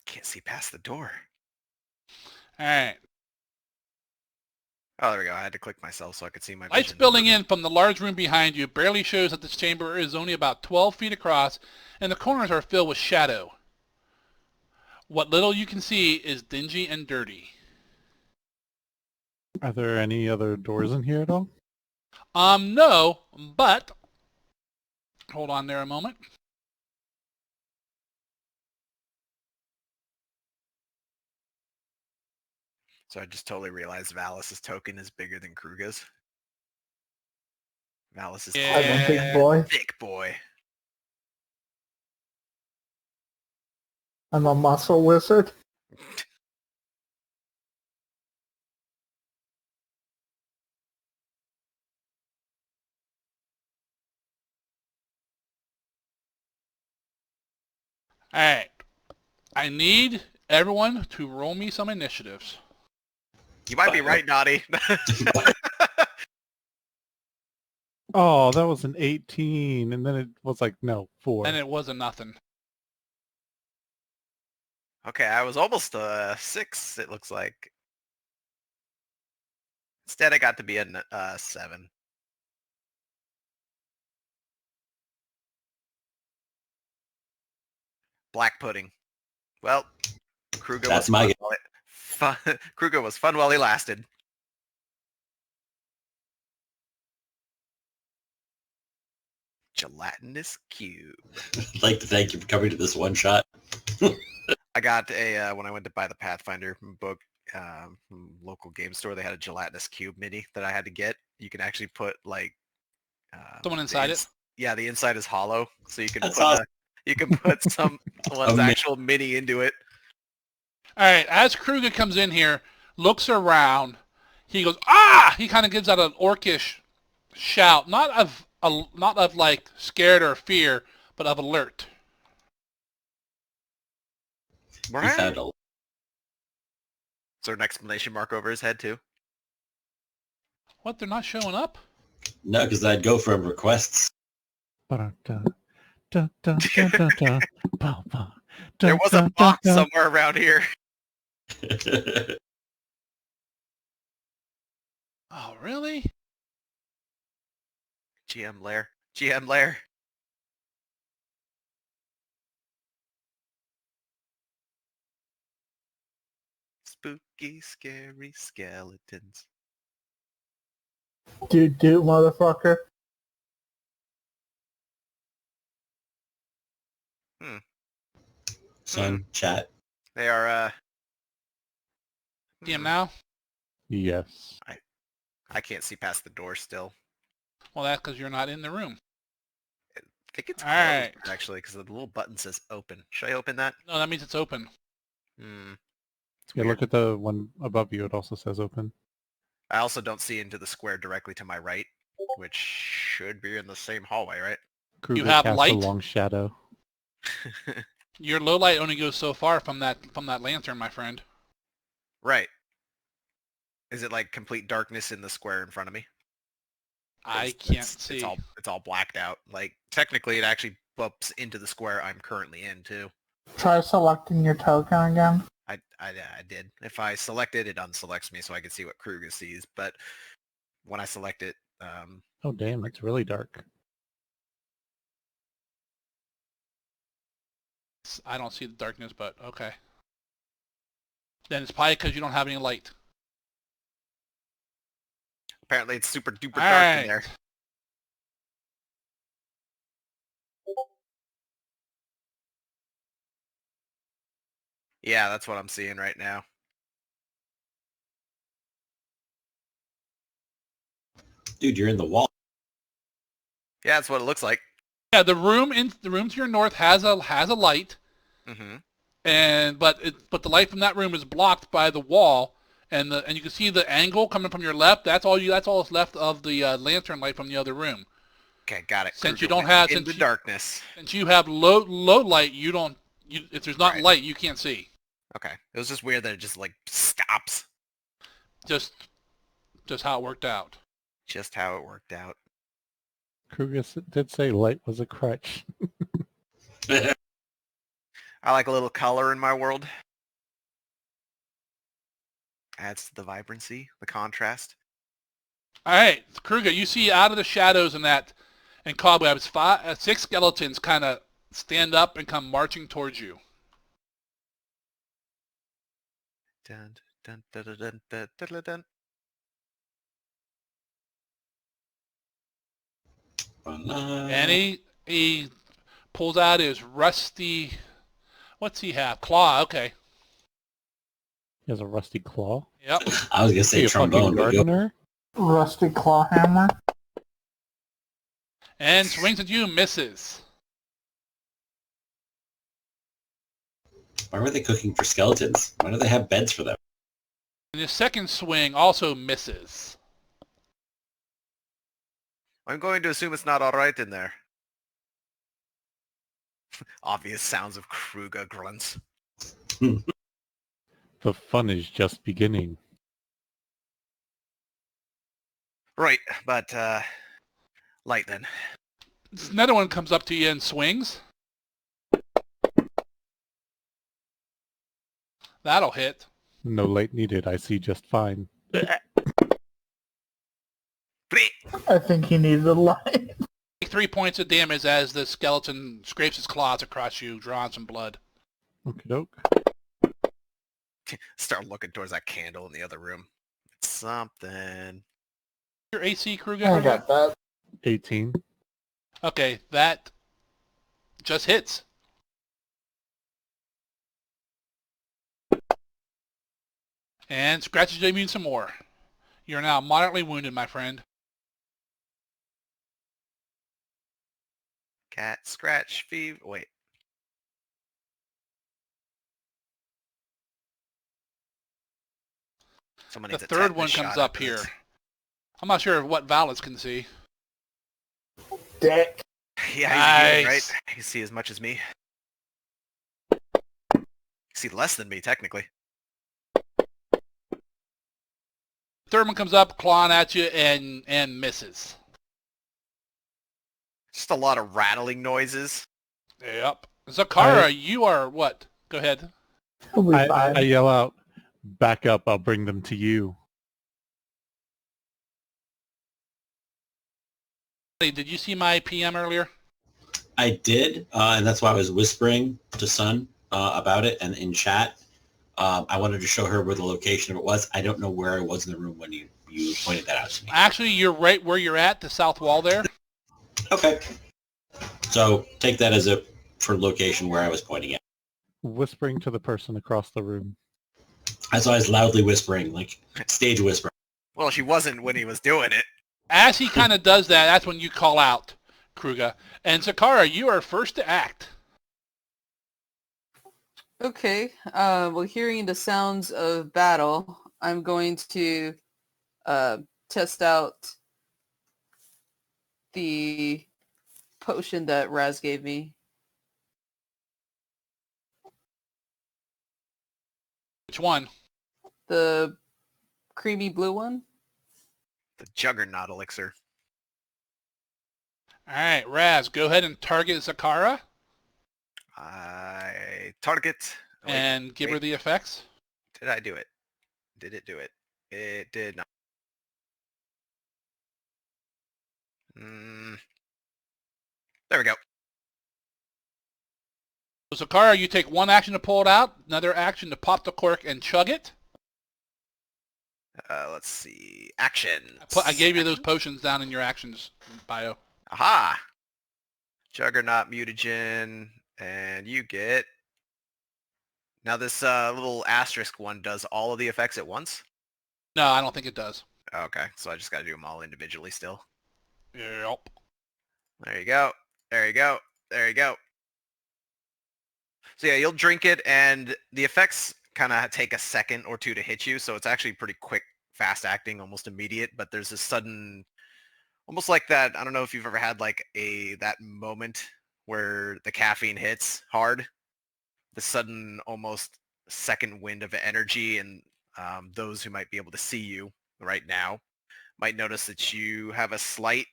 Can't see past the door. All right. Oh, there we go. I had to click myself so I could see my Light vision. spilling in from the large room behind you barely shows that this chamber is only about 12 feet across, and the corners are filled with shadow. What little you can see is dingy and dirty. Are there any other doors in here at all? No, but hold on there a moment. So I just totally realized Valis' token is bigger than Kruga's. Valis is Yeah. I'm a big boy. thick boy. I'm a muscle wizard. All right. I need everyone to roll me some initiatives. You might be right, Naughty. Oh, that was an 18, and then it was like, no, 4. And it wasn't nothing. Okay, I was almost 6, it looks like. Instead, I got to be a 7. Black pudding. Well, Kruger That's was my fun while Kruger was fun while he lasted. Gelatinous cube. I'd like to thank you for coming to this one shot. I got a when I went to buy the Pathfinder book from local game store. They had a gelatinous cube mini that I had to get. You can actually put like Someone inside it? Yeah, the inside is hollow, so you can That's put awesome. you can put someone's mini. actual mini into it. All right. As Kruger comes in here, looks around, he goes, ah! He kind of gives out an orcish shout, not of like scared or fear, but of alert. He's had a Is there an exclamation mark over his head too? What? They're not showing up? no, because I'd go from requests. There There was a box somewhere around here. Oh, really? GM lair. GM lair. Spooky, scary skeletons. Dude, motherfucker. Son, chat. They are DM now? Yes. I can't see past the door still. Well, that's because you're not in the room. I think it's All closed, right. actually, because the little button says open. Should I open that? No, that means it's open. It's Yeah, weird. look at the one above you. It also says open. I also don't see into the square directly to my right, which should be in the same hallway, right? Kruger have casts light? a long shadow. Your low light only goes so far from that lantern, my friend. Right. Is it like complete darkness in the square in front of me? I 'Cause can't see. It's all blacked out. Like technically, it actually bumps into the square I'm currently in too. Try selecting your token again. I did. If I select it, it unselects me so I can see what Kruger sees. But when I select it, Oh, damn, it's really dark. I don't see the darkness, but okay. Then it's probably because you don't have any light. apparently it's super duper All dark in right. there. Yeah, that's what I'm seeing right now. Dude, you're in the wall. Yeah, that's what it looks like. Yeah, the room to your north has a light, Mm-hmm. but the light from that room is blocked by the wall, and you can see the angle coming from your left. That's all that's left of the lantern light from the other room. Okay, got it. Since Kruger you don't went have into darkness. since you have low light, if there's not Right. light, you can't see. Okay, it was just weird that it just like stops. Just how it worked out. Just how it worked out. Kruger did say light was a crutch. I like a little color in my world. Adds to the vibrancy, the contrast. All right, Kruger, you see out of the shadows and cobwebs, 6 skeletons kind of stand up and come marching towards you. Dun, dun, dun, dun, dun, dun, dun, dun, dun. And he pulls out his rusty, what's he have? Claw, okay. He has a rusty claw. Yep. I was gonna Is he say a fucking trombone, but gardener? Rusty claw hammer. And swings at you, misses. why were they cooking for skeletons? Why do they have beds for them? And his second swing also misses. I'm going to assume it's not all right in there. Obvious sounds of Kruger grunts. The fun is just beginning. Right, but light then. Another one comes up to you and swings. That'll hit. No light needed. I see just fine. I think he needed a light. Take 3 points of damage as the skeleton scrapes his claws across you, drawing some blood. Okie doke. Start looking towards that candle in the other room. Something. Your AC, Kruger? I got that. 18. Okay, that just hits. And scratches your immune some more. You're now moderately wounded, my friend. Cat scratch fever. Wait. Someone The needs a third one tetanus comes shot up after here. this. I'm not sure what Valus can see. Dick. Yeah, he's a human, Nice. right? He can see as much as me. He can see less than me, technically. Third one comes up, clawing at you, and misses. Just a lot of rattling noises. Yep. Zakara, you are what? Go ahead. He'll be I fine. yell out, back up, I'll bring them to you. Hey, did you see my PM earlier? I did, and that's why I was whispering to Sun about it, and in chat, I wanted to show her where the location of it was. I don't know where I was in the room when you pointed that out to me. Actually, you're right where you're at, the south wall there. Okay. So take that as a for location where I was pointing at. Whispering to the person across the room. That's why I was loudly whispering, like stage whisper. Well, she wasn't when he was doing it. As he kind of does that, that's when you call out, Kruger. And Zakara, you are first to act. Okay. Well, hearing the sounds of battle, I'm going to test out the potion that Raz gave me. Which one? The creamy blue one. The Juggernaut elixir. All right, Raz, go ahead and target Zakara I target. Wait, and give her wait. the effects. Did I do it? Did it do it? It did not. There we go. So Zakara, you take one action to pull it out, another action to pop the cork and chug it. Let's see. Action. I gave you those potions down in your actions bio. Aha! Juggernaut mutagen, and you get Now this little asterisk one does all of the effects at once? No, I don't think it does. Okay, so I just got to do them all individually still. Yep. There you go. There you go. There you go. So yeah, you'll drink it, and the effects kind of take a second or two to hit you, so it's actually pretty quick, fast acting, almost immediate, but there's this sudden, almost like that, I don't know if you've ever had like that moment where the caffeine hits hard, the sudden almost second wind of energy, and those who might be able to see you right now might notice that you have a slight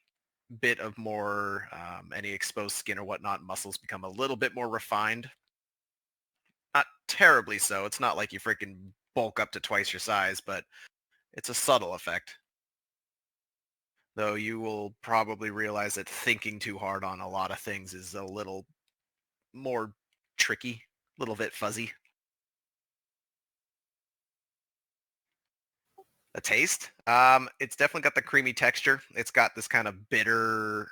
bit of more any exposed skin or whatnot, muscles become a little bit more refined. Not terribly so. It's not like you freaking bulk up to twice your size, but it's a subtle effect. Though you will probably realize that thinking too hard on a lot of things is a little more tricky, a little bit fuzzy. A taste? It's definitely got the creamy texture. It's got this kind of bitter,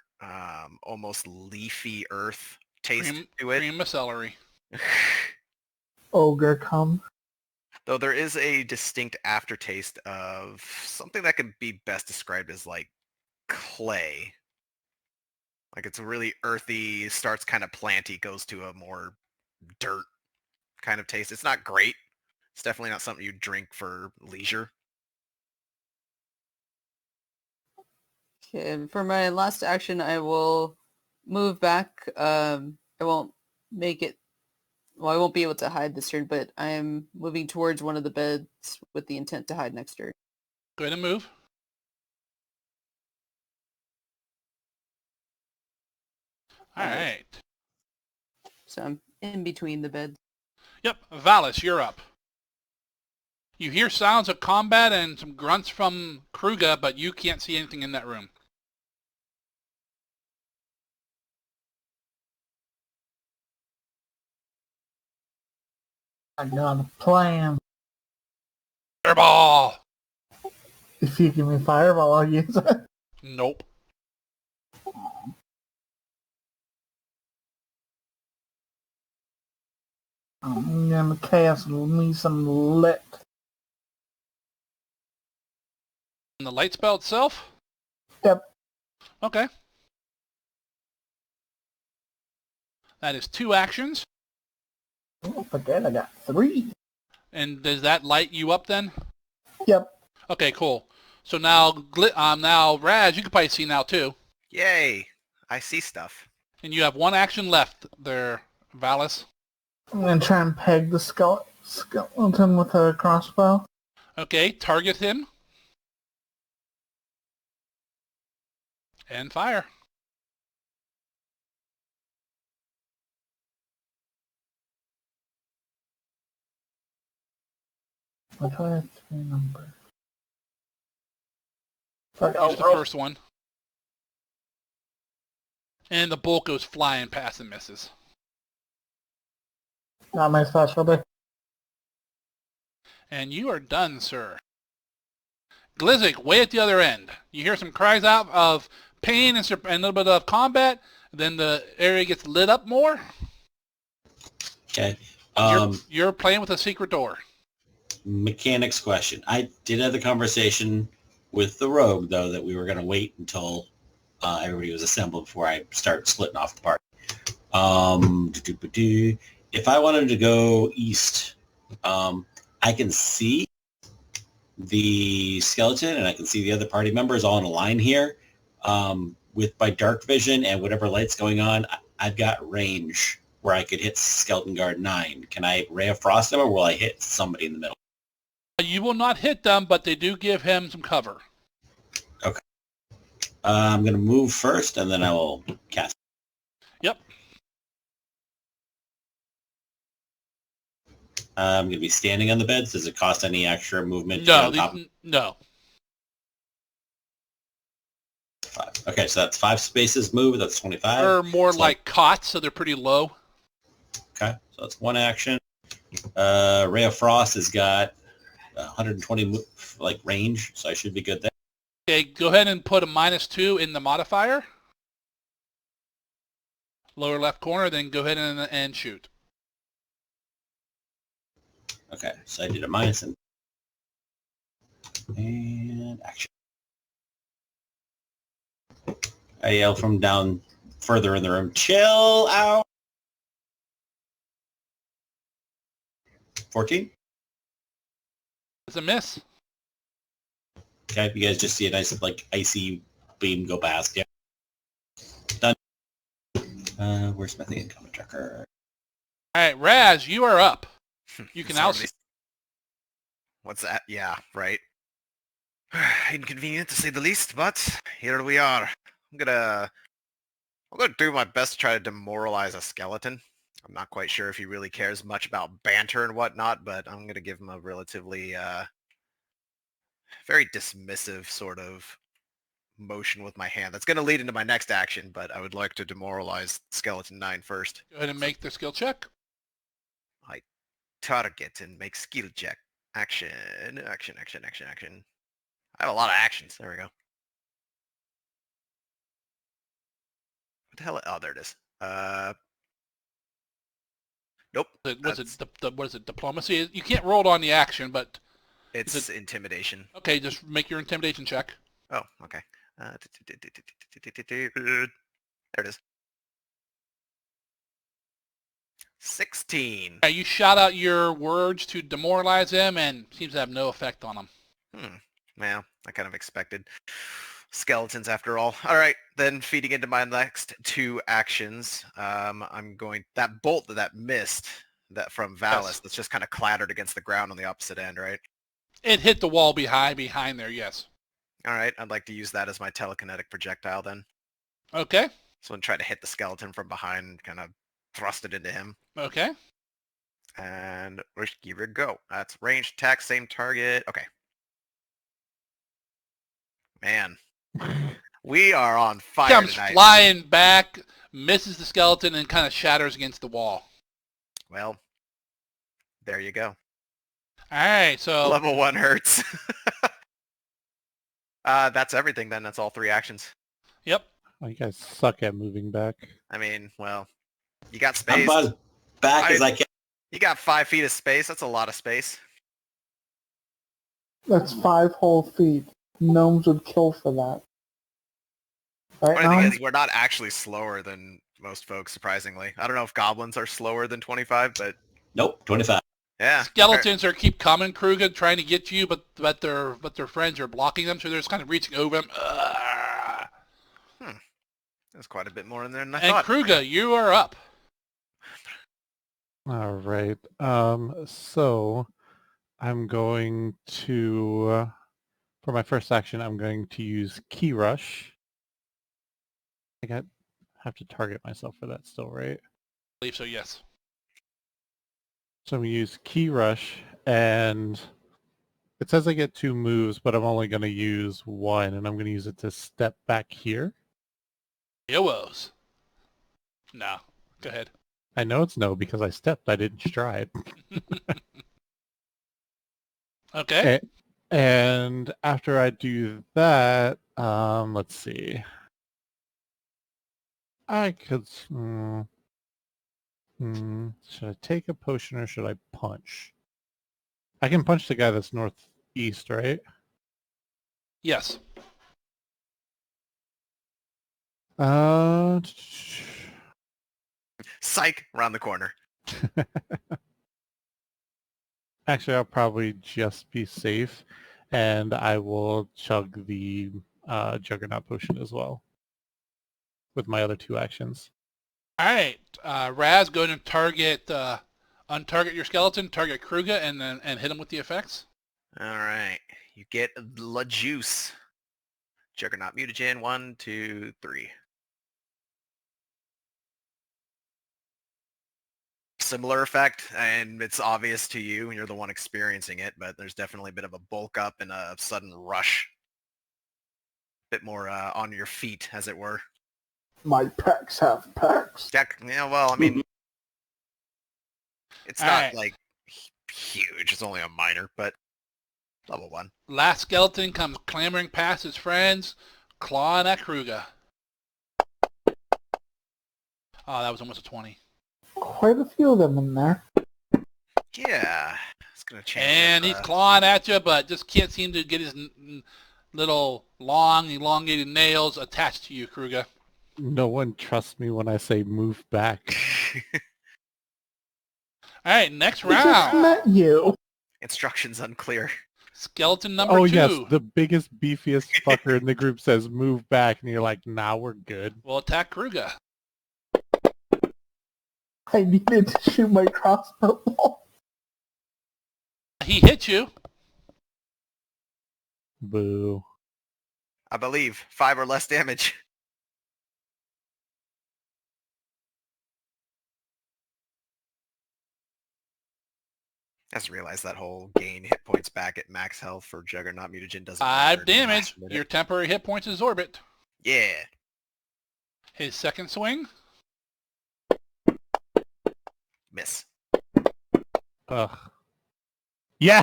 almost leafy earth taste to it. Cream of celery. Ogre come. Though there is a distinct aftertaste of something that could be best described as like clay. Like it's a really earthy, starts kind of planty, goes to a more dirt kind of taste. It's not great. It's definitely not something you drink for leisure. Okay, and for my last action, I will move back. I won't make it. Well, I won't be able to hide this turn, but I am moving towards one of the beds with the intent to hide next turn. Go ahead and move. All right. So I'm in between the beds. Yep, Valis, you're up. You hear sounds of combat and some grunts from Kruga, but you can't see anything in that room. I got a plan. Fireball! If you give me fireball, I'll use it. Nope. I'm gonna cast me some lit. And the light spell itself? Yep. Okay. That is 2 actions. Don't forget, I got 3. And does that light you up then? Yep. Okay, cool. So now, now Raz, you can probably see now too. Yay! I see stuff. And you have 1 action left there, Valis. I'm gonna try and peg the skeleton with a crossbow. Okay, target him. And fire. What do I have 3 numbers? Use the first one. And the bolt goes flying past and misses. Not my specialty. And you are done, sir. Glizzic, way at the other end. You hear some cries out of pain and a little bit of combat. Then the area gets lit up more. Okay. You're playing with a secret door. Mechanics question. I did have the conversation with the rogue, though, that we were going to wait until everybody was assembled before I start splitting off the party. If I wanted to go east, I can see the skeleton and I can see the other party members all in a line here. With my dark vision and whatever light's going on, I've got range where I could hit Skeleton Guard 9. Can I Ray of Frost them, or will I hit somebody in the middle? You will not hit them, but they do give him some cover. Okay. I'm going to move first, and then I will cast. Yep. I'm going to be standing on the beds. Does it cost any extra movement? No, no. 5. Okay, so that's 5 spaces move. That's 25. They're more so like cots, so they're pretty low. Okay, so that's 1 action. Ray of Frost has got 120 range, so I should be good there. Okay, go ahead and put a -2 in the modifier. Lower left corner, then go ahead and shoot. Okay, so I did a minus and action. I yell from down further in the room, chill out. 14. It's a miss. Okay, you guys just see a nice like icy beam go past. Yeah. Done. Where's my thing in comment tracker? All right, Raz, you are up. You can now. What's that? Yeah, right. Inconvenient to say the least, but here we are. I'm gonna do my best to try to demoralize a skeleton. I'm not quite sure if he really cares much about banter and whatnot, but I'm gonna give him a relatively very dismissive sort of motion with my hand. That's gonna lead into my next action, but I would like to demoralize Skeleton 9 first. Go ahead and make the skill check. I target and make skill check. Action, action, action, action, action. I have a lot of actions. There we go. What the hell? Oh, there it is. Nope. What is it? Diplomacy? You can't roll it on the action, but it's intimidation. Okay, just make your intimidation check. Oh, okay. There it is. 16. You shout out your words to demoralize him, and seems to have no effect on him. Well, I kind of expected. Skeletons, after all. All right, then feeding into my next 2 actions, I'm going that bolt that missed that from Valis. Yes. That's just kind of clattered against the ground on the opposite end, right? It hit the wall behind there. Yes. All right, I'd like to use that as my telekinetic projectile then. Okay. So I'm trying to hit the skeleton from behind and kind of thrust it into him. Okay. And let's give it a go. That's ranged attack, same target. Okay. Man, we are on fire Comes tonight. flying back, misses the skeleton, and kind of shatters against the wall. Well, there you go. All right, so Level 1 hurts. That's everything then. That's all 3 actions. Yep. Oh, you guys suck at moving back. I mean, well, you got I'm space. as back as I can. You got 5 feet of space. That's a lot of space. That's 5 whole feet. Gnomes would kill for that. Right, Funny thing Gnomes? is, we're not actually slower than most folks, surprisingly. I don't know if goblins are slower than 25, but Nope, 25. yeah. Skeletons keep coming, Kruger, trying to get you, but their friends are blocking them, so they're just kind of reaching over them. There's quite a bit more in there than I And thought. Kruger, you are up. All right. So I'm going to, for my first action, I'm going to use Key Rush. I think I have to target myself for that still, right? I believe so, yes. So I'm going to use Key Rush, and it says I get 2 moves, but I'm only going to use 1, and I'm going to use it to step back here. Yowos. No. Go ahead. I know it's no because I stepped. I didn't stride. Okay. And after I do that, let's see. I could... should I take a potion or should I punch? I can punch the guy that's northeast, right? Yes. Psych, around the corner. Actually, I'll probably just be safe, and I will chug the Juggernaut potion as well with my other 2 actions. All right. Raz, go and target, untarget your skeleton, target Kruger, and hit him with the effects. All right. You get La Juice. Juggernaut Mutagen. 1, 2, 3. Similar effect, and it's obvious to you, and you're the one experiencing it, but there's definitely a bit of a bulk up and a sudden rush. A bit more on your feet, as it were. My pecs have pecs. Yeah, well, I mean, it's All not, right. like, huge. It's only a minor, but level 1. Last skeleton comes clambering past his friends, clawing at Kruger. Oh, that was almost a 20. Quite a few of them in there. Yeah. It's gonna change. And he's clawing at you, but just can't seem to get his little long, elongated nails attached to you, Kruger. No one trusts me when I say move back. All right, next I just round. met you. Instructions unclear. Skeleton number Oh 2. yes, the biggest, beefiest fucker in the group says move back, and you're like, nah, we're good. Will attack Kruger. I needed to shoot my crossbow ball. He hit you. Boo. I believe 5 or less damage. I just realized that whole gain hit points back at max health for Juggernaut Mutagen doesn't matter 5 in the last damage. minute. Your temporary hit points absorb it. Yeah. His second swing. Miss. Ugh. Yeah.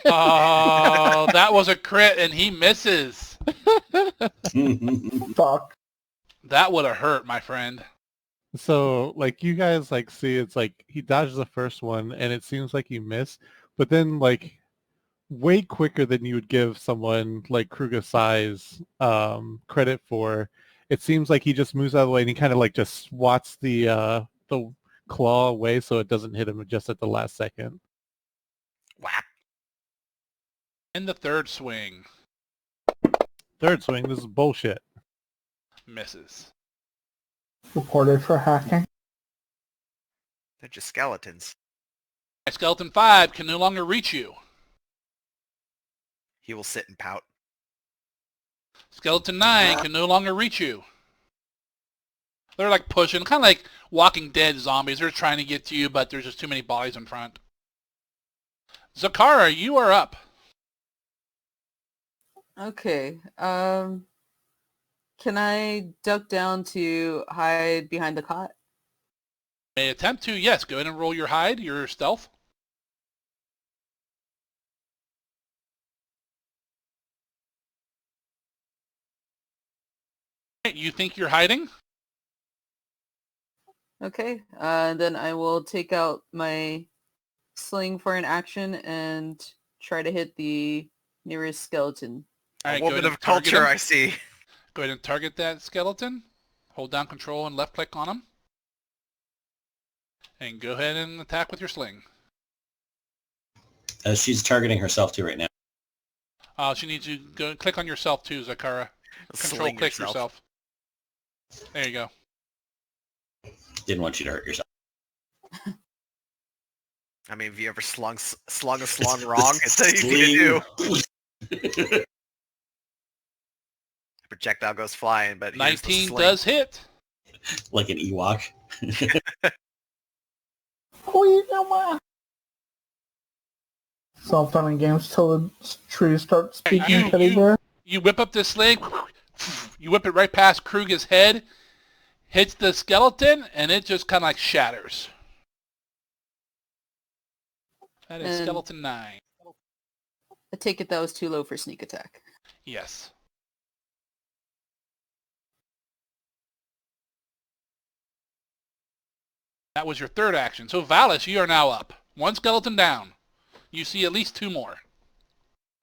Oh, that was a crit, and he misses. Fuck. That would have hurt, my friend. So, like, you guys, like, see, it's like he dodges the first one, and it seems like he missed, but then, like, way quicker than you would give someone like Kruger's size credit for. It seems like he just moves out of the way, and he kind of, like, just swats the claw away so it doesn't hit him just at the last second. Whap. In the third swing. Third swing, this is bullshit. Misses. Reported for hacking. They're just skeletons. Skeleton 5 can no longer reach you. He will sit and pout. Skeleton 9 can no longer reach you. They're like pushing, kind of like Walking Dead zombies. They're trying to get to you, but there's just too many bodies in front. Zakara, you are up. Okay. Can I duck down to hide behind the cot? May attempt to, yes. Go ahead and roll your hide, your stealth. You think you're hiding? Okay. Then I will take out my sling for an action and try to hit the nearest skeleton. All A right, go woman ahead and of target culture, him. I see. Go ahead and target that skeleton. Hold down control and left click on him. And go ahead and attack with your sling. She's targeting herself too right now. She needs you to go click on yourself too, Zakara. Control Sling click yourself. There you go. Didn't want you to hurt yourself. I mean, have you ever slung a slung wrong? It's so easy to do. Projectile goes flying, but here's the 19 sling. does hit. Like an Ewok. Oh, you know what? It's all fun and games till the trees start speaking teddy bear. You whip up this sling. You whip it right past Kruger's head. Hits the skeleton, and it just kind of like shatters. That is And- skeleton 9. I take it that was too low for sneak attack. Yes. That was your third action. So Valis, you are now up. One skeleton down. You see at least 2 more.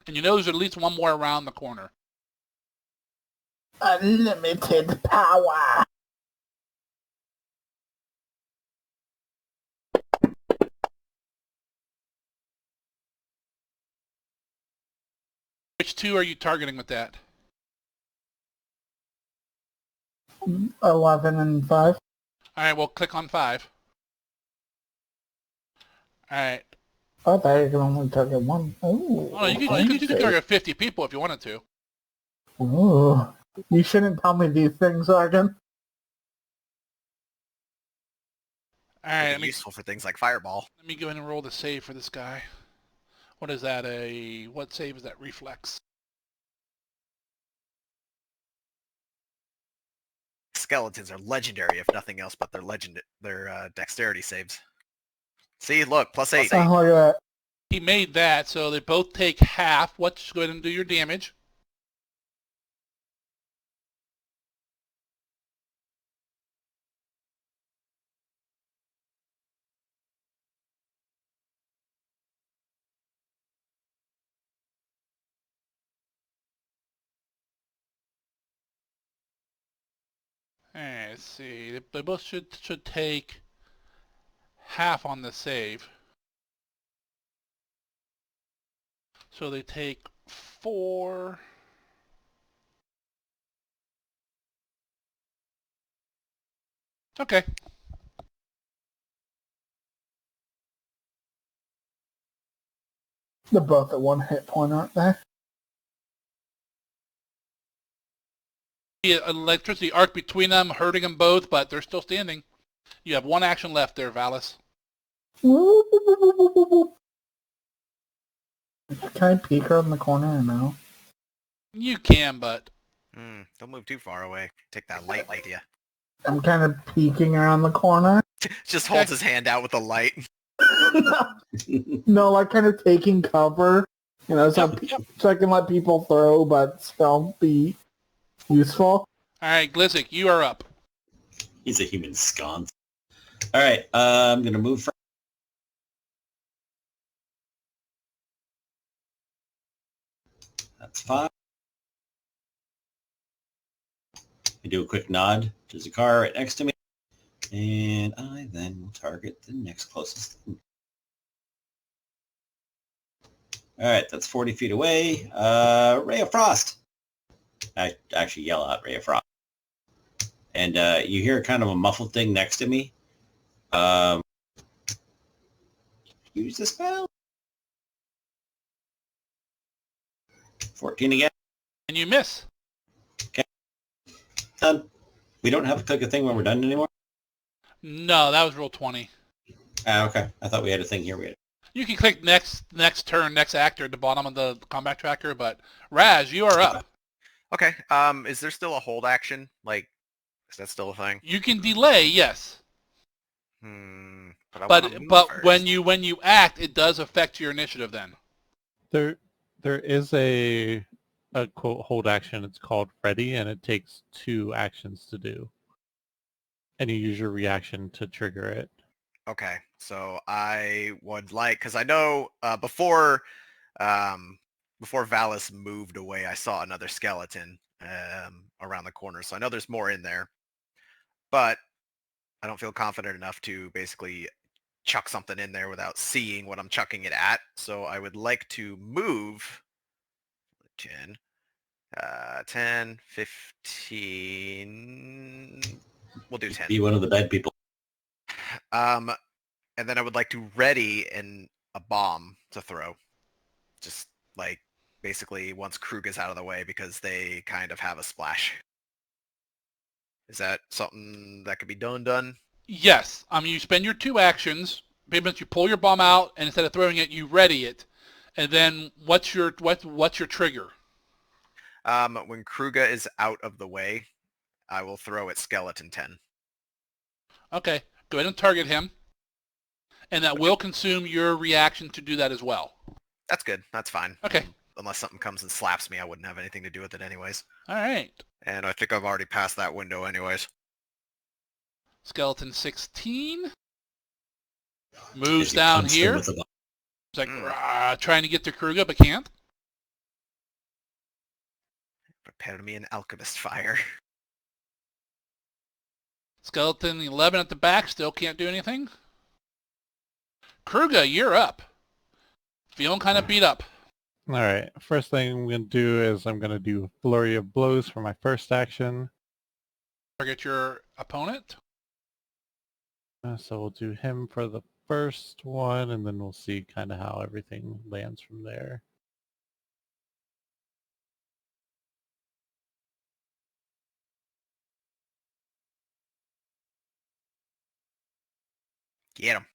And you know there's at least 1 more around the corner. Unlimited power. Which 2 are you targeting with that? 11 and 5. All right, well, click on 5. All right. I thought you could only target one. Ooh, Oh, you could target 50 people if you wanted to. Ooh. You shouldn't tell me these things, Argon. All right, It'd be useful for things like fireball. let me go ahead and roll the save for this guy. What is that? What save is that? Reflex. Skeletons are legendary, if nothing else, but their dexterity saves. See, look, +8. Oh, look at that. He made that, so they both take half. Let's go ahead and do your damage. Let's see. They both should take half on the save. So they take 4. Okay. They're both at 1 hit point, aren't they? The electricity arc between them, hurting them both, but they're still standing. You have 1 action left there, Valis. Can I peek her in the corner or no? You can, but Don't move too far away. Take that light with you. I'm kind of peeking around the corner. Just holds his hand out with the light. No, like kind of taking cover. You know, so, so I can let people throw, but still be useful. all right, Glizzic, you are up. He's a human sconce. All right, I'm going to move from... That's 5. I do a quick nod to Zakar right next to me. And I then will target the next closest thing. All right, that's 40 feet away. Ray of Frost. I actually yell out Ray of Frost. And you hear kind of a muffled thing next to me. Use the spell. 14 again. And you miss. Done. We don't have to click a thing when we're done anymore? No, that was roll 20. Okay. I thought we had a thing here. You can click next turn, next actor at the bottom of the combat tracker, but Raz, you are up. Okay. Is there still a hold action? Like, is that still a thing? You can delay, yes. But I wanna move But first. when you act, it does affect your initiative then. There is a quote hold action. It's called ready, and it takes 2 actions to do. And you use your reaction to trigger it. Okay, so I would like, because I know before Valis moved away, I saw another skeleton around the corner, so I know there's more in there. But I don't feel confident enough to basically chuck something in there without seeing what I'm chucking it at. So I would like to move 10, 15. We'll do 10. Be one of the bad people. And then I would like to ready a bomb to throw. Just like basically once Krug is out of the way because they kind of have a splash. Is that something that could be done? Yes. You spend your 2 actions. Maybe you pull your bomb out, and instead of throwing it, you ready it. And then what's your trigger? When Kruga is out of the way, I will throw at Skeleton 10. Okay. Go ahead and target him. And that will consume your reaction to do that as well. That's good. That's fine. Okay. Unless something comes and slaps me, I wouldn't have anything to do with it anyways. All right. And I think I've already passed that window anyways. Skeleton 16 moves down here. It's like trying to get to Kruga, but can't. Prepare me an alchemist fire. Skeleton 11 at the back still can't do anything. Kruga, you're up. Feeling kind of beat up. All right. First thing I'm going to do is I'm going to do Flurry of Blows for my first action. Target your opponent. So we'll do him for the first one, and then we'll see kind of how everything lands from there. Get him.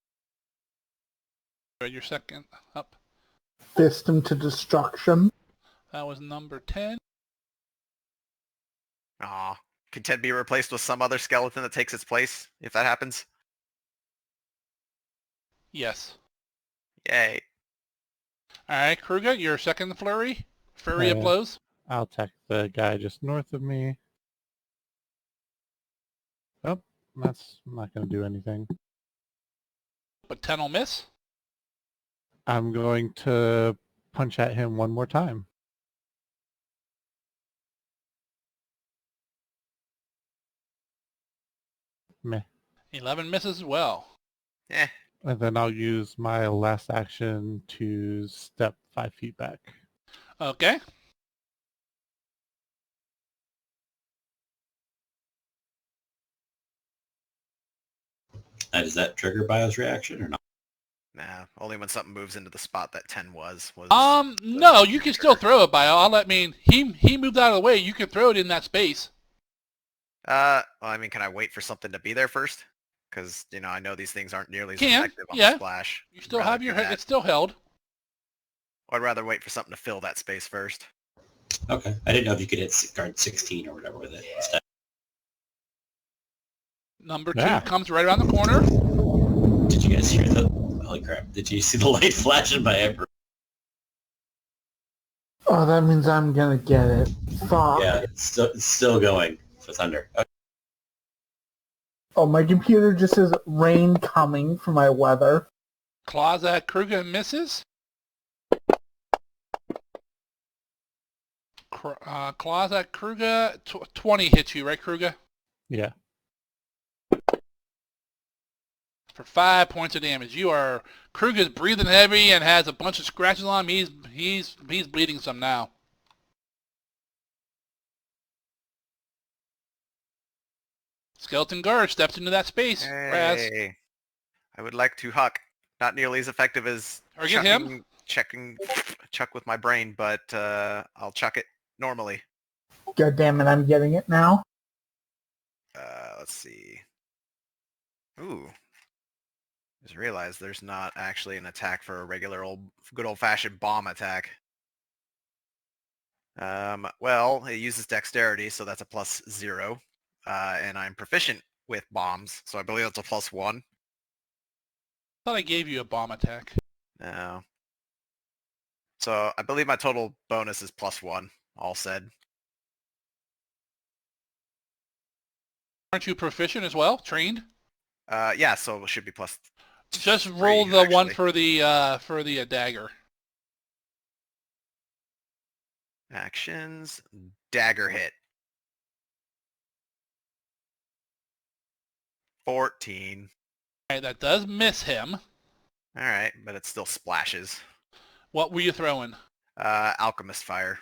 Your second up. Fist him to destruction. That was number 10. Aw. Can Ted be replaced with some other skeleton that takes its place if that happens? Yes. Yay. All right, Kruga, your second flurry. Flurry of blows. I'll attack the guy just north of me. Oh, that's not going to do anything. But 10 will miss. I'm going to punch at him one more time. Meh. 11 misses as well. Eh. And then I'll use my last action to step 5 feet back. Okay. Does that trigger Bio's reaction or not? Nah, only when something moves into the spot that 10 was. No, you can still throw it, Bio. He moved out of the way. You can throw it in that space. Well, I mean, can I wait for something to be there first? Because, I know these things aren't nearly as Can, effective on yeah. the splash. You still Rather have your do head. that. It's still held. I'd rather wait for something to fill that space first. Okay. I didn't know if you could hit guard 16 or whatever with it instead. Number 2 Yeah. comes right around the corner. Did you guys hear the... Holy crap. Did you see the light flash in my head? Oh, that means I'm gonna get it. Fuck. Yeah, it's still going for Thunder. Okay. Oh, my computer just says rain coming for my weather. Claws at Kruger misses. Claws at Kruger. 20 hits you, right, Kruger? Yeah. For 5 points of damage. Kruger's breathing heavy and has a bunch of scratches on him. He's bleeding some now. Skeleton Guard steps into that space. Raz. Hey, I would like to huck. Not nearly as effective as Target him. chuck with my brain, but I'll chuck it normally. God damn it, I'm getting it now. Let's see. Ooh. Just realized there's not actually an attack for a regular good old-fashioned bomb attack. Well, it uses dexterity, so that's a +0. And I'm proficient with bombs, so I believe that's a +1. I thought I gave you a bomb attack. No. So I believe my total bonus is +1, all said. Aren't you proficient as well? Trained? Yeah, so it should be plus. Just 3, roll the one actually. for the dagger. Actions, dagger hit. 14. All right, that does miss him. All right, but it still splashes. What were you throwing? Alchemist fire.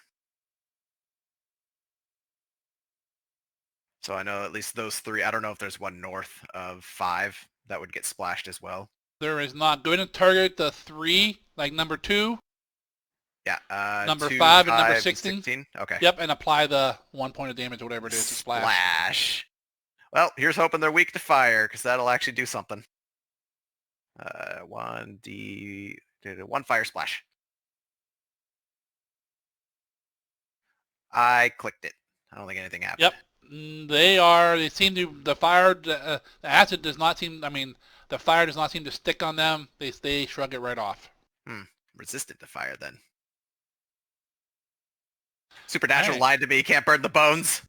So I know at least those 3. I don't know if there's one north of 5 that would get splashed as well. There is not. Going to target the 3, like number 2. Yeah. Number 2, 5 and number and 16. Okay. Yep, and apply the 1 point of damage or whatever it is to splash. Splash. Well, here's hoping they're weak to fire, because that'll actually do something. 1 fire splash. I clicked it. I don't think anything happened. Yep. They seem to, the acid does not seem, the fire does not seem to stick on them. They shrug it right off. Resistant to fire then. Supernatural Right. lied to me. Can't burn the bones.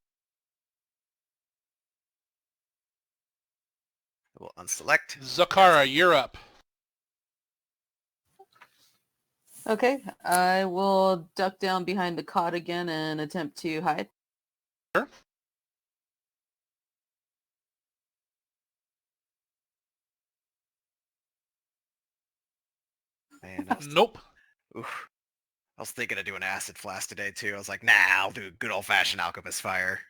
We'll unselect. Zakara, you're up. Okay, I will duck down behind the cot again and attempt to hide. Sure. Man, Nope. oof. I was thinking of doing acid flask today too. I was like, nah, I'll do good old-fashioned alchemist fire.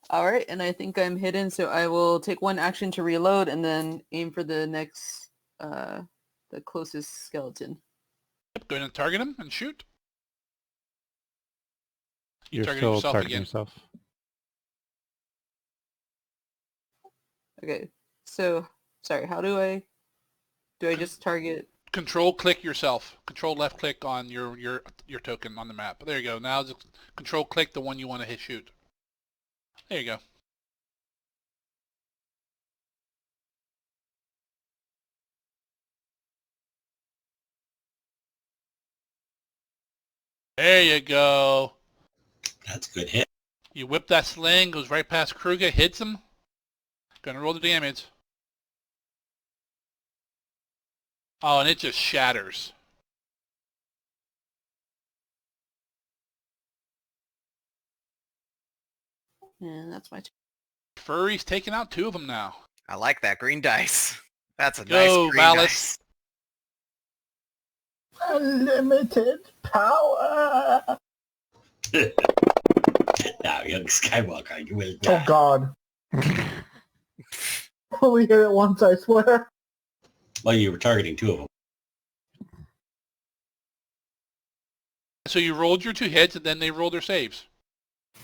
All right, and I think I'm hidden, so I will take 1 action to reload and then aim for the next, the closest skeleton. Yep, go ahead and target him and shoot. You're targeted still yourself targeting again. yourself. Okay, so, sorry, how do I just target? Control click yourself. Control left click on your token on the map. There you go. Now just control click the one you want to hit shoot. There you go. There you go. That's a good hit. You whip that sling, goes right past Kruger, hits him. Gonna roll the damage. Oh, and it just shatters. And that's my turn. Furry's taking out 2 of them now. I like that green dice. That's a Go, nice green Valis. dice. Unlimited power. Now, young Skywalker, you will die. Oh God. Only hit it once, I swear. Well, you were targeting 2 of them. So you rolled your 2 hits, and then they rolled their saves.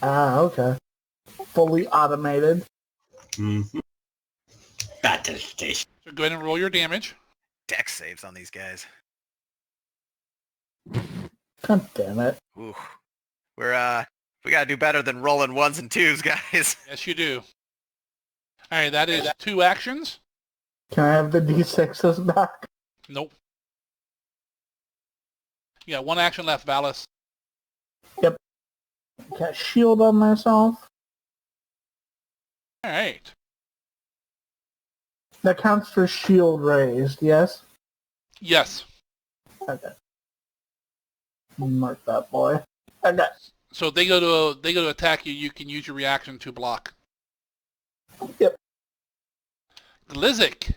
Ah, okay. Fully automated. Mm-hmm. Battle station. So go ahead and roll your damage. Dex saves on these guys. God damn it. Ooh. We gotta do better than rolling 1s and 2s, guys. Yes, you do. All right, that is 2 actions. Can I have the D6s back? Nope. You got 1 action left, Valis. Got shield on myself. All right. That counts for shield raised, yes? Yes. Okay. Mark that boy. Okay. So if they go to attack you, you can use your reaction to block. Yep. Glizik.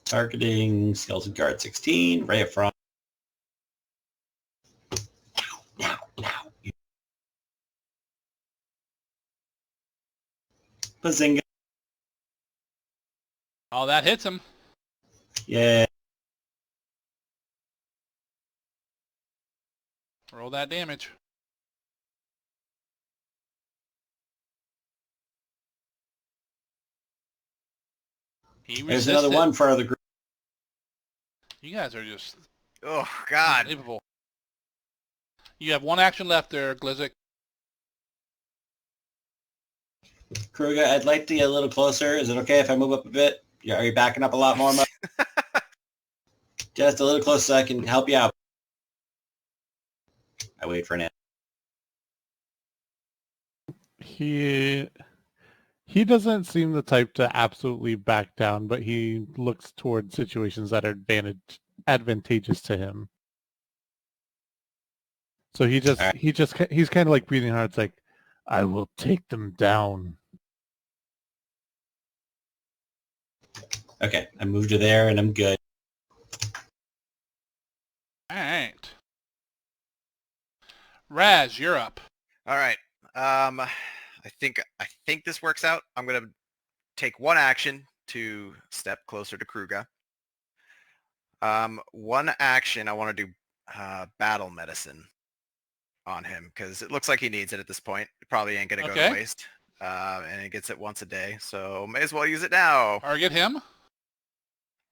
Targeting Skeleton Guard 16. Ray of Frost. Now. Bazinga. Oh, that hits him. Yeah. Roll that damage. He There's resisted. another one for other group. You guys are just Oh, God. unbelievable. You have 1 action left there, Glizik. Kruger, I'd like to get a little closer. Is it okay if I move up a bit? Are you backing up a lot more? Just a little closer so I can help you out. I wait for an answer. He doesn't seem the type to absolutely back down, but he looks toward situations that are advantageous to him. So he's kind of like breathing hard. It's like, I will take them down. Okay, I moved to there and I'm good. All right. Raz, you're up. All right. I think this works out. I'm gonna take 1 action to step closer to Kruga. 1 action, I want to do battle medicine on him because it looks like he needs it at this point. It probably ain't gonna go Okay. to waste. And he gets it once a day, so may as well use it now. Target him.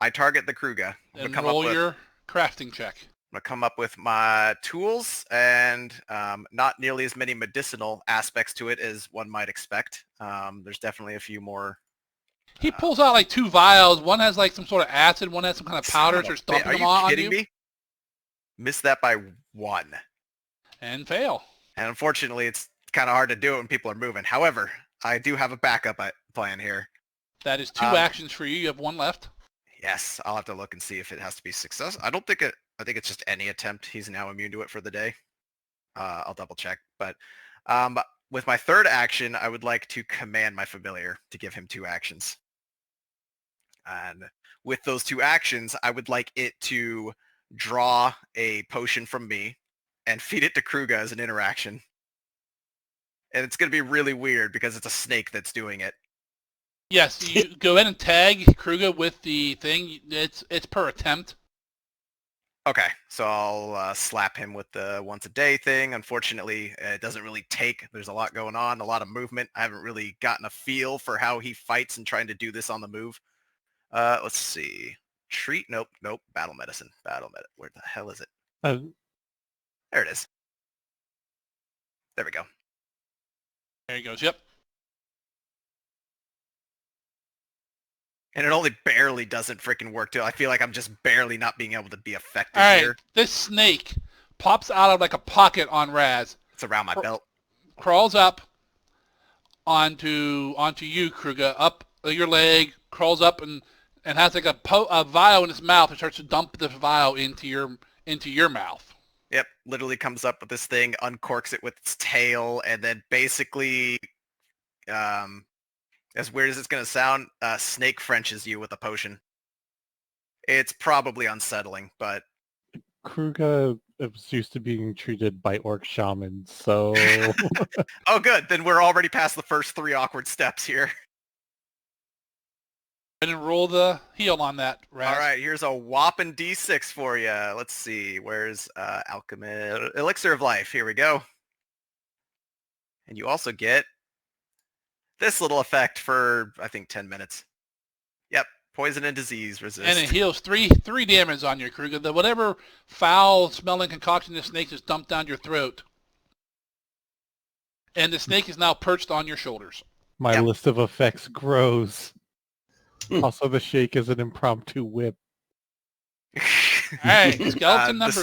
I target the Kruga. I'm Then gonna roll your crafting check. I'm gonna come up with my tools and not nearly as many medicinal aspects to it as one might expect. There's definitely a few more. He pulls out like 2 vials. One has like some sort of acid. One has some kind of powder. Son of So a dumping bitch, are them you on kidding you. me? Missed that by 1. And fail. And unfortunately, it's kind of hard to do it when people are moving. However, I do have a backup plan here. That is 2 actions for you. You have 1 left. Yes, I'll have to look and see if it has to be success. I don't think it. I think it's just any attempt. He's now immune to it for the day. I'll double check. But with my 3rd action, I would like to command my familiar to give him 2 actions. And with those 2 actions, I would like it to draw a potion from me and feed it to Kruga as an interaction. And it's going to be really weird because it's a snake that's doing it. Yes, you go ahead and tag Kruga with the thing. It's per attempt. Okay, so I'll slap him with the once a day thing. Unfortunately, it doesn't really take. There's a lot going on, a lot of movement. I haven't really gotten a feel for how he fights and trying to do this on the move. Let's see. Treat, nope. Battle medicine. Where the hell is it? There it is. There we go. There he goes. Yep. And it only barely doesn't freaking work too. I feel like I'm just barely not being able to be effective All right. here. This snake pops out of like a pocket on Raz. It's around my belt. Crawls up onto you, Kruga, up your leg, crawls up and has like a vial in its mouth and starts to dump the vial into your mouth. Yep, literally comes up with this thing, uncorks it with its tail, and then basically, as weird as it's going to sound, snake Frenches you with a potion. It's probably unsettling, but... Kruga is used to being treated by orc shamans, so... Oh, good. Then we're already past the first 3 awkward steps here. And roll the heal on that, Raz. All right, here's a whopping D6 for you. Let's see. Where's Alchemist? Elixir of Life. Here we go. And you also get this little effect for, I think, 10 minutes. Yep. Poison and disease resist. And it heals three damage on your Kruger. Whatever foul-smelling concoction the snake just dumped down your throat. And the snake is now perched on your shoulders. My list of effects grows. Also, the shake is an impromptu whip. All right, skeleton number...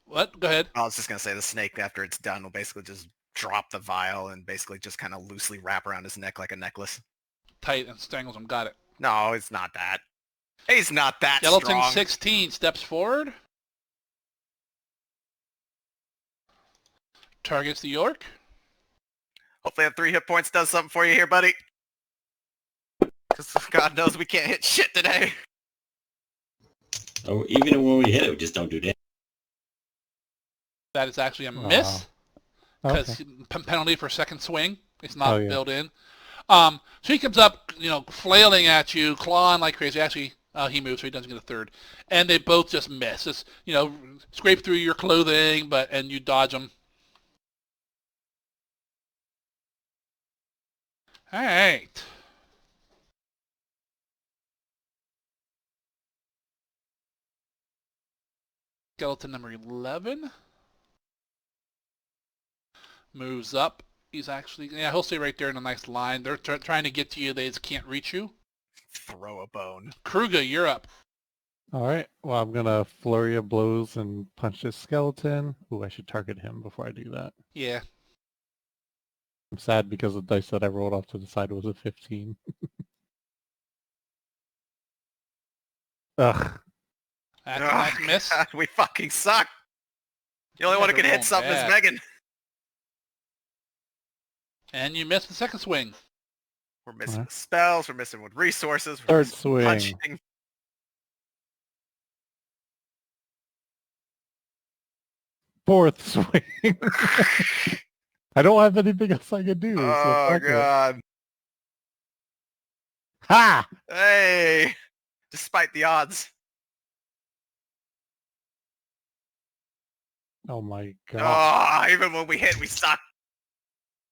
What? Go ahead. I was just going to say the snake, after it's done, will basically just drop the vial and basically just kind of loosely wrap around his neck like a necklace. Tight and strangles him. Got it. No, it's not that. He's not that Skeleton strong. 16 steps forward. Targets the orc. Hopefully that 3 hit points does something for you here, buddy. Because God knows we can't hit shit today. Oh, even when we hit it, we just don't do damage. That is actually a miss. Because penalty for second swing. It's not built in. So he comes up, flailing at you, clawing like crazy. Actually, he moves, so he doesn't get a third. And they both just miss. It's, scrape through your clothing, and you dodge them. All right. Skeleton number 11 moves up. He's actually, he'll stay right there in a nice line. They're trying to get to you. They just can't reach you. Throw a bone. Kruger, you're up. All right. Well, I'm going to flurry of blows and punch this skeleton. Ooh, I should target him before I do that. Yeah. I'm sad because the dice that I rolled off to the side was a 15. Ugh. That's a nice miss. God, we fucking suck. The only one who can hit something is Megan. And you missed the second swing. We're missing with spells. We're missing with resources. Third swing. Punching. Fourth swing. I don't have anything else I can do. Oh, so God. Ha! Hey! Despite the odds. Oh my God. Oh, even when we hit, we suck.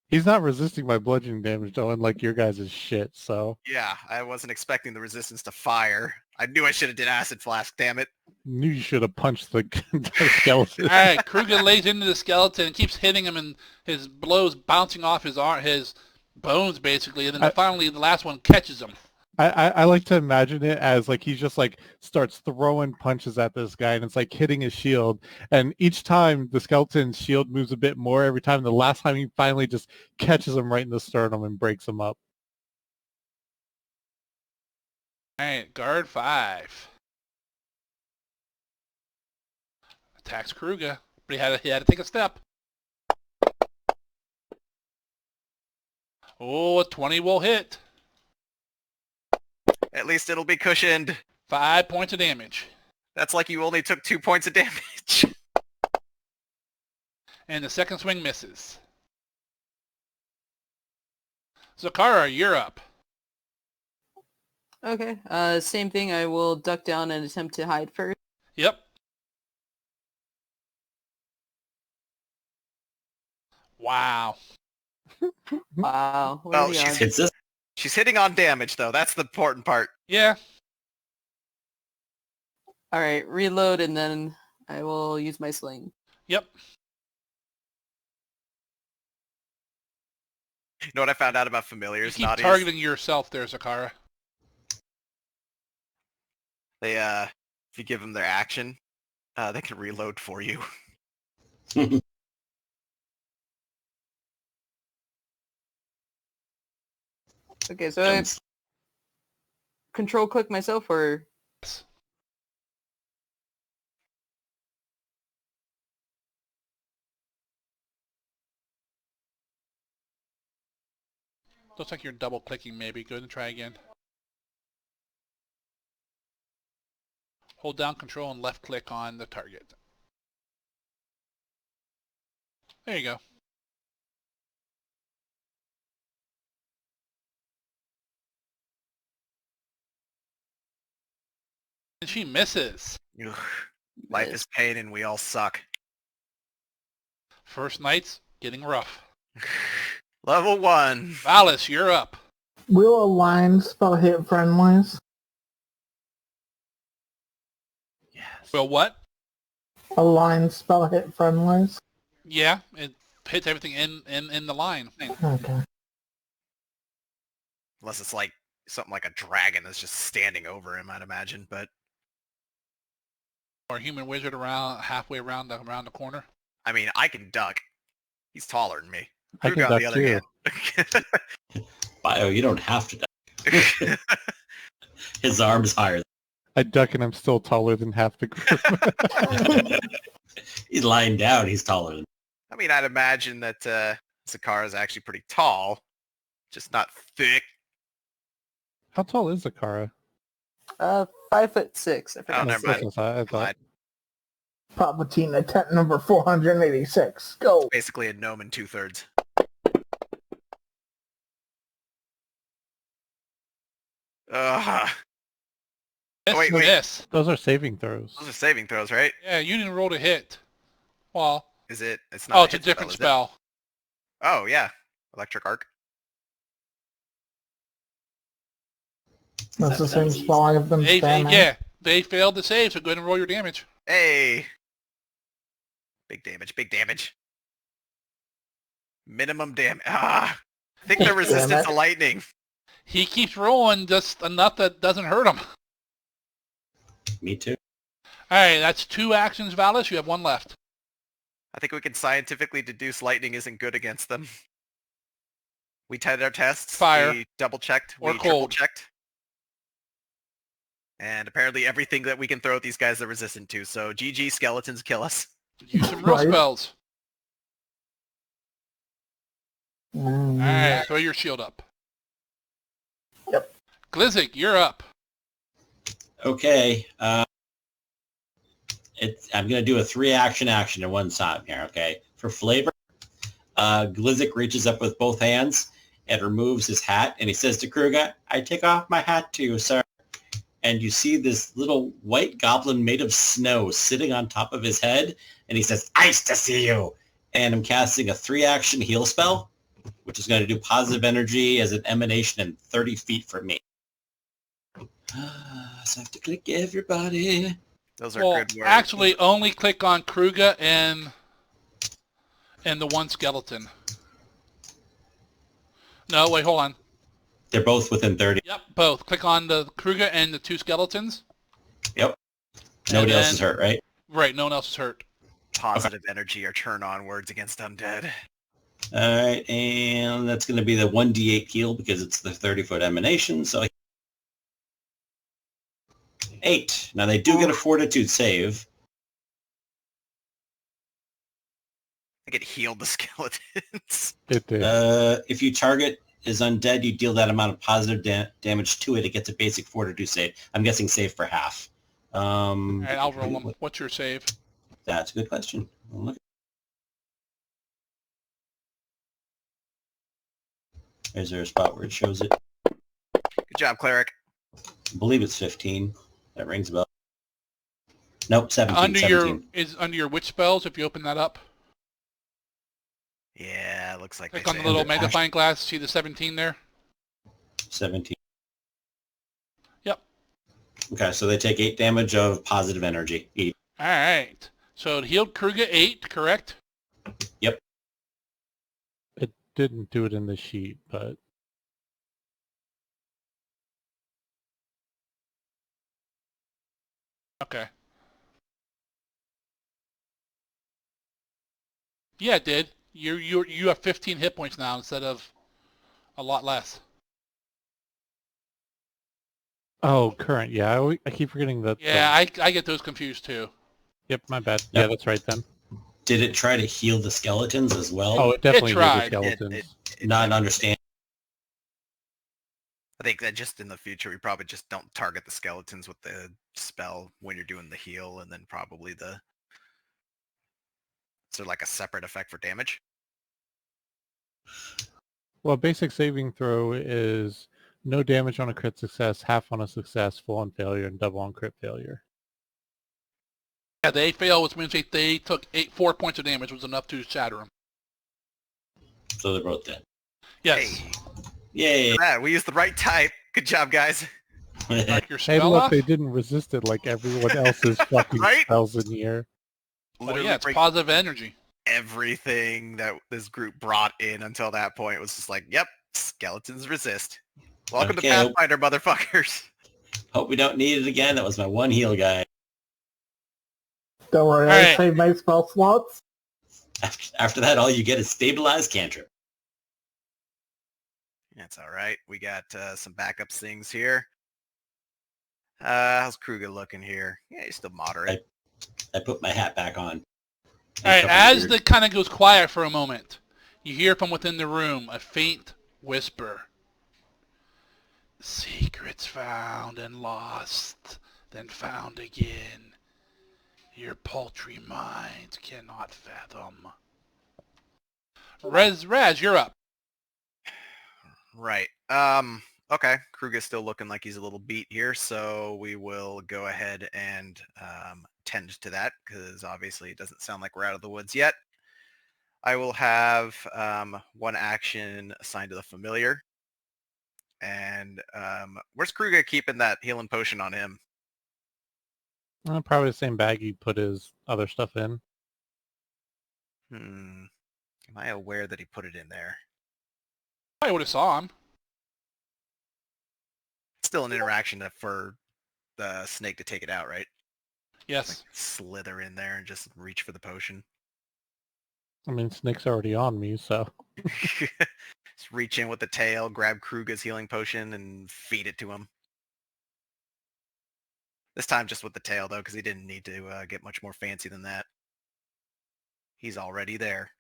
He's not resisting my bludgeoning damage, though, unlike your guys' shit, so... Yeah, I wasn't expecting the resistance to fire. I knew I should have did Acid Flask, damn it. Knew you should have punched the skeleton. All right, Kruger lays into the skeleton and keeps hitting him, and his blows bouncing off his bones, basically, and then finally the last one catches him. I like to imagine it as like he just like starts throwing punches at this guy and it's like hitting his shield, and each time the skeleton's shield moves a bit more every time. The last time he finally just catches him right in the sternum and breaks him up. All right, guard 5 attacks Kruger, but he had to take a step. Oh, a 20 will hit. At least it'll be cushioned. 5 points of damage. That's like you only took 2 points of damage. And the second swing misses. Zakara, you're up. Okay. Same thing. I will duck down and attempt to hide first. Yep. Wow. Wow. What Well, are the odds? It's just She's hitting on damage, though. That's the important part. Yeah. All right. Reload, and then I will use my sling. Yep. You know what I found out about You familiars? keep Naughty, targeting yourself there, Zakara. they if you give them their action, they can reload for you. Okay, so I control click myself, or Looks like you're double clicking maybe. Go ahead and try again. Hold down control and left click on the target. There you go. And she misses. Ugh. Life Miss. is pain and we all suck. First night's getting rough. Level 1. Valis, you're up. Will a line spell hit friendlies? Yes. Well, what? A line spell hit friendlies? Yeah, it hits everything in the line. Okay. Unless it's like something like a dragon that's just standing over him, I'd imagine. But Or human wizard around halfway around the corner. I mean, I can duck. He's taller than me. I can Krug, on duck the other too. hand. Bio, you don't have to duck. His arm's higher. I duck and I'm still taller than half the group. He's lying down. He's taller than. I mean, I'd imagine that Zakara is actually pretty tall, just not thick. How tall is Zakara? 5'6". I forgot. Oh, never mind. I thought. Palpatine, tent number 486. Go. Basically a gnome in 2/3. Ugh. Yes, Oh, wait. Yes. Those are saving throws. Those are saving throws, right? Yeah, you didn't roll to hit. Well, Is it? It's not. oh, it's a hit different is it? spell. Oh yeah, electric arc. That's the That same sounds spell I've been spamming. Yeah, they failed to save, so go ahead and roll your damage. Hey. Big damage. Big damage. Minimum damage. Ah. I think they're Damn resistant it. to lightning. He keeps rolling just enough that doesn't hurt him. Me too. All right, that's 2 actions, Valis. You have 1 left. I think we can scientifically deduce lightning isn't good against them. We tried our tests. Fire. We double-checked. Or We cold. triple-checked. And apparently everything that we can throw at these guys they're resistant to. So GG, skeletons kill us. Use some real Right. spells. Mm. All right, throw your shield up. Yep. Glizzy, you're up. Okay. I'm going to do a 3-action action at one time here, okay? For flavor, Glizzik reaches up with both hands and removes his hat, and he says to Kruger, I take off my hat to you, sir. And you see this little white goblin made of snow sitting on top of his head, and he says, nice to see you. And I'm casting a 3-action heal spell, which is going to do positive energy as an emanation and 30 feet from me. So I have to click everybody. Those are Well, good words. actually, only click on Kruger and the one skeleton. No, wait, hold on. They're both within 30. Yep, both. Click on the Kruger and the 2 skeletons. Yep. Nobody And else is then- hurt, right? Right, no one else is hurt. Positive energy or turn on words against undead. All right, and that's going to be the 1d8 heal because it's the 30-foot emanation, so 8. Now they do get a fortitude save. I think it healed the skeletons. It did. If your target is undead, you deal that amount of positive damage to it. It gets a basic fortitude save. I'm guessing save for half. All right, I'll roll them. What's your save? That's a good question. I'll look. Is there a spot where it shows it? Good job, cleric. I believe it's 15. That rings a bell. Nope, 17. 17. Under your witch spells, if you open that up. Yeah, looks like Click they on the say. little magnifying glass. See the 17 there? 17. Yep. Okay, so they take 8 damage of positive energy each. All right. So it healed Kruger 8, correct? Yep. It didn't do it in the sheet, but Okay. Yeah, it did. You have 15 hit points now instead of a lot less. oh, current. Yeah, I keep forgetting that. Yeah, I get those confused too. Yep, my bad. Yep. Yeah, that's right then. Did it try to heal the skeletons as well? Oh, it definitely tried. did the skeletons. It Not understand. I think that just in the future, we probably just don't target the skeletons with the spell when you're doing the heal, and then probably the... So like a separate effect for damage? Well, basic saving throw is no damage on a crit success, half on a success, full on failure, and double on crit failure. Yeah, they fail, which means they took 4 points of damage, was enough to shatter them. So they're both dead. Yes. Hey, Yay! yeah, we used the right type. Good job, guys. Like your Hey, spell look, off? they didn't resist it like everyone else's fucking Right? spells in here. Oh, Literally yeah, it's break positive energy. everything that this group brought in until that point. It was just like, yep, skeletons resist. Welcome Okay, to Pathfinder, motherfuckers. Hope we don't need it again. That was my one heal guy. Don't worry, All I right. saved my spell slots. After that, all you get is stabilized cantrip. That's all right. We got some backup things here. How's Kruger looking here? Yeah, he's still moderate. I put my hat back on. All right, Covered as beard. the kind of goes quiet for a moment, you hear from within the room a faint whisper. Secrets found and lost, then found again. Your paltry minds cannot fathom. Raz, you're up. Right. Okay. Kruger's still looking like he's a little beat here, so we will go ahead and tend to that, because obviously it doesn't sound like we're out of the woods yet. I will have one action assigned to the familiar. And where's Kruger keeping that healing potion on him? Probably the same bag he put his other stuff in. Am I aware that he put it in there? I would have saw him. Still an interaction for the snake to take it out, right? Yes. Like slither in there and just reach for the potion. I mean, Snake's already on me, so... Just reach in with the tail, grab Kruger's healing potion, and feed it to him. This time just with the tail, though, because he didn't need to get much more fancy than that. He's already there.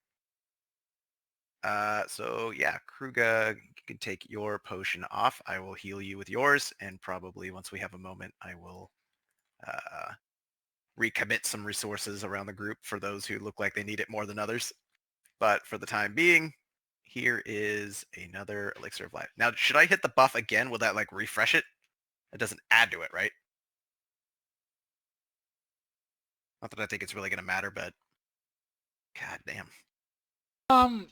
So yeah, Kruger, you can take your potion off. I will heal you with yours, and probably once we have a moment, I will recommit some resources around the group for those who look like they need it more than others. But for the time being, here is another elixir of life. Now, should I hit the buff again? Will that like refresh it? It doesn't add to it, right? Not that I think it's really going to matter, but god damn.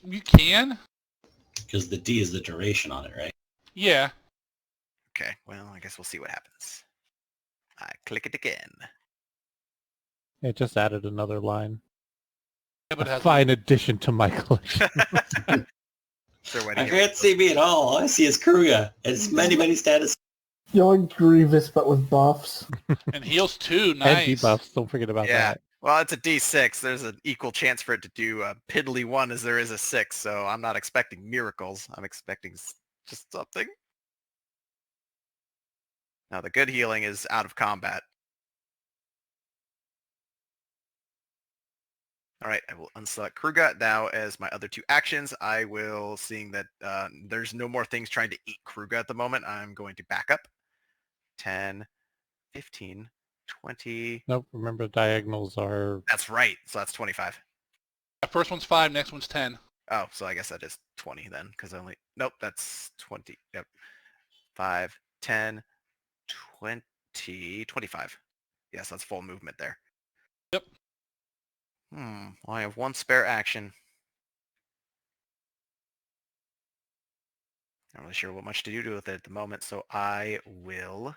You can. Because the D is the duration on it, right? Yeah. Okay, well, I guess we'll see what happens. I click it again. It just added another line. Yeah, but it A has fine addition to my collection. Is there a way to I get can't see me at all. All I see is Kruger. It's many status. You're like Grievous, but with buffs. and heals too. And Nice. debuffs, don't forget about Yeah. that. Well, it's a D6. There's an equal chance for it to do a piddly 1 as there is a 6, so I'm not expecting miracles. I'm expecting just something. Now, the good healing is out of combat. All right, I will unselect Kruger. Now, as my other two actions, I will, seeing that there's no more things trying to eat Kruger at the moment, I'm going to back up. 10, 15, 20. Nope, remember diagonals are... That's right. So that's 25. The first one's 5, next one's 10. Oh, so I guess that is 20 then, because I only... Nope, that's 20. Yep. 5, 10, 20, 25. Yes, that's full movement there. Yep. Well, I have one spare action. Not really sure what much to do with it at the moment, so I will...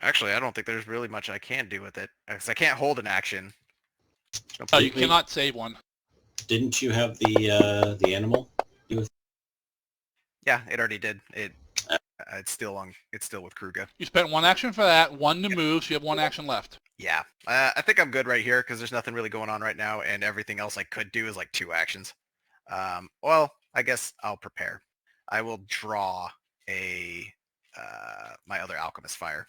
Actually, I don't think there's really much I can do with it, because I can't hold an action. Oh, you cannot save one. Didn't you have the animal? Yeah, it already did. It's still with Kruger. You spent one action for that, one to move, so you have one action left. Yeah, I think I'm good right here because there's nothing really going on right now, and everything else I could do is like 2 actions. Well, I guess I'll prepare. I will draw my other alchemist fire.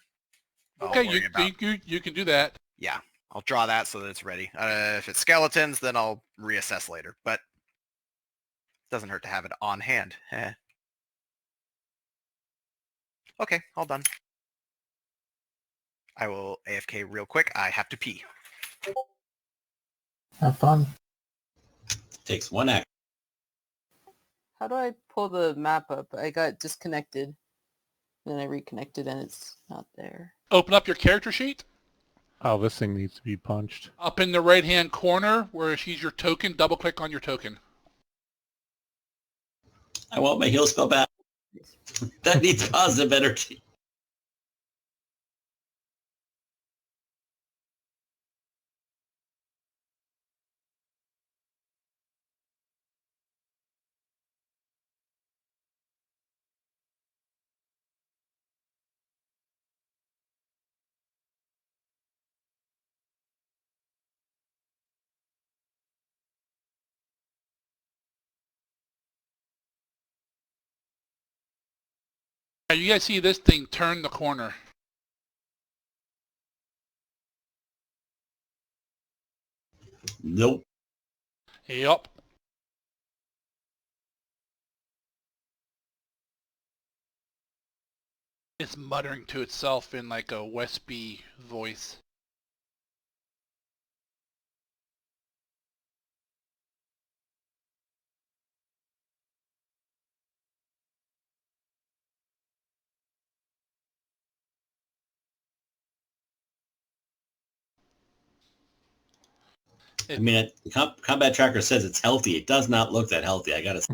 Okay, you can do that. Yeah, I'll draw that so that it's ready. If it's skeletons, then I'll reassess later, but it doesn't hurt to have it on hand. Okay, all done. I will AFK real quick. I have to pee. Have fun. Takes one action. How do I pull the map up? I got disconnected. Then I reconnected and it's not there. Open up your character sheet. Oh, this thing needs to be punched. Up in the right-hand corner where it sees your token, double-click on your token. I want my heal spell back. That needs positive energy. Now you guys see this thing turn the corner. Nope. Yup. It's muttering to itself in like a wispy voice. I mean, combat tracker says it's healthy. It does not look that healthy. I gotta.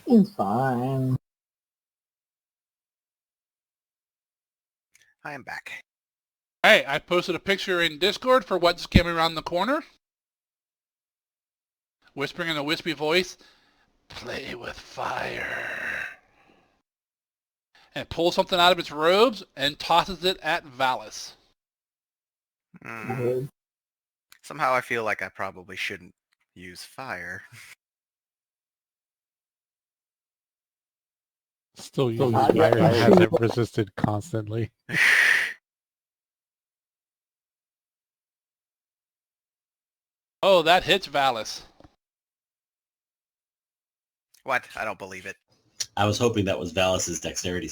It's fine. I am back. Alright, I posted a picture in Discord for what's coming around the corner. Whispering in a wispy voice, play with fire. And pulls something out of its robes and tosses it at Valis. Hmm. Somehow I feel like I probably shouldn't use fire. Still uses yeah, fire and I has see. it resisted constantly. Oh, that hits Valis. What? I don't believe it. I was hoping that was Valis's dexterity.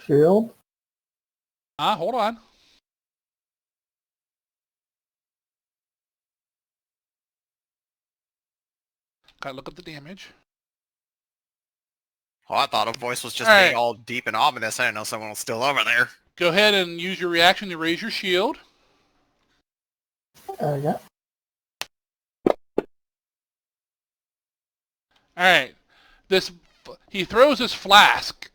Shield. Hold on. Gotta look up the damage. Oh, I thought a voice was just All being right. all deep and ominous. I didn't know someone was still over there. Go ahead and use your reaction to raise your shield. Yeah. Alright. He throws his flask.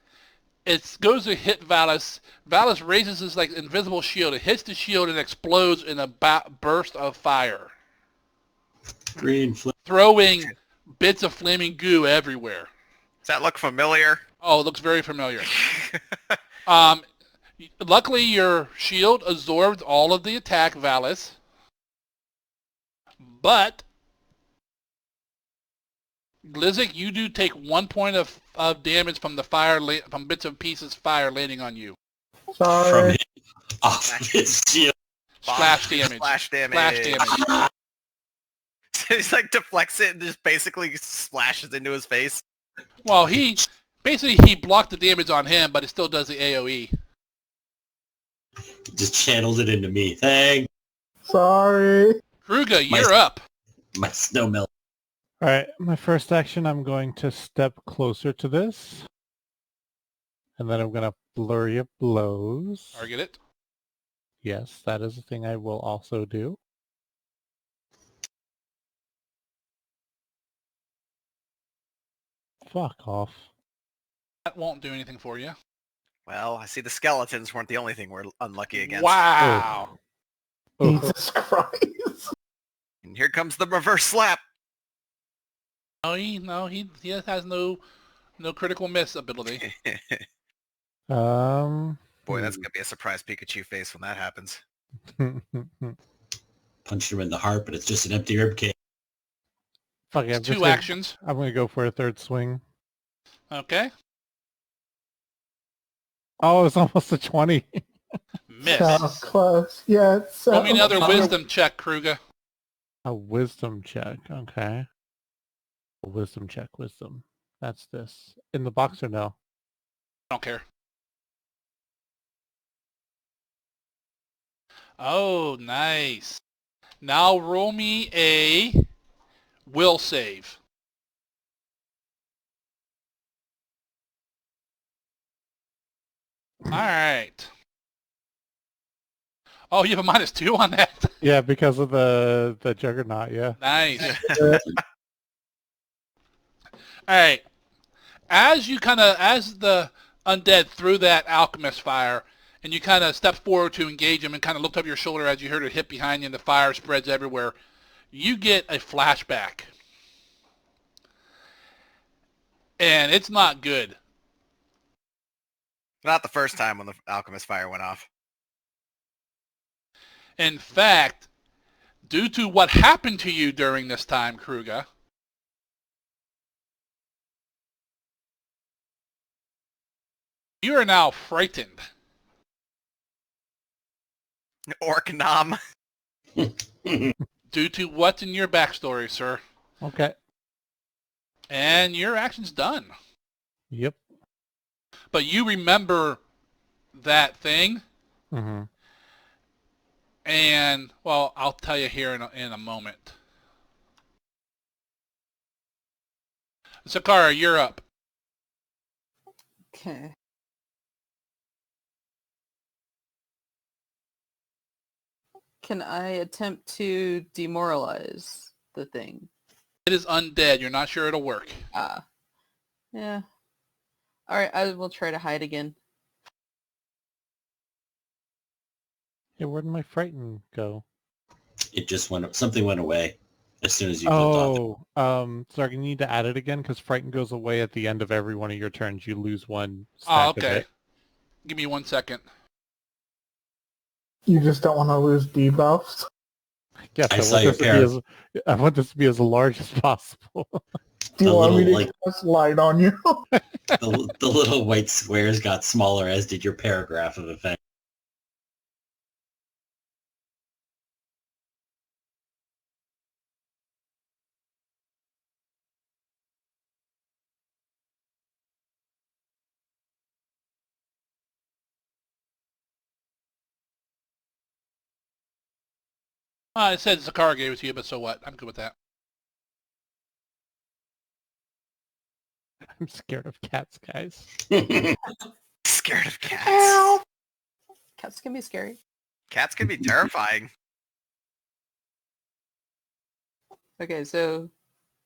It goes to hit Valis. Valis raises his like invisible shield. It hits the shield and explodes in a burst of fire, Green flip. throwing bits of flaming goo everywhere. Does that look familiar? Oh, it looks very familiar. Luckily, your shield absorbed all of the attack, Valis. But Glizik, you do take 1 point of damage from the fire, from bits and pieces fire landing on you. From Sorry. him off his shield. Splash damage. Splash damage. Splash damage. He's like deflects it and just basically splashes into his face. Well, he blocked the damage on him, but it still does the AoE. Just channeled it into me. Thank Sorry. Kruga, you're up. my snow melt. Alright, my first action, I'm going to step closer to this. And then I'm going to flurry of blows. Target it. Yes, that is a thing I will also do. Fuck off. That won't do anything for you. Well, I see the skeletons weren't the only thing we're unlucky against. Wow. Oh. Jesus Christ. And here comes the reverse slap. He has no critical miss ability. Boy, that's gonna be a surprise Pikachu face when that happens. Punched him in the heart, but it's just an empty ribcage. Fuck it, It's two actions. I'm going to go for a third swing. Okay. Oh, it's almost a 20. Miss. So close. Yeah, it's so Roll me another close. wisdom check, Kruga. A wisdom check, okay. A wisdom check, wisdom. That's this. In the box or no? I don't care. Oh, nice. Now roll me a will save. All right. Oh, you have a -2 on that. Yeah, because of the juggernaut, yeah. Nice. All right. As the undead threw that alchemist fire, and you kind of stepped forward to engage him and kind of looked over your shoulder as you heard it hit behind you and the fire spreads everywhere, you get a flashback. And it's not good. Not the first time when the alchemist fire went off. In fact, due to what happened to you during this time, Kruger, you are now frightened. Orc nom. Due to what's in your backstory, sir. Okay. And your action's done. Yep. But you remember that thing, Mm-hmm. and, well, I'll tell you here in a moment. Sakara, you're up. Okay. Can I attempt to demoralize the thing? It is undead. You're not sure it'll work. Ah. Yeah. Alright, I will try to hide again. Yeah, where did my frighten go? It just something went away as soon as you flipped off. Sorry, you need to add it again because frighten goes away at the end of every one of your turns. You lose one Oh, stack of okay. it. Give me 1 second. You just don't want to lose debuffs. Yes, I saw your I want this to be as large as possible. Do you A want me little, to cast light on you? the little white squares got smaller, as did your paragraph of effect. It said Sakara gave it to you, but so what? I'm good with that. I'm scared of cats, guys. Scared of cats. Cats can be scary. Cats can be terrifying. Okay, so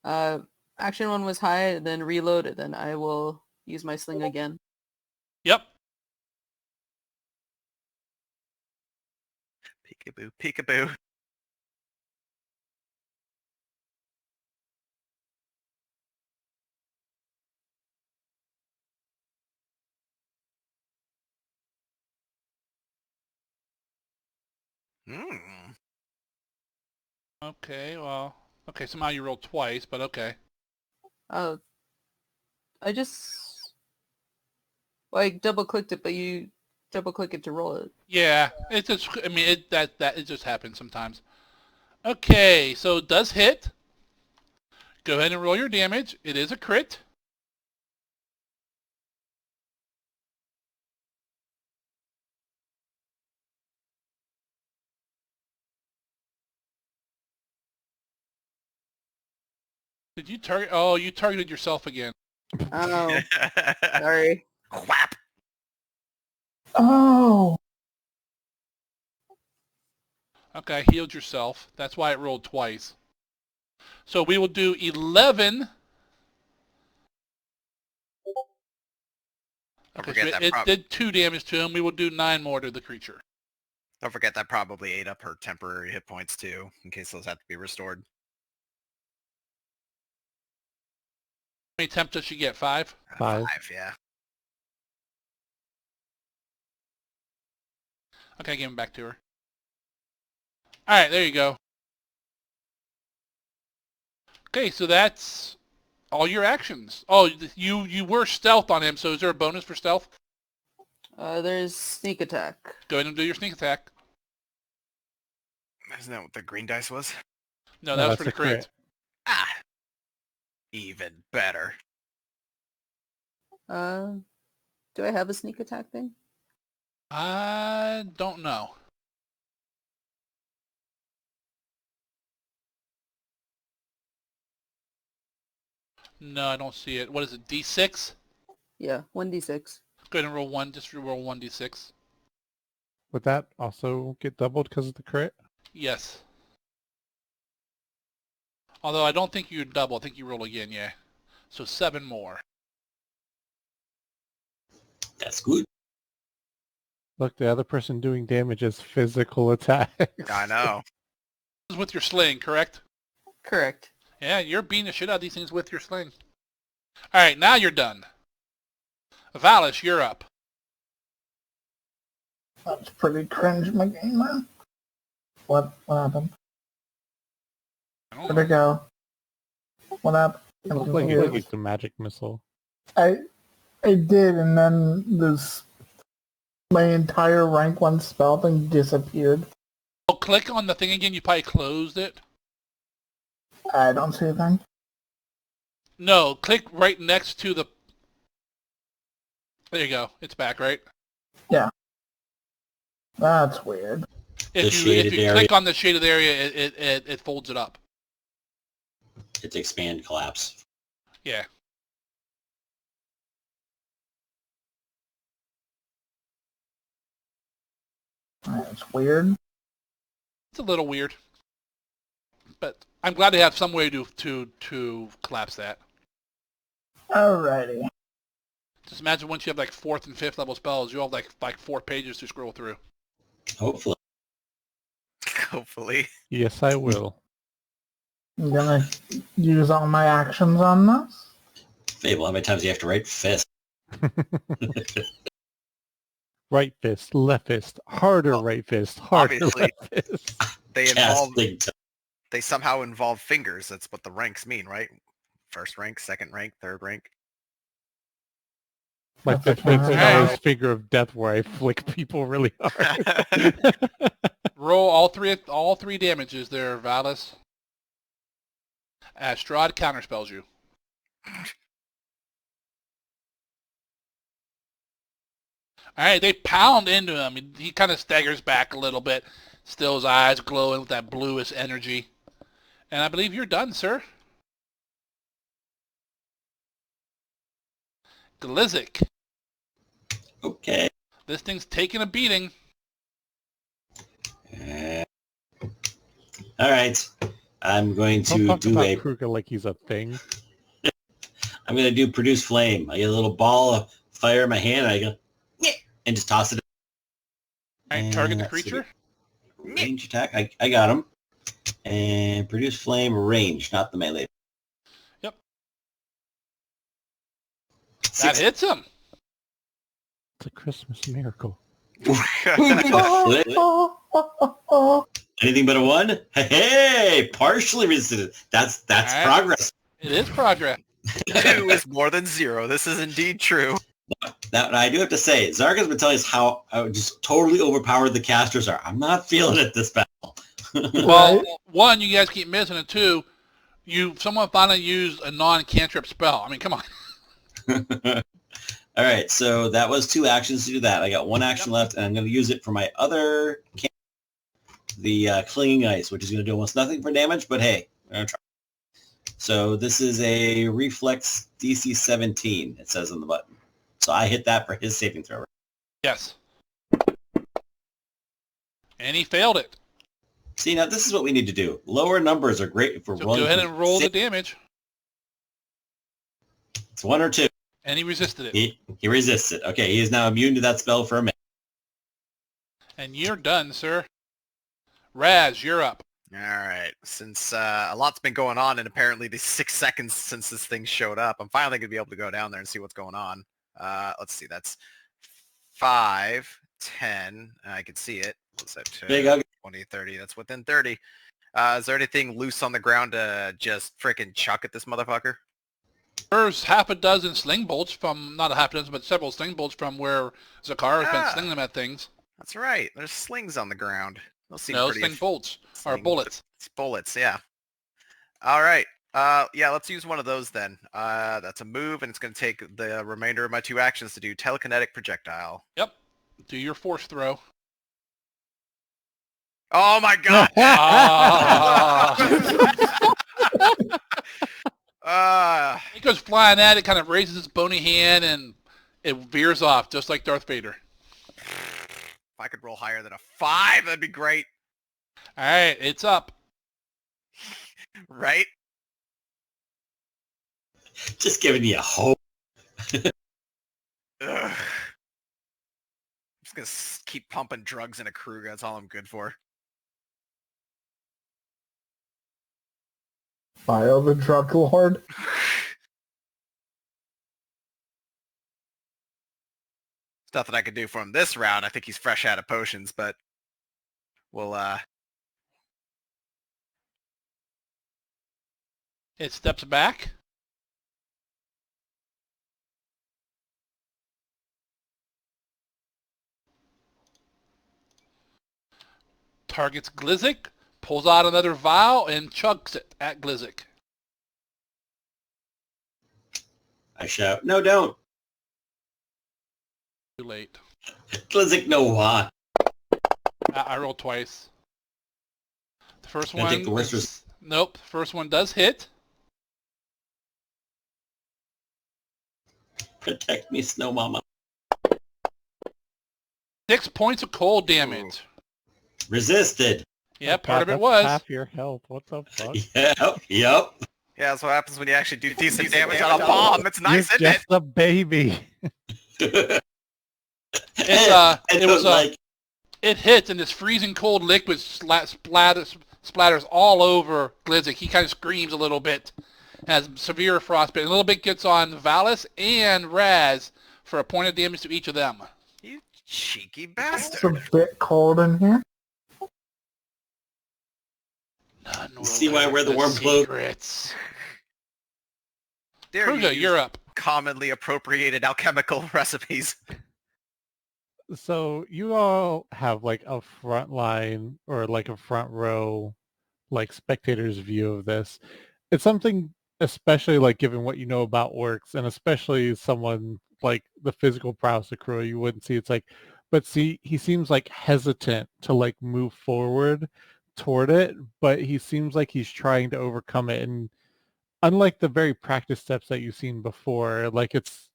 action 1 was high, then reload, then I will use my sling again. Yep. Peekaboo, peekaboo. Hmm. Okay, well, okay, somehow you rolled twice, but okay. Oh, I just like double clicked it, but you double click it to roll it. Yeah, it just, I mean, it just happens sometimes. Okay, so it does hit. Go ahead and roll your damage. It is a crit. Did you target? Oh, you targeted yourself again. Oh, sorry. Whap. Oh, Okay, healed yourself. That's why it rolled twice. So we will do 11. Don't Okay, forget so that it did 2 damage to him. We will do 9 more to the creature. Don't forget that probably ate up her temporary hit points too, in case those have to be restored. How many attempts does she get? 5? 5. 5, yeah. Okay, I gave him back to her. Alright, there you go. Okay, so that's all your actions. Oh, you were stealth on him, so is there a bonus for stealth? There's sneak attack. Go ahead and do your sneak attack. Isn't that what the green dice was? No, that was that's for the a crit. crit. Ah! Even better. Do I have a sneak attack thing? I don't know. No, I don't see it. What is it, D6? Yeah, 1d6. Go ahead and roll one. Just roll 1d6. Would that also get doubled because of the crit? Yes. Although I don't think you double. I think you roll again, yeah. So 7 more. That's good. Look, the other person doing damage is physical attacks. I know. This is with your sling, correct? Correct. Yeah, you're beating the shit out of these things with your sling. Alright, now you're done. Valis, you're up. That's pretty cringe, my game, man. What happened? I don't Where'd know. it go? What happened? It looked like you used a magic missile. I did, and then my entire rank 1 spell thing disappeared. Oh, click on the thing again. You probably closed it. I don't see anything. No, click right next to the... There you go. It's back, right? That's weird. If you click on the shaded area, it folds it up. It's expand collapse. Yeah. That's weird. It's a little weird. But I'm glad they have some way to collapse that. Alrighty. Just imagine once you have like 4th and 5th level spells, you'll have like 4 pages to scroll through. Hopefully. Hopefully. Yes, I will. I'm gonna use all my actions on this. Fable, how many times do you have to write fist? Right fist, left fist, harder Well, right fist, harder obviously. left fist. They somehow involve fingers. That's what the ranks mean, right? First rank, second rank, third rank. My That's fifth rank's okay. Hell's Finger of Death, where I flick people really hard. Roll all three damages there, Valis. As Strahd counterspells you. Alright, they pound into him. He kind of staggers back a little bit. Still his eyes glowing with that bluish energy. And I believe you're done, sir. Glizik. Okay. This thing's taking a beating. All right. I'm going Don't to talk do about a... Kruger like he's a thing. I'm going to do produce flame. I get a little ball of fire in my hand, and I go, "Nyeh," and just toss it. Alright, target the Let's see. creature. Range attack. I got him. And produce flame range, not the melee. Yep. That 6. hits him. It's a Christmas miracle. Anything but a 1? Hey, partially resisted. That's All right. progress. It is progress. 2 is more than 0. This is indeed true. Now, I do have to say, Zarga's been telling us how just totally overpowered the casters are. I'm not feeling it this battle. Well, 1, you guys keep missing, and 2, someone finally used a non-cantrip spell. I mean, come on. All right, so that was 2 actions to do that. I got 1 action left, and I'm going to use it for my other the Clinging Ice, which is going to do almost nothing for damage, but hey, we're going to try. So this is a Reflex DC 17, it says on the button. So I hit that for his saving throw. Yes. And he failed it. See, now this is what we need to do. Lower numbers are great if we're So rolling. go ahead and roll the damage. It's 1 or 2. And he resisted it. He resists it. Okay, he is now immune to that spell for a minute. And you're done, sir. Raz, you're up. All right. Since a lot's been going on, and apparently the 6 seconds since this thing showed up, I'm finally going to be able to go down there and see what's going on. Let's see. That's 5, 10. I can see it. What's that? Big hug. 20, 30. That's within 30. Is there anything loose on the ground to just frickin' chuck at this motherfucker? There's half a dozen sling bolts from, not a half a dozen, but several sling bolts from where Zakar has been slinging them at things. That's right. There's slings on the ground. Those seem No, pretty sling bolts are bullets. It's bullets, yeah. All right. Yeah, let's use one of those then. That's a move, and it's going to take the remainder of my 2 actions to do telekinetic projectile. Yep. Do your force throw. Oh my god! It goes flying at it, kind of raises its bony hand, and it veers off, just like Darth Vader. If I could roll higher than a 5, that'd be great. All right, it's up. Right? Just giving you hope. Ugh. I'm just going to keep pumping drugs into Krug. That's all I'm good for. Bio the drug lord. There's nothing I could do for him this round. I think he's fresh out of potions, but we'll, It steps back. Targets Glizik, pulls out another vial, and chugs it at Glizik. I shout, no, don't. Too late. Glizik, no, why? I rolled twice. The first Gonna one... take the worst Nope, first one does hit. Protect me, Snow Mama. 6 points of cold damage. Resisted. Yeah, part of it That's was. half your health. What the fuck? Yep. yeah, that's what happens when you actually do decent damage on a bomb. It's nice, You're isn't it? just a baby. It was was like, it hits, and this freezing cold liquid splatters all over Glizik. He kind of screams a little bit, has severe frostbite. A little bit gets on Valis and Raz for a point of damage to each of them. You cheeky It's a bastard. bit cold in here. None will See why I learn wear the warm cloak? secrets. Dare Kruga, you you're use up. commonly appropriated alchemical recipes. So you all have like a front line or like a front row, like spectator's view of this. It's something, especially like given what you know about orcs, and especially someone like the physical prowess of Crow, you wouldn't see. It's like, but see, he seems like hesitant to like move forward toward it, but he seems like he's trying to overcome it. And unlike the very practice steps that you've seen before, like it's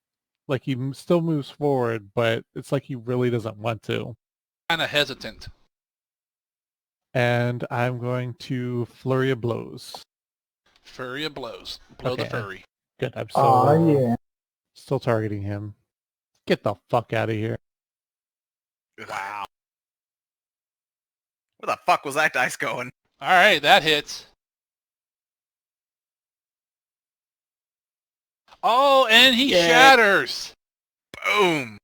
like he still moves forward, but it's like he really doesn't want to. Kind of hesitant. And I'm going to flurry of blows. Fury of blows. Blow the Okay. furry. Good. I'm Yeah. still targeting him. Get the fuck out of here. Wow. Where the fuck was that dice going? All right, that hits. Oh, and he Yeah. shatters. Boom.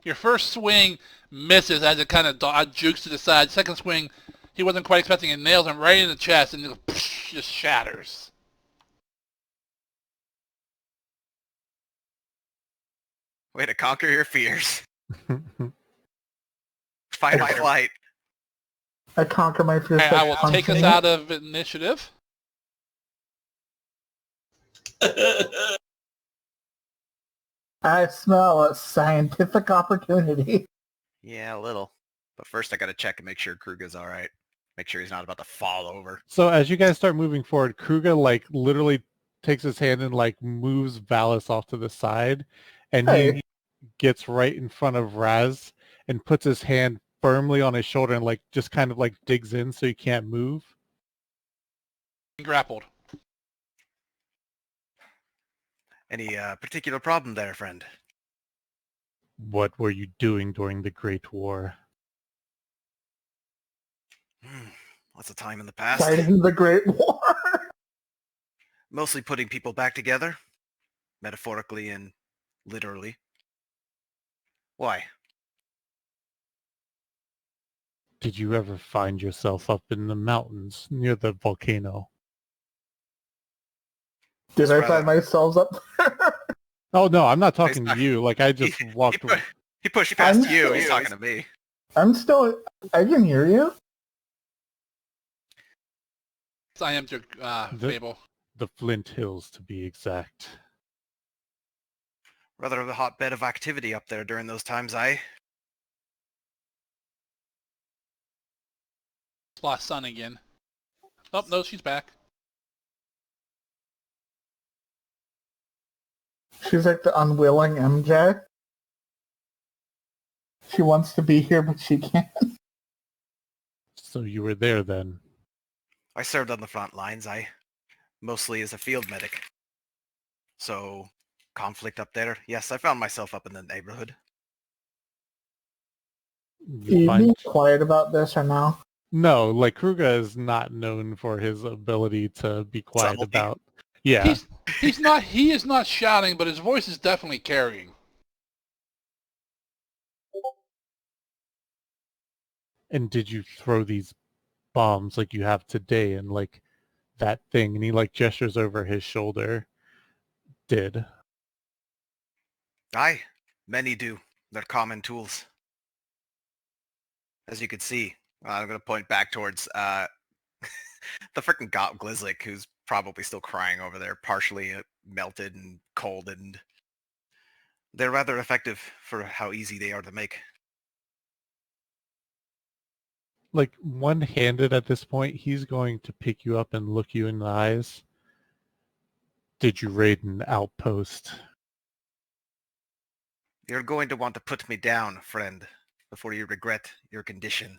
Your first swing misses as it kind of jukes to the side. Second swing, he wasn't quite expecting it. Nails him right in the chest and just shatters. Way to conquer your fears. Fight or flight. I conquer my fear. Okay, I will by take us punching out of initiative. I smell a scientific opportunity. Yeah, a little. But first I gotta check and make sure Kruga's alright. Make sure he's not about to fall over. So as you guys start moving forward, Kruga like literally takes his hand and like moves Valis off to the side, and Hey. he gets right in front of Raz and puts his hand firmly on his shoulder and like just kind of like digs in so he can't move. Grappled. Any particular problem there, friend? What were you doing during the Great War? Lots of time in the past. Fighting the Great War. Mostly putting people back together. Metaphorically and literally. Why? Did you ever find yourself up in the mountains near the volcano? Did I Rather- find myself up there? Oh no, I'm not talking not- to you. Like I just walked. He pushed past I'm you. still- He's talking to me. I'm still... I can hear you. I am your The- Fable. The Flint Hills, to be exact. Rather a hotbed of activity up there during those times, aye? Lost sun again. Oh, no, she's back. She's like the unwilling MJ. She wants to be here, but she can't. So you were there then. I served on the front lines, aye. Mostly as a field medic. So, conflict up there? Yes, I found myself up in the neighborhood. Are you being quiet about this or no? No, like Kruger is not known for his ability to be quiet Subtlety. about. Yeah, He is not shouting, but his voice is definitely carrying. and did you throw these bombs like you have today and like that thing? And he like gestures over his shoulder. Did. Aye, many do. They're common tools. As you can see, I'm going to point back towards the frickin' Glizzlick, who's probably still crying over there, partially melted and cold, and they're rather effective for how easy they are to make. Like one-handed at this point, he's going to pick you up and look you in the eyes. Did you raid an outpost? You're going to want to put me down, friend, before you regret your condition.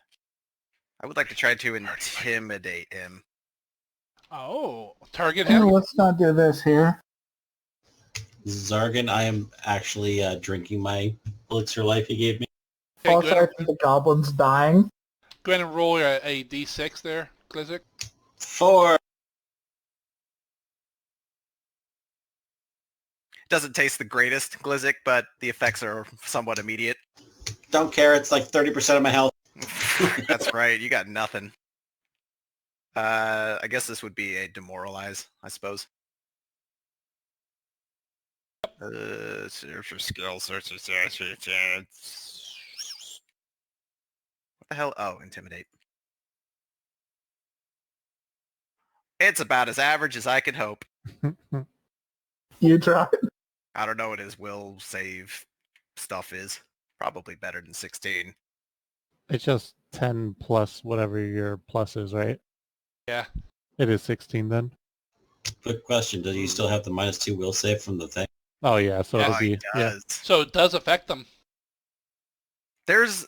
I would like to try to intimidate him. Oh, target Oh, him? let's not do this here. Zargan, I am actually drinking my elixir life he gave me. Okay, Also, I think the goblin's dying. go ahead and roll a d6 there, Glizzic. 4. Doesn't taste the greatest, Glizzic, but the effects are somewhat immediate. Don't care, it's like 30% of my health. That's right, you got nothing. I guess this would be a demoralize, I suppose. Search for skill, search. What the hell? Oh, intimidate. It's about as average as I can hope. You tried. I don't know what his will save stuff is. Probably better than 16. It's just 10 plus whatever your plus is, right? Yeah. It is 16 then? Quick question, does he still have the -2 will save from the thing? Oh yeah, so it'll Yeah, be... Yeah. So it does affect them. There's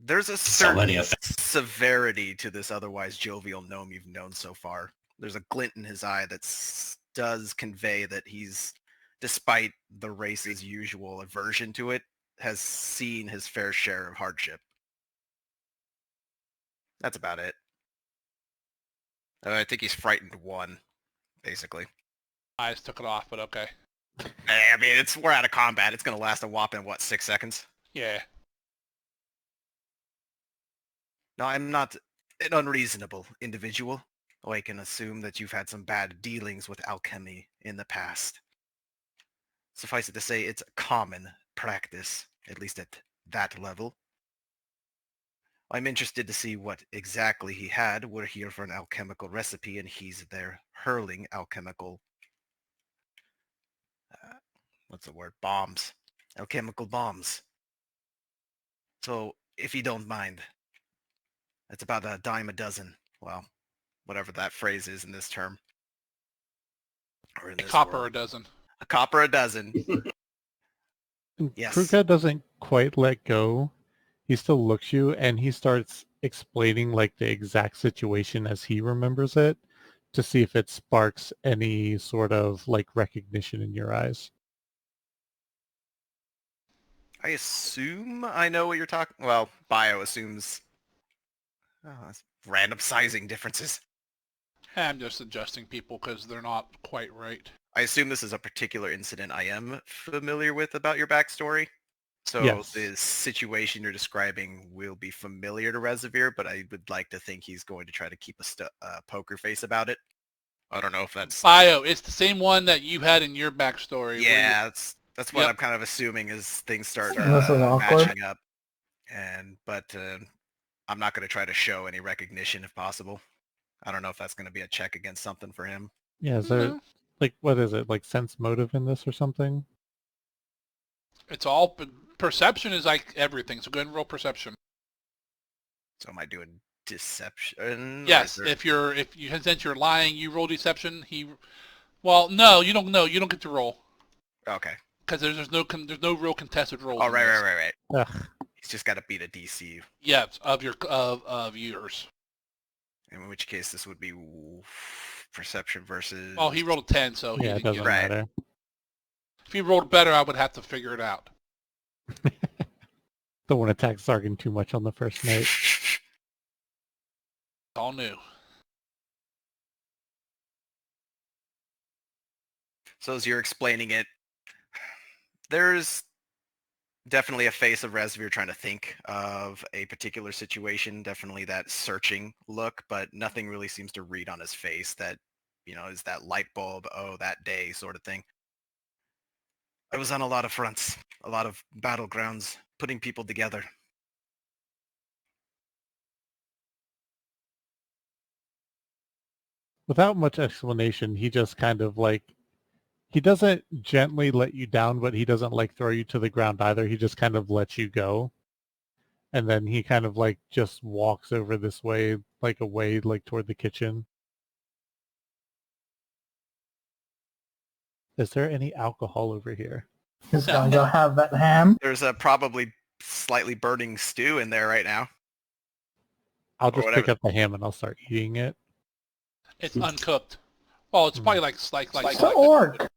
a So many certain effects. severity to this otherwise jovial gnome you've known so far. There's a glint in his eye that does convey that he's, despite the race's usual aversion to it, has seen his fair share of hardship. That's about it. I think he's frightened 1, basically. Eyes took it off, but okay. I mean, we're out of combat. It's going to last a whopping, 6 seconds? Yeah. No, I'm not an unreasonable individual. Oh, I can assume that you've had some bad dealings with alchemy in the past. Suffice it to say, it's a common practice, at least at that level. I'm interested to see what exactly he had. We're here for an alchemical recipe, and he's there hurling alchemical... what's the word? Bombs. Alchemical bombs. So, if you don't mind, it's about a dime a dozen. Well, whatever that phrase is in this term. Or in A this copper world. a dozen. A copper a dozen. Yes. Kruger doesn't quite let go. He still looks you and he starts explaining like the exact situation as he remembers it to see if it sparks any sort of like recognition in your eyes. I assume I know what you're talking... Well, bio assumes... Oh, that's random sizing differences. I'm just adjusting people because they're not quite right. I assume this is a particular incident I am familiar with about your backstory. So Yes. the situation you're describing will be familiar to Resevere, but I would like to think he's going to try to keep a poker face about it. I don't know if that's... Bio, it's the same one that you had in your backstory. Yeah, that's what Yep. I'm kind of assuming as things start This is awkward. matching up. But I'm not going to try to show any recognition if possible. I don't know if that's going to be a check against something for him. Yeah, is there, like, what is it? Like sense motive in this or something? It's all perception is like everything. So go ahead and roll perception. So am I doing deception? Yes, if since you're lying, you roll deception. Well, no, you don't know. You don't get to roll Okay. because there's no real contested rolls. Oh, right. Ugh. He's just got to beat a DC. Yes, of yours. In which case, this would be perception versus. Oh, he rolled a 10, so he Yeah, it didn't doesn't get it. Right. matter. If he rolled better, I would have to figure it out. Don't want to attack Sargon too much on the first night. It's all new. So as you're explaining it, there's definitely a face of Resvir trying to think of a particular situation, definitely that searching look, but nothing really seems to read on his face that, is that light bulb, that day sort of thing. I was on a lot of fronts, a lot of battlegrounds, putting people together. Without much explanation, he just kind of he doesn't gently let you down, but he doesn't throw you to the ground either. He just kind of lets you go. And then he kind of just walks over this way, away, toward the kitchen. Is there any alcohol over here? He's gonna go have that ham. There's a probably slightly burning stew in there right now. I'll just pick whatever. up the ham and I'll start eating it. It's uncooked. Well, it's probably like It's an orc.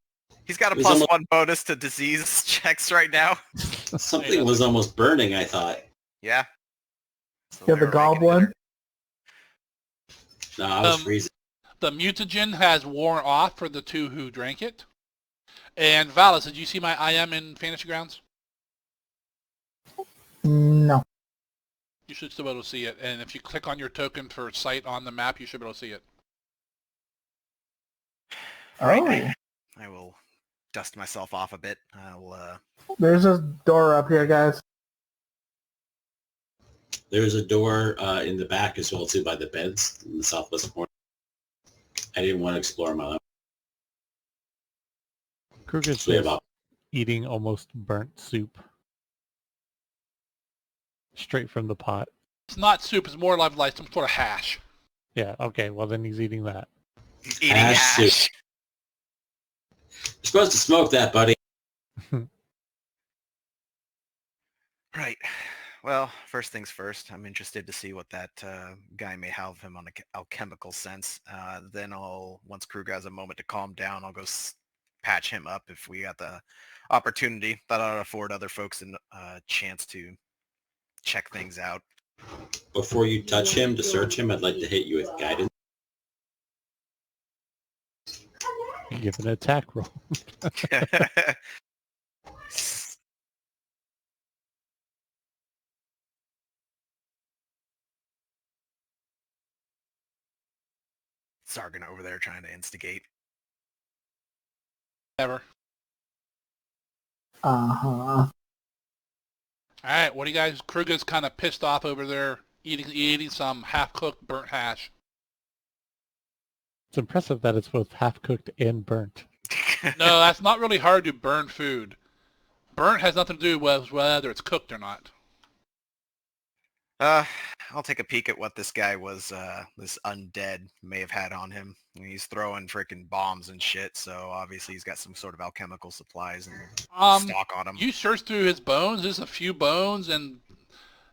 He's got a It was plus almost- 1 bonus to disease checks right now. Something was almost burning, I thought. Yeah. So You have the they're making goblin. it- No, I was Um, freezing. The mutagen has worn off for the two who drank it. And Valis, did you see my IM in Fantasy Grounds? No. You should still be able to see it. And if you click on your token for sight on the map, you should be able to see it. Oh, I will dust myself off a bit. there's a door up here, guys. There's a door in the back as well, too, by the beds in the southwest corner. I didn't want to explore my own. Kruger's So we have just eating almost burnt soup. Straight from the pot. It's not soup. It's more like some sort of hash. Yeah, okay, well then he's eating that. Eating Ash ash. soup. You're supposed to smoke that, buddy. Right. Well, first things first, I'm interested to see what that guy may have him on an alchemical sense. Then once Krug has a moment to calm down, I'll go patch him up if we got the opportunity. That ought to afford other folks a chance to check things out. Before you touch him to search him, I'd like to hit you with guidance. Give an attack roll. Sargon over there trying to instigate. Ever. Uh-huh. All right, what do you guys? Kruger's kind of pissed off over there, eating some half-cooked burnt hash. It's impressive that it's both half-cooked and burnt. No, that's not really hard to burn food. Burnt has nothing to do with whether it's cooked or not. I'll take a peek at what this guy was, this undead may have had on him. He's throwing freaking bombs and shit, so obviously he's got some sort of alchemical supplies and stock on him. You search through his bones. There's a few bones, and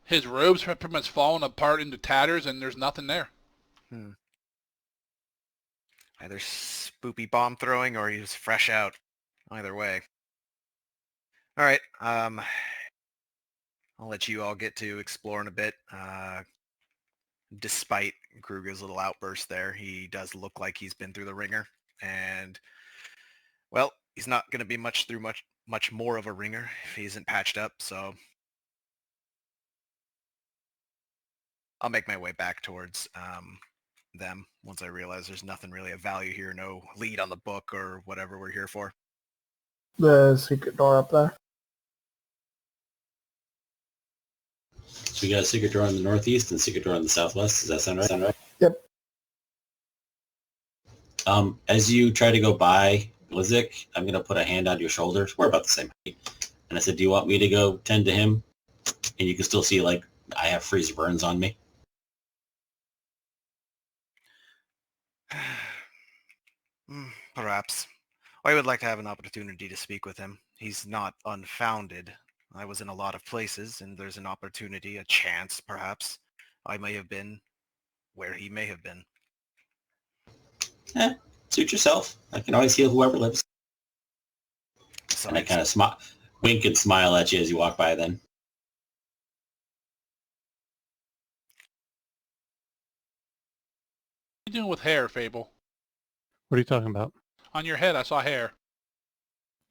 his robes have pretty much fallen apart into tatters, and there's nothing there. Either spoopy bomb throwing or he was fresh out. Either way. All right. I'll let you all get to exploring a bit. Despite Kruger's little outburst there, he does look like he's been through the ringer. And, well, he's not going to be much more of a ringer if he isn't patched up. So I'll make my way back towards them once I realize there's nothing really of value here, no lead on the book or whatever we're here for. The secret door up there. So we got a secret door in the northeast and a secret door in the southwest. Does that sound right? Yep. As you try to go by Glizik, I'm going to put a hand on your shoulders. We're about the same height. And I said, do you want me to go tend to him? And you can still see, like, I have freeze burns on me. Perhaps. I would like to have an opportunity to speak with him. He's not unfounded. I was in a lot of places, and there's an opportunity, a chance, perhaps. I may have been where he may have been. Suit yourself. I can always heal whoever lives. So And I kind of wink and smile at you as you walk by then. What are you doing with hair, Fable? What are you talking about? On your head, I saw hair.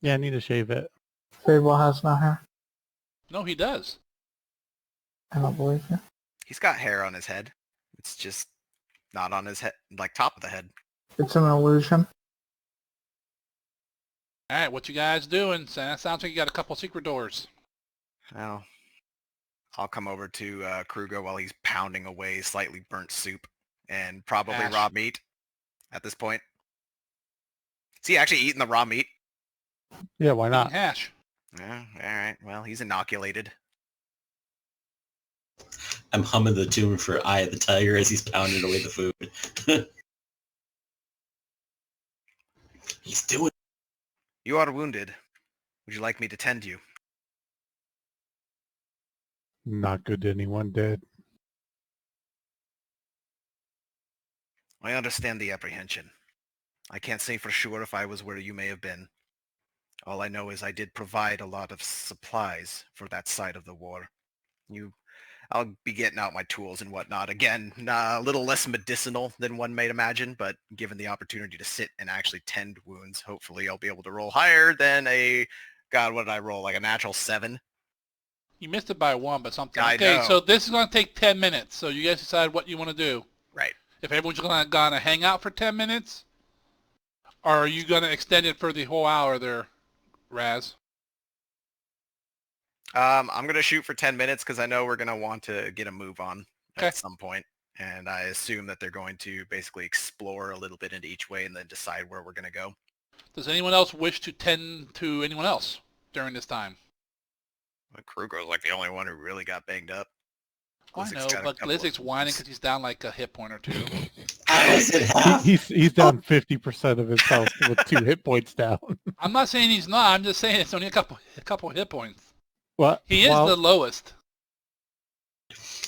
Yeah, I need to shave it. Fable has no hair. No, he does. I don't believe you. he's got hair on his head. It's just not on his head, like top of the head. It's an illusion. All right, what you guys doing? Sounds like you got a couple secret doors. Well, I'll come over to Kruger while he's pounding away slightly burnt soup and probably Ash. raw meat at this point. Is he actually eating the raw meat? Yeah, why not? Hash. Yeah, all right. Well, he's inoculated. I'm humming the tune for Eye of the Tiger as he's pounding away the food. He's doing. You are wounded. Would you like me to tend you? Not good to anyone dead. I understand the apprehension. I can't say for sure if I was where you may have been. All I know is I did provide a lot of supplies for that side of the war. I'll be getting out my tools and whatnot. Again, a little less medicinal than one might imagine, but given the opportunity to sit and actually tend wounds, hopefully I'll be able to roll higher than God, what did I roll? Like a natural 7? You missed it by 1, but something. I Okay, know. so this is going to take 10 minutes. So you guys decide what you want to do. Right. If everyone's going to hang out for 10 minutes, or are you going to extend it for the whole hour there, Raz? I'm going to shoot for 10 minutes because I know we're going to want to get a move on Okay. at some point. And I assume that they're going to basically explore a little bit into each way and then decide where we're going to go. Does anyone else wish to tend to anyone else during this time? Kruger's like the only one who really got banged up. Oh, I Glizik's know, got a but couple of Glizzik's whining wounds. because he's down like a hit point or 2. How is it half? He's down 50% of his health with 2 hit points down. I'm not saying he's not. I'm just saying it's only a couple hit points. What? He is the lowest.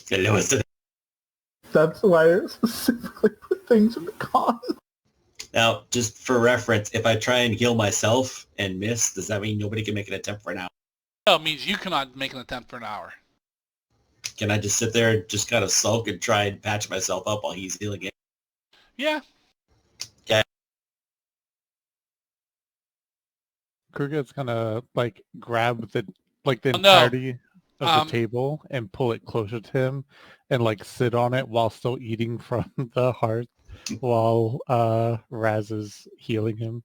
The lowest of- That's why I specifically put things in the con. Now, just for reference, if I try and heal myself and miss, does that mean nobody can make an attempt for an hour? No, it means you cannot make an attempt for an hour. Can I just sit there and just kind of sulk and try and patch myself up while he's healing it? Yeah. Kruger's gonna like grab the no. entirety of the table and pull it closer to him and like sit on it while still eating from the hearth while Raz is healing him.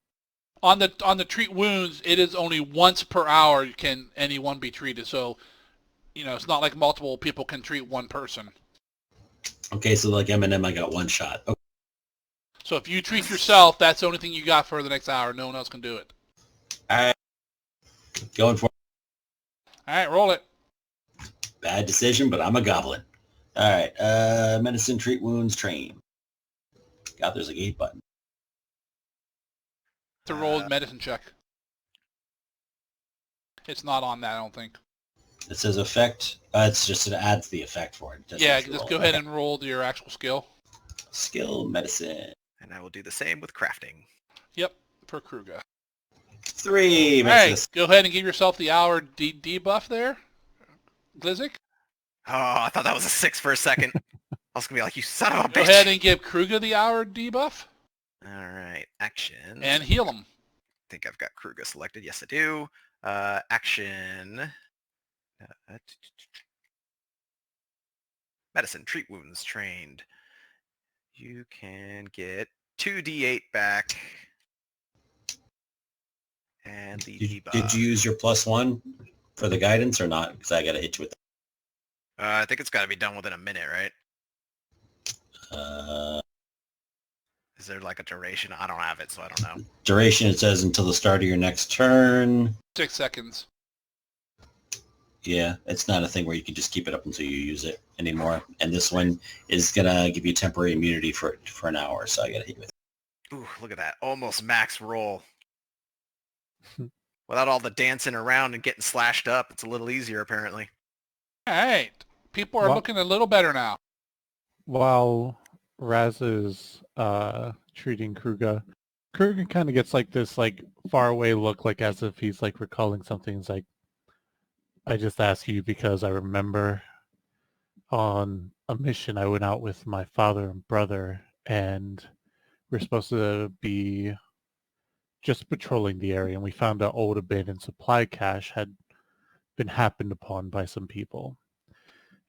On the treat wounds, it is only once per hour can anyone be treated. So, it's not like multiple people can treat one person. Okay, so like Eminem, I got one shot. Okay. So if you treat yourself, that's the only thing you got for the next hour. No one else can do it. All right. Going for All right, roll it. bad decision, but I'm a goblin. All right. Medicine, treat wounds, train. God, there's a gate button. To roll a medicine check. It's not on that, I don't think. It says effect. It's just it adds the effect for it. It doesn't Yeah, actually just roll. go ahead Okay. and roll your actual skill. Skill, medicine. And I will do the same with crafting. Yep, for Kruger. 3 All makes right, this. go ahead and give yourself the hour debuff there, Glizzik. Oh, I thought that was a 6 for a second. I was going to be like, you son of a Go bitch. ahead and give Kruger the hour debuff All right, action. and heal him. I think I've got Kruger selected. Yes, I do. Action. Medicine, treat wounds, trained. You can get 2d8 back. And the debuff. Did you use your +1 for the guidance or not? Because I got to hit you with I think it's got to be done within a minute, right? Is there like a duration? I don't have it, so I don't know. Duration, it says until the start of your next turn. 6 seconds. Yeah, it's not a thing where you can just keep it up until you use it anymore. And this one is going to give you temporary immunity for an hour, so I got to hit you with it. Ooh, look at that. Almost max roll. Without all the dancing around and getting slashed up, it's a little easier apparently. All right. People are looking a little better now. While Raz is treating Kruger kind of gets like this like far away look, like as if he's like recalling something. He's like, I just ask you because I remember on a mission I went out with my father and brother, and we're supposed to be just patrolling the area, and we found an old abandoned supply cache had been happened upon by some people.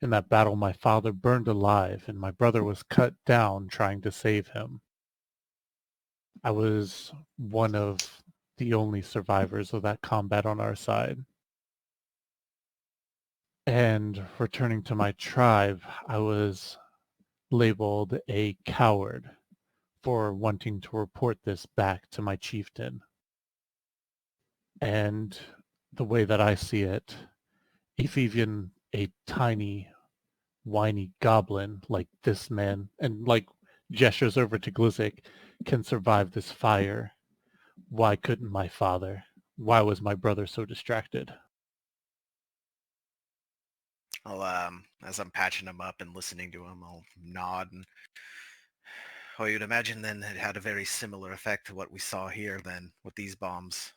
In that battle, my father burned alive, and my brother was cut down trying to save him. I was one of the only survivors of that combat on our side. And returning to my tribe, I was labeled a coward for wanting to report this back to my chieftain. And the way that I see it, if even a tiny, whiny goblin like this man, and like gestures over to Glizik, can survive this fire, why couldn't my father? Why was my brother so distracted? I'll, as I'm patching him up and listening to him, I'll nod and... Oh, you'd imagine then it had a very similar effect to what we saw here then with these bombs.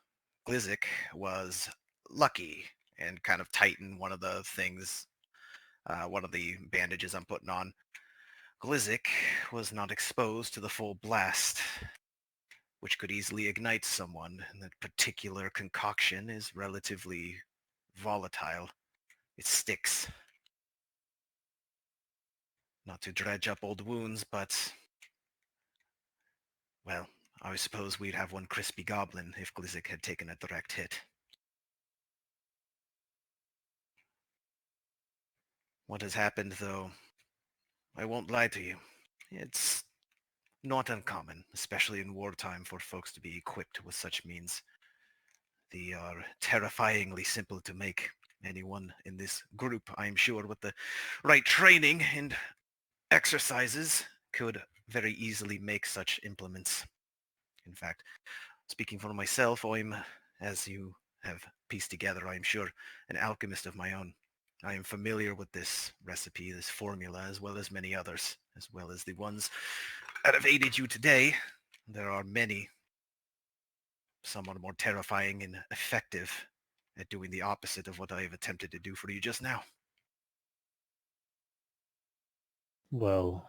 Glizik was lucky and kind of tighten one of the things, one of the bandages I'm putting on. Glizik was not exposed to the full blast, which could easily ignite someone, and that particular concoction is relatively volatile. It sticks. Not to dredge up old wounds, but... well, I suppose we'd have one crispy goblin if Glizik had taken a direct hit. What has happened, though, I won't lie to you. It's not uncommon, especially in wartime, for folks to be equipped with such means. They are terrifyingly simple to make. Anyone in this group, I'm sure, with the right training and exercises could very easily make such implements. In fact, speaking for myself, I'm, as you have pieced together, I'm sure, an alchemist of my own. I am familiar with this recipe, this formula, as well as many others, as well as the ones that have aided you today. There are many, some are more terrifying and effective at doing the opposite of what I have attempted to do for you just now. Well,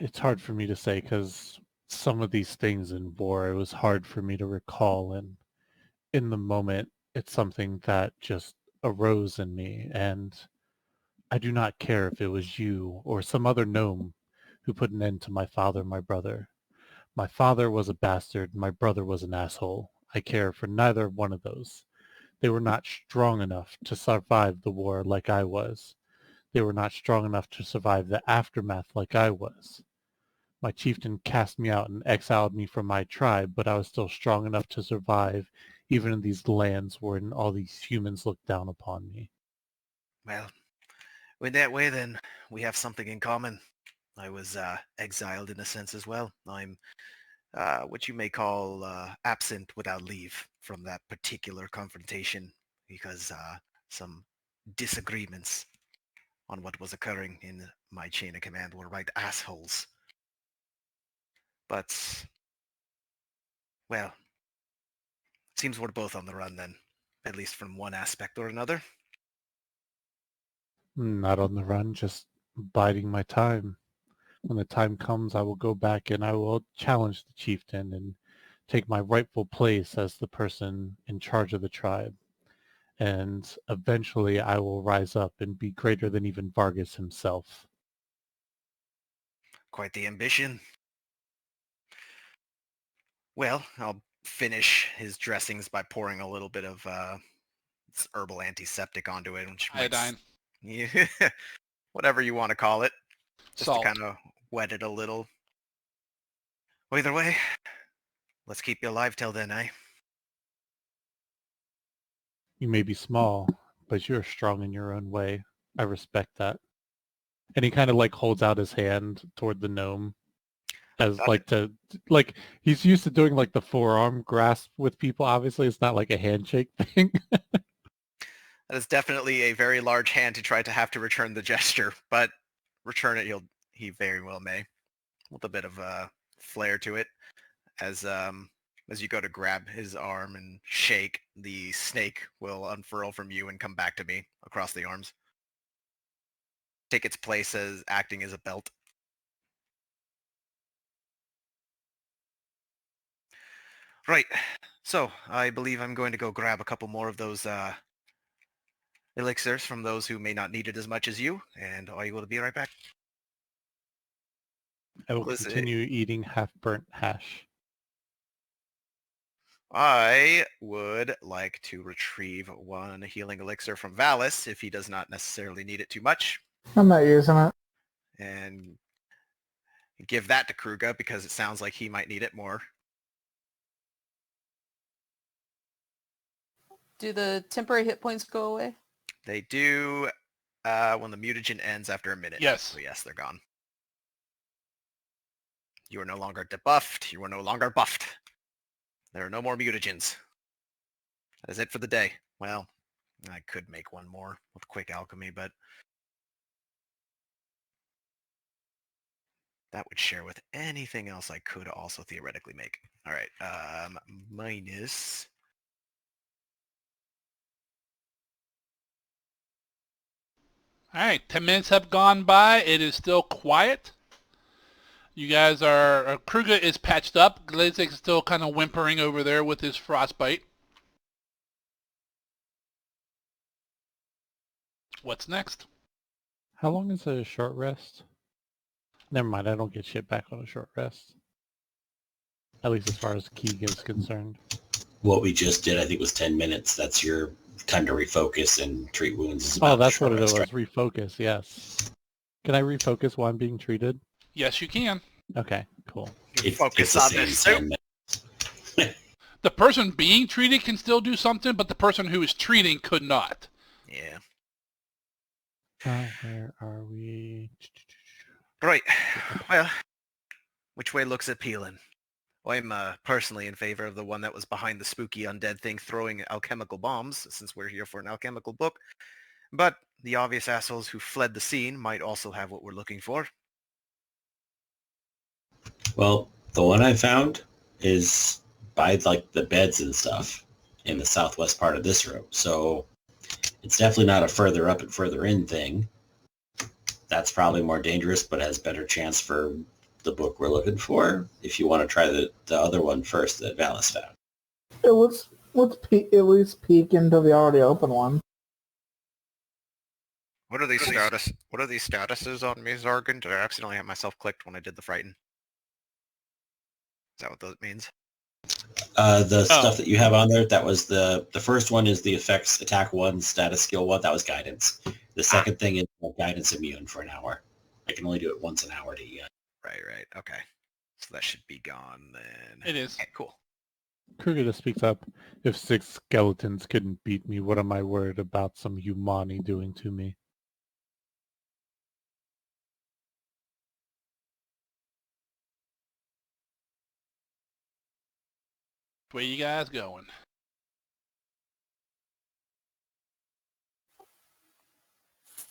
it's hard for me to say because some of these things in war, it was hard for me to recall, and in the moment, it's something that just arose in me, and I do not care if it was you or some other gnome who put an end to my father, my brother. My father was a bastard, my brother was an asshole. I care for neither one of those. They were not strong enough to survive the war like I was. They were not strong enough to survive the aftermath like I was. My chieftain cast me out and exiled me from my tribe, but I was still strong enough to survive even in these lands wherein all these humans look down upon me. Well, in that way then, we have something in common. I was exiled in a sense as well. I'm what you may call absent without leave from that particular confrontation because some disagreements on what was occurring in my chain of command were right assholes. But, well, it seems we're both on the run then, at least from one aspect or another. Not on the run, just biding my time. When the time comes, I will go back and I will challenge the chieftain and take my rightful place as the person in charge of the tribe. And eventually I will rise up and be greater than even Vargas himself. Quite the ambition. Well, I'll finish his dressings by pouring a little bit of herbal antiseptic onto it. Which Iodine. Yeah, whatever you want to call it. Just Salt. to kind of wet it a little. Either way, let's keep you alive till then, eh? You may be small, but you're strong in your own way. I respect that. And he kind of like holds out his hand toward the gnome as like like he's used to doing like the forearm grasp with people. Obviously, it's not like a handshake thing. That is definitely a very large hand to try to have to return the gesture, but return it he very well may. With a bit of flair to it. As you go to grab his arm and shake, the snake will unfurl from you and come back to me across the arms. Take its place as acting as a belt. Right. So, I believe I'm going to go grab a couple more of those elixirs from those who may not need it as much as you, and I will be right back. I will continue eating half-burnt hash. I would like to retrieve one healing elixir from Valis if he does not necessarily need it too much, I'm not using it. and give that to Kruga because it sounds like he might need it more. Do the temporary hit points go away? They do when the mutagen ends after a minute. Yes. So yes, they're gone. You are no longer debuffed. You are no longer buffed. There are no more mutagens. That is it for the day. Well, I could make one more with quick alchemy, but that would share with anything else I could also theoretically make. All right, minus... All right, 10 minutes have gone by. It is still quiet. You guys are... Kruger is patched up. Glazek is still kind of whimpering over there with his frostbite. What's next? How long is a short rest? Never mind, I don't get shit back on a short rest. At least as far as Keeg is concerned. What we just did, I think, was 10 minutes. That's your time to refocus and treat wounds. Oh, that's what it was. Refocus, yes. Can I refocus while I'm being treated? Yes, you can. Okay, cool. Focus on this soup. The person being treated can still do something, but the person who is treating could not. Yeah. Where are we? Right. Well, which way looks appealing? Well, I'm personally in favor of the one that was behind the spooky undead thing throwing alchemical bombs, since we're here for an alchemical book. But the obvious assholes who fled the scene might also have what we're looking for. Well, the one I found is by like the beds and stuff in the southwest part of this room. So it's definitely not a further up and further in thing. That's probably more dangerous, but has better chance for the book we're looking for. If you want to try the other one first that Valis found. Let's at least peek into the already open one. What are these statuses on me, Zargan? Did I accidentally have myself clicked when I did the frighten? Is that what that means? Stuff that you have on there, that was the first one is the effects attack 1, status skill 1, that was guidance. The second thing is guidance immune for an hour. I can only do it once an hour to you. Right. Okay. So that should be gone then. It is. Okay, cool. Kruger just speaks up. If 6 skeletons couldn't beat me, what am I worried about some humani doing to me? Where you guys going?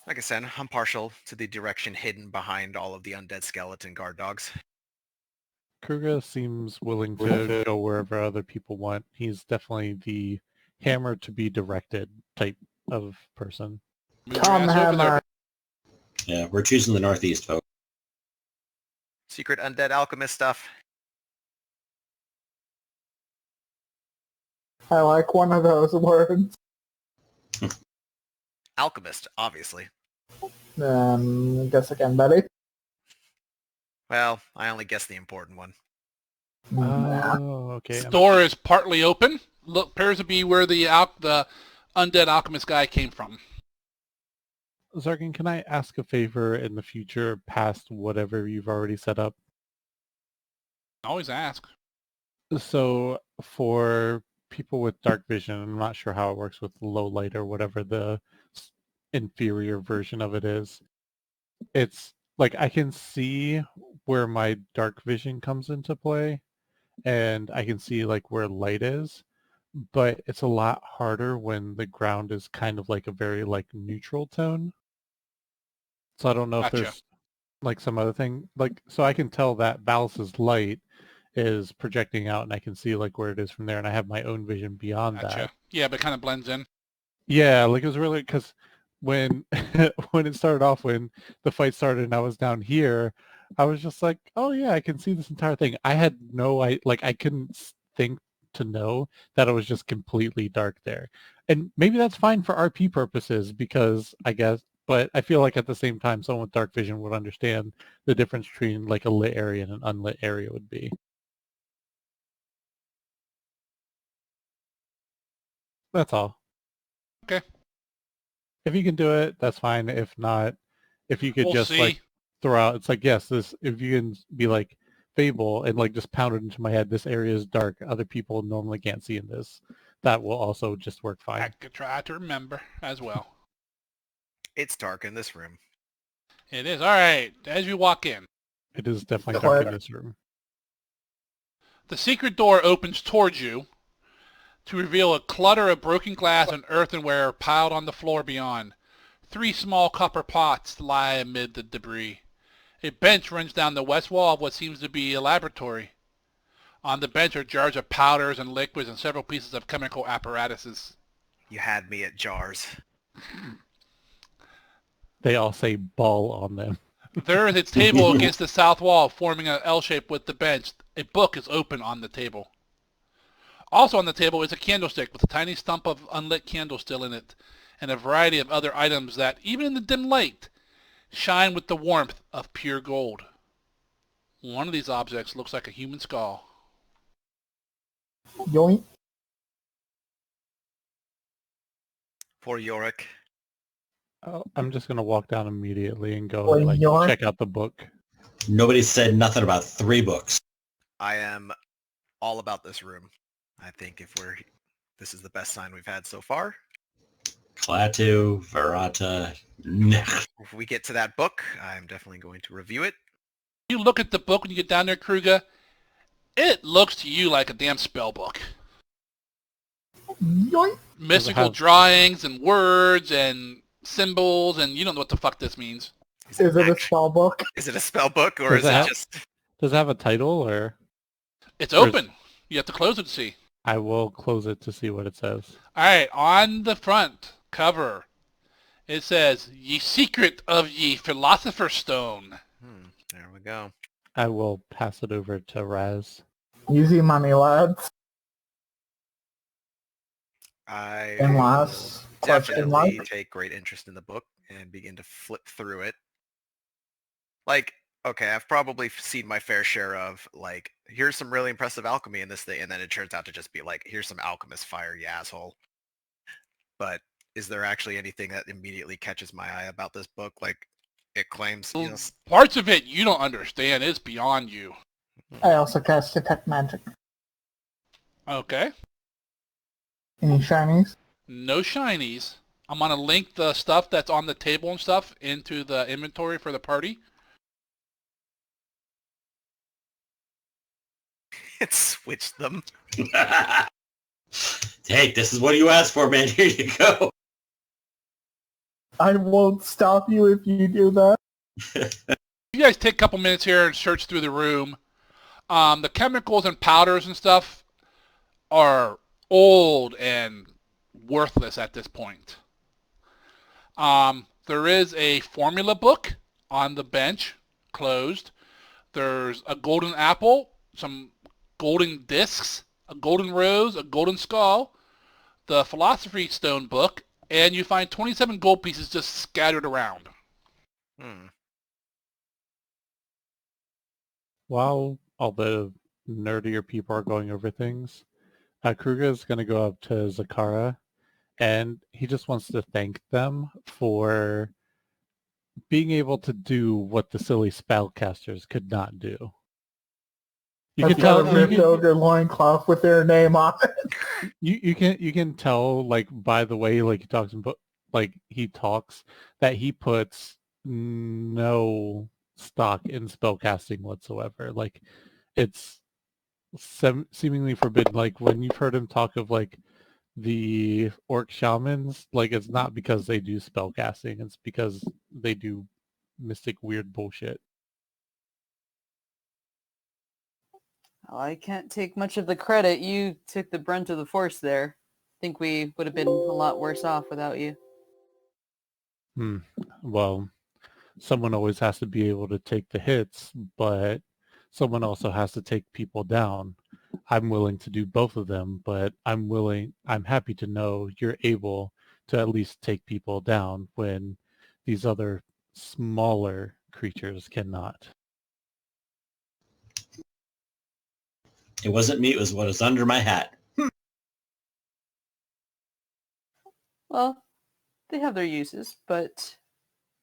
Like I said, I'm partial to the direction hidden behind all of the undead skeleton guard dogs. Kruger seems willing to go wherever other people want. He's definitely the hammer to be directed type of person. Move your Tom ass over there. Hammer. Yeah, we're choosing the northeast, folks. Secret undead alchemist stuff. I like one of those words. Alchemist, obviously. Guess again, Betty. Well, I only guessed the important one. Oh, okay. Store is partly open. Look, appears to be where the undead alchemist guy came from. Zargan, can I ask a favor in the future past whatever you've already set up? Always ask. So for people with dark vision, I'm not sure how it works with low light or whatever the inferior version of it is. It's like I can see where my dark vision comes into play, and I can see like where light is, but it's a lot harder when the ground is kind of like a very like neutral tone. So I don't know if Gotcha. there's like some other thing, like, so I can tell that Balas's light is projecting out and I can see like where it is from there, and I have my own vision beyond Gotcha. that. Yeah, but it kind of blends in. Yeah, like it was really, because when when it started off, when the fight started and I was down here, I was just like, oh yeah, I can see this entire thing. I had I couldn't think to know that it was just completely dark there. And maybe that's fine for RP purposes, because I guess, but I feel like at the same time someone with dark vision would understand the difference between like a lit area and an unlit area would be. That's all. Okay. If you can do it, that's fine. If not, if you could We'll just like see. throw out, it's like, yes, this, if you can be like Fable and like just pound it into my head, this area is dark, other people normally can't see in this, that will also just work I fine. could try to remember as well. It's dark in this room. It is. All right. As you walk in, It is definitely Quiet. dark in this room. the secret door opens towards you to reveal a clutter of broken glass and earthenware piled on the floor beyond. 3 small copper pots lie amid the debris. A bench runs down the west wall of what seems to be a laboratory. On the bench are jars of powders and liquids and several pieces of chemical apparatuses. You had me at jars. They all say ball on them. There is a table against the south wall forming an L shape with the bench. A book is open on the table. Also on the table is a candlestick with a tiny stump of unlit candle still in it, and a variety of other items that, even in the dim light, shine with the warmth of pure gold. One of these objects looks like a human skull. Yoink. Poor Yorick. Oh, I'm just going to walk down immediately and go Well, and like you're- check out the book. Nobody said nothing about 3 books. I am all about this room. I think this is the best sign we've had so far. Klaatu, Verata, Nech. If we get to that book, I'm definitely going to review it. You look at the book when you get down there, Kruger. It looks to you like a damn spell book. Yoink. Mystical have- drawings and words and symbols, and you don't know what the fuck this means. Is it a spell book? Is it a spell book, or Does is it it have- just... Does it have a title, or It's Or is- open. You have to close it to see. I will close it to see what it says. All right, on the front cover, it says, "Ye secret of ye philosopher's stone." There we go. I will pass it over to Raz. Easy money, lads. I And will last question definitely mark. take great interest in the book and begin to flip through it. Like, okay, I've probably seen my fair share of, like, here's some really impressive alchemy in this thing, and then it turns out to just be like, here's some alchemist fire, you asshole. But is there actually anything that immediately catches my eye about this book? Like, it claims, you know, Parts of it you don't understand. It's beyond you. I also cast Detect Magic. Okay. Any shinies? No shinies. I'm going to link the stuff that's on the table and stuff into the inventory for the party. it switched them. Hey, this is what you asked for, man. Here you go. I won't stop you if you do that. You guys take a couple minutes here and search through the room. The chemicals and powders and stuff are old and worthless at this point. There is a formula book on the bench, closed. There's a golden apple, some golden discs, a golden rose, a golden skull, the philosophy stone book, and you find 27 gold pieces just scattered around. While all the nerdier people are going over things, Kruger is going to go up to Zakara, and he just wants to thank them for being able to do what the silly spellcasters could not do. You I've can got tell. a ripped ogre loincloth with their name on it. You can tell like by the way like he talks that he puts no stock in spellcasting whatsoever. Like it's seemingly forbidden. Like when you've heard him talk of like the orc shamans, like it's not because they do spellcasting, it's because they do mystic weird bullshit. Oh, I can't take much of the credit. You took the brunt of the force there. I think we would have been a lot worse off without you. Well, someone always has to be able to take the hits, but someone also has to take people down. I'm willing to do both of them, but I'm happy to know you're able to at least take people down when these other smaller creatures cannot. It wasn't me. It was what was under my hat. Well, they have their uses, but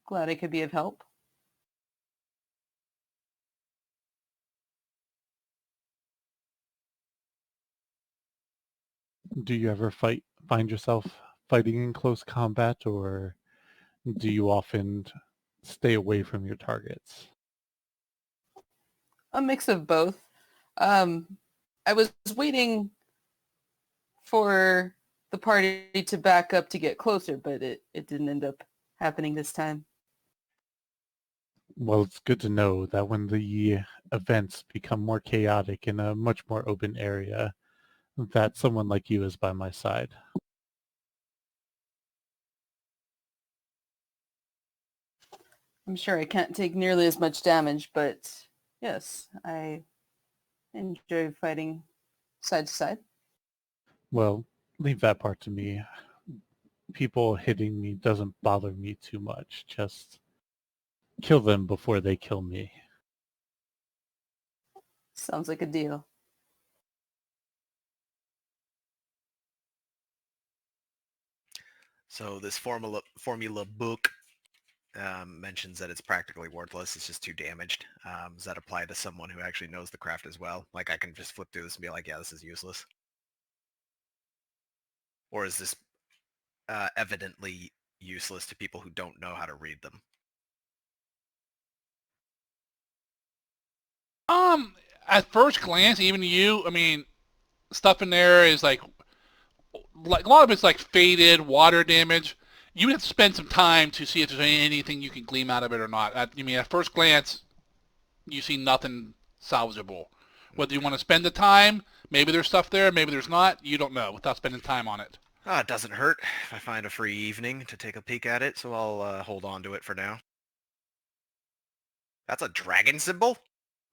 glad I could be of help. Do you ever find yourself fighting in close combat, or do you often stay away from your targets? A mix of both. I was waiting for the party to back up to get closer, but it didn't end up happening this time. Well, it's good to know that when the events become more chaotic in a much more open area, that someone like you is by my side. I'm sure I can't take nearly as much damage, but yes, I enjoy fighting side to side. Well, leave that part to me. People hitting me doesn't bother me too much. Just kill them before they kill me. Sounds like a deal. So this formula book mentions that it's practically worthless. It's just too damaged. Does that apply to someone who actually knows the craft as well? Like I can just flip through this and be like, yeah, this is useless. Or is this evidently useless to people who don't know how to read them? At first glance, even you, I mean, stuff in there is like a lot of it's like faded water damage. You would have to spend some time to see if there's anything you can glean out of it or not. At first glance, you see nothing salvageable. Whether you want to spend the time, maybe there's stuff there, maybe there's not, you don't know without spending time on it. It doesn't hurt if I find a free evening to take a peek at it, so I'll hold on to it for now. That's a dragon symbol?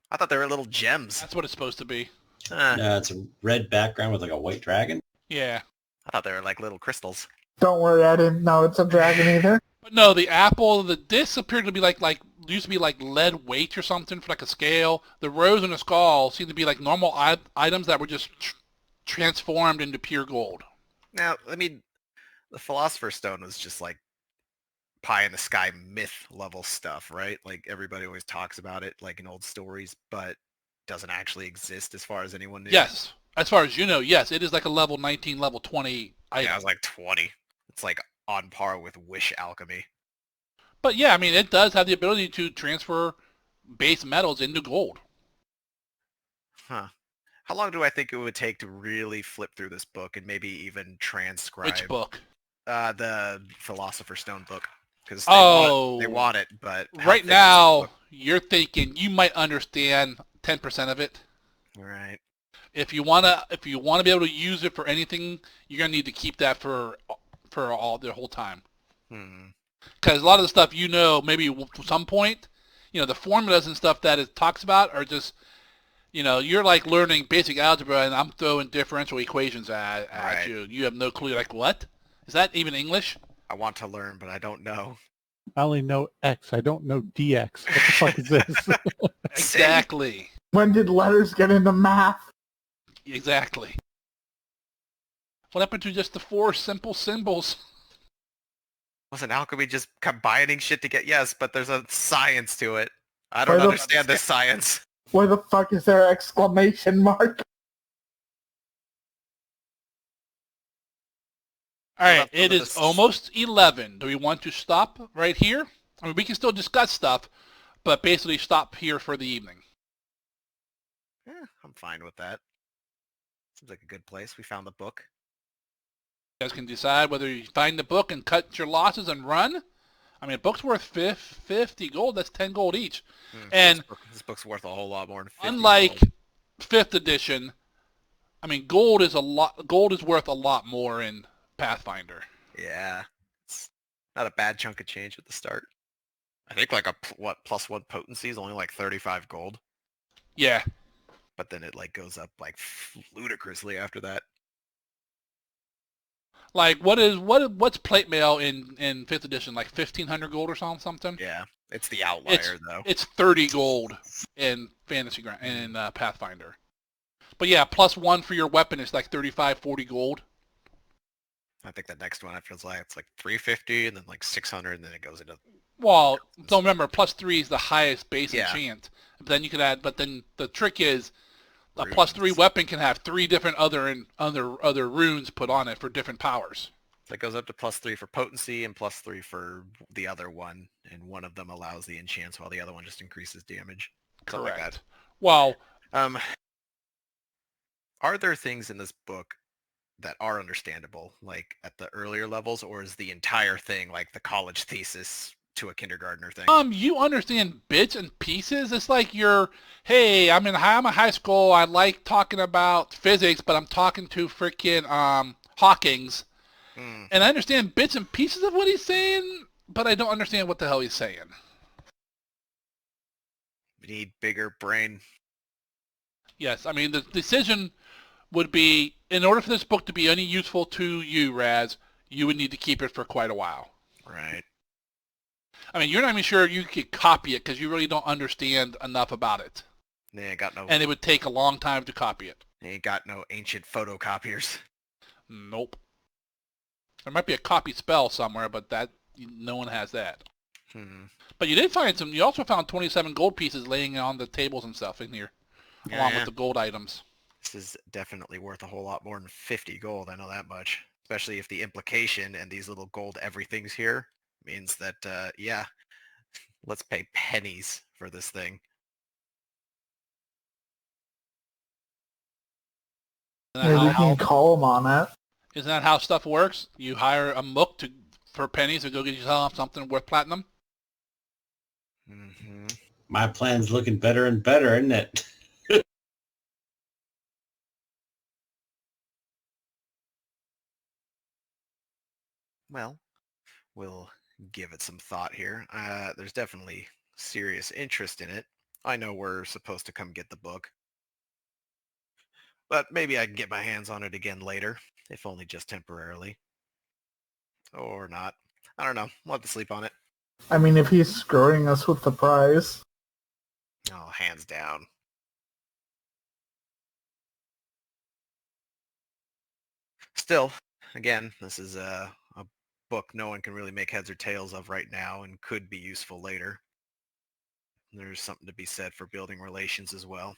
I thought they were little gems. That's what it's supposed to be. No, it's a red background with like a white dragon. Yeah. I thought they were like little crystals. Don't worry, I didn't know it's a dragon either. But no, the apple, the discs appeared to be like used to be like lead weight or something for like a scale. The rose and the skull seem to be like normal items that were just transformed into pure gold. Now, I mean, the Philosopher's Stone was just like pie in the sky myth level stuff, right? Like everybody always talks about it like in old stories, but doesn't actually exist as far as anyone knew. Yes. As far as you know, yes, it is like a level 19, level 20 item. Yeah, it was like 20. It's like on par with wish alchemy. But yeah, I mean, it does have the ability to transfer base metals into gold. Huh. How long do I think it would take to really flip through this book and maybe even transcribe? Which book? The Philosopher's Stone book. Because they want it, but right now you're thinking you might understand 10% of it. Right. If you wanna be able to use it for anything, you're gonna need to keep that for all the whole time. Because a lot of the stuff maybe to some point, the formulas and stuff that it talks about are just, you're like learning basic algebra and I'm throwing differential equations at Right. you. You have no clue. You're like, what? Is that even English? I want to learn, but I don't know. I only know X. I don't know DX. What the fuck is this? Exactly. When did letters get into math? Exactly. What happened to just the 4 simple symbols? Wasn't alchemy just combining shit to get... Yes, but there's a science to it. I don't understand this science. Where the fuck is their exclamation mark? All right, Enough it of is this. almost 11. Do we want to stop right here? I mean, we can still discuss stuff, but basically stop here for the evening. I'm fine with that. Seems like a good place. We found the book. You guys can decide whether you find the book and cut your losses and run. I mean, a book's worth 50 gold. That's 10 gold each. And this book's worth a whole lot more than 50 unlike gold. 5th edition, I mean, gold is worth a lot more in Pathfinder. Yeah. It's not a bad chunk of change at the start. I think like +1 potency is only like 35 gold. Yeah. But then it like goes up like ludicrously after that. Like, what's plate mail in 5th edition? Like 1,500 gold or something? Yeah. It's the outlier though. It's 30 gold in Pathfinder. But yeah, +1 for your weapon is like 35, 40 gold. I think the next one, it feels like it's like 350 and then like 600 and then it goes into... Well, don't remember, +3 is the highest base Yeah. enchant. But then you could add, but then the trick is a Runes. +3 weapon can have 3 different other runes put on it for different powers. So it goes up to +3 for potency and +3 for the other one. And one of them allows the enchants while the other one just increases damage. Something Correct. like that. Well, are there things in this book that are understandable, like at the earlier levels, or is the entire thing like the college thesis to a kindergartner thing? you understand bits and pieces. It's like hey, I'm a high school. I like talking about physics, but I'm talking to freaking Hawkins, and I understand bits and pieces of what he's saying, but I don't understand what the hell he's saying. We need bigger brain. Yes, I mean the decision would be, in order for this book to be any useful to you, Raz, you would need to keep it for quite a while. Right. I mean, you're not even sure you could copy it because you really don't understand enough about it. They ain't got no... And it would take a long time to copy it. They ain't got no ancient photocopiers. Nope. There might be a copy spell somewhere, but no one has that. But you did find you also found 27 gold pieces laying on the tables and stuff in here, along with the gold items. This is definitely worth a whole lot more than 50 gold, I know that much. Especially if the implication and these little gold everythings here means that, yeah, let's pay pennies for this thing. Maybe we can call them on it. Isn't that how stuff works? You hire a mook for pennies to go get yourself something worth platinum? My plan's looking better and better, isn't it? Well, we'll give it some thought here. There's definitely serious interest in it. I know we're supposed to come get the book. But maybe I can get my hands on it again later, if only just temporarily. Or not. I don't know. We'll have to sleep on it. I mean, if he's screwing us with the prize. Oh, hands down. Still, again, this is a book no one can really make heads or tails of right now and could be useful later. There's something to be said for building relations as well.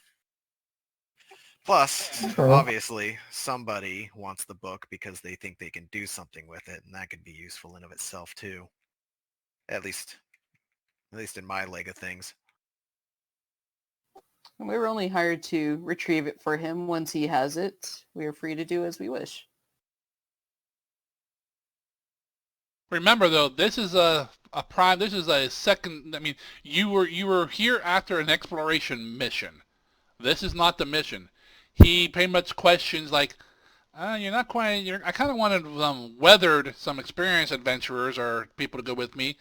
Plus, obviously, somebody wants the book because they think they can do something with it, and that could be useful in of itself too. At least in my leg of things. We were only hired to retrieve it for him. Once he has it, we are free to do as we wish. Remember, though, this is a second. I mean, you were here after an exploration mission. This is not the mission. He pretty much questions like, you're not quite. I kind of wanted weathered some experienced adventurers or people to go with me,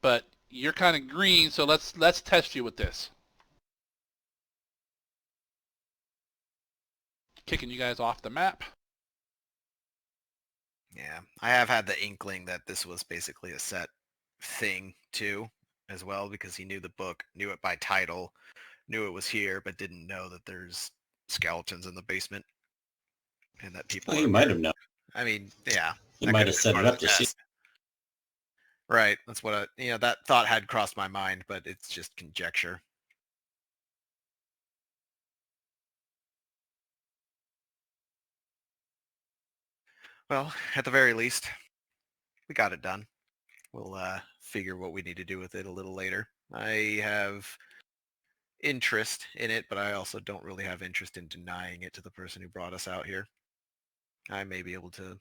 but you're kind of green, so let's test you with this. Kicking you guys off the map. Yeah, I have had the inkling that this was basically a set thing too, as well, because he knew the book, knew it by title, knew it was here, but didn't know that there's skeletons in the basement, and that people. Well, he might have known. I mean, yeah, he might have set it up to see. Right, that's what that thought had crossed my mind, but it's just conjecture. Well, at the very least, we got it done. We'll figure what we need to do with it a little later. I have interest in it, but I also don't really have interest in denying it to the person who brought us out here. I may be able to,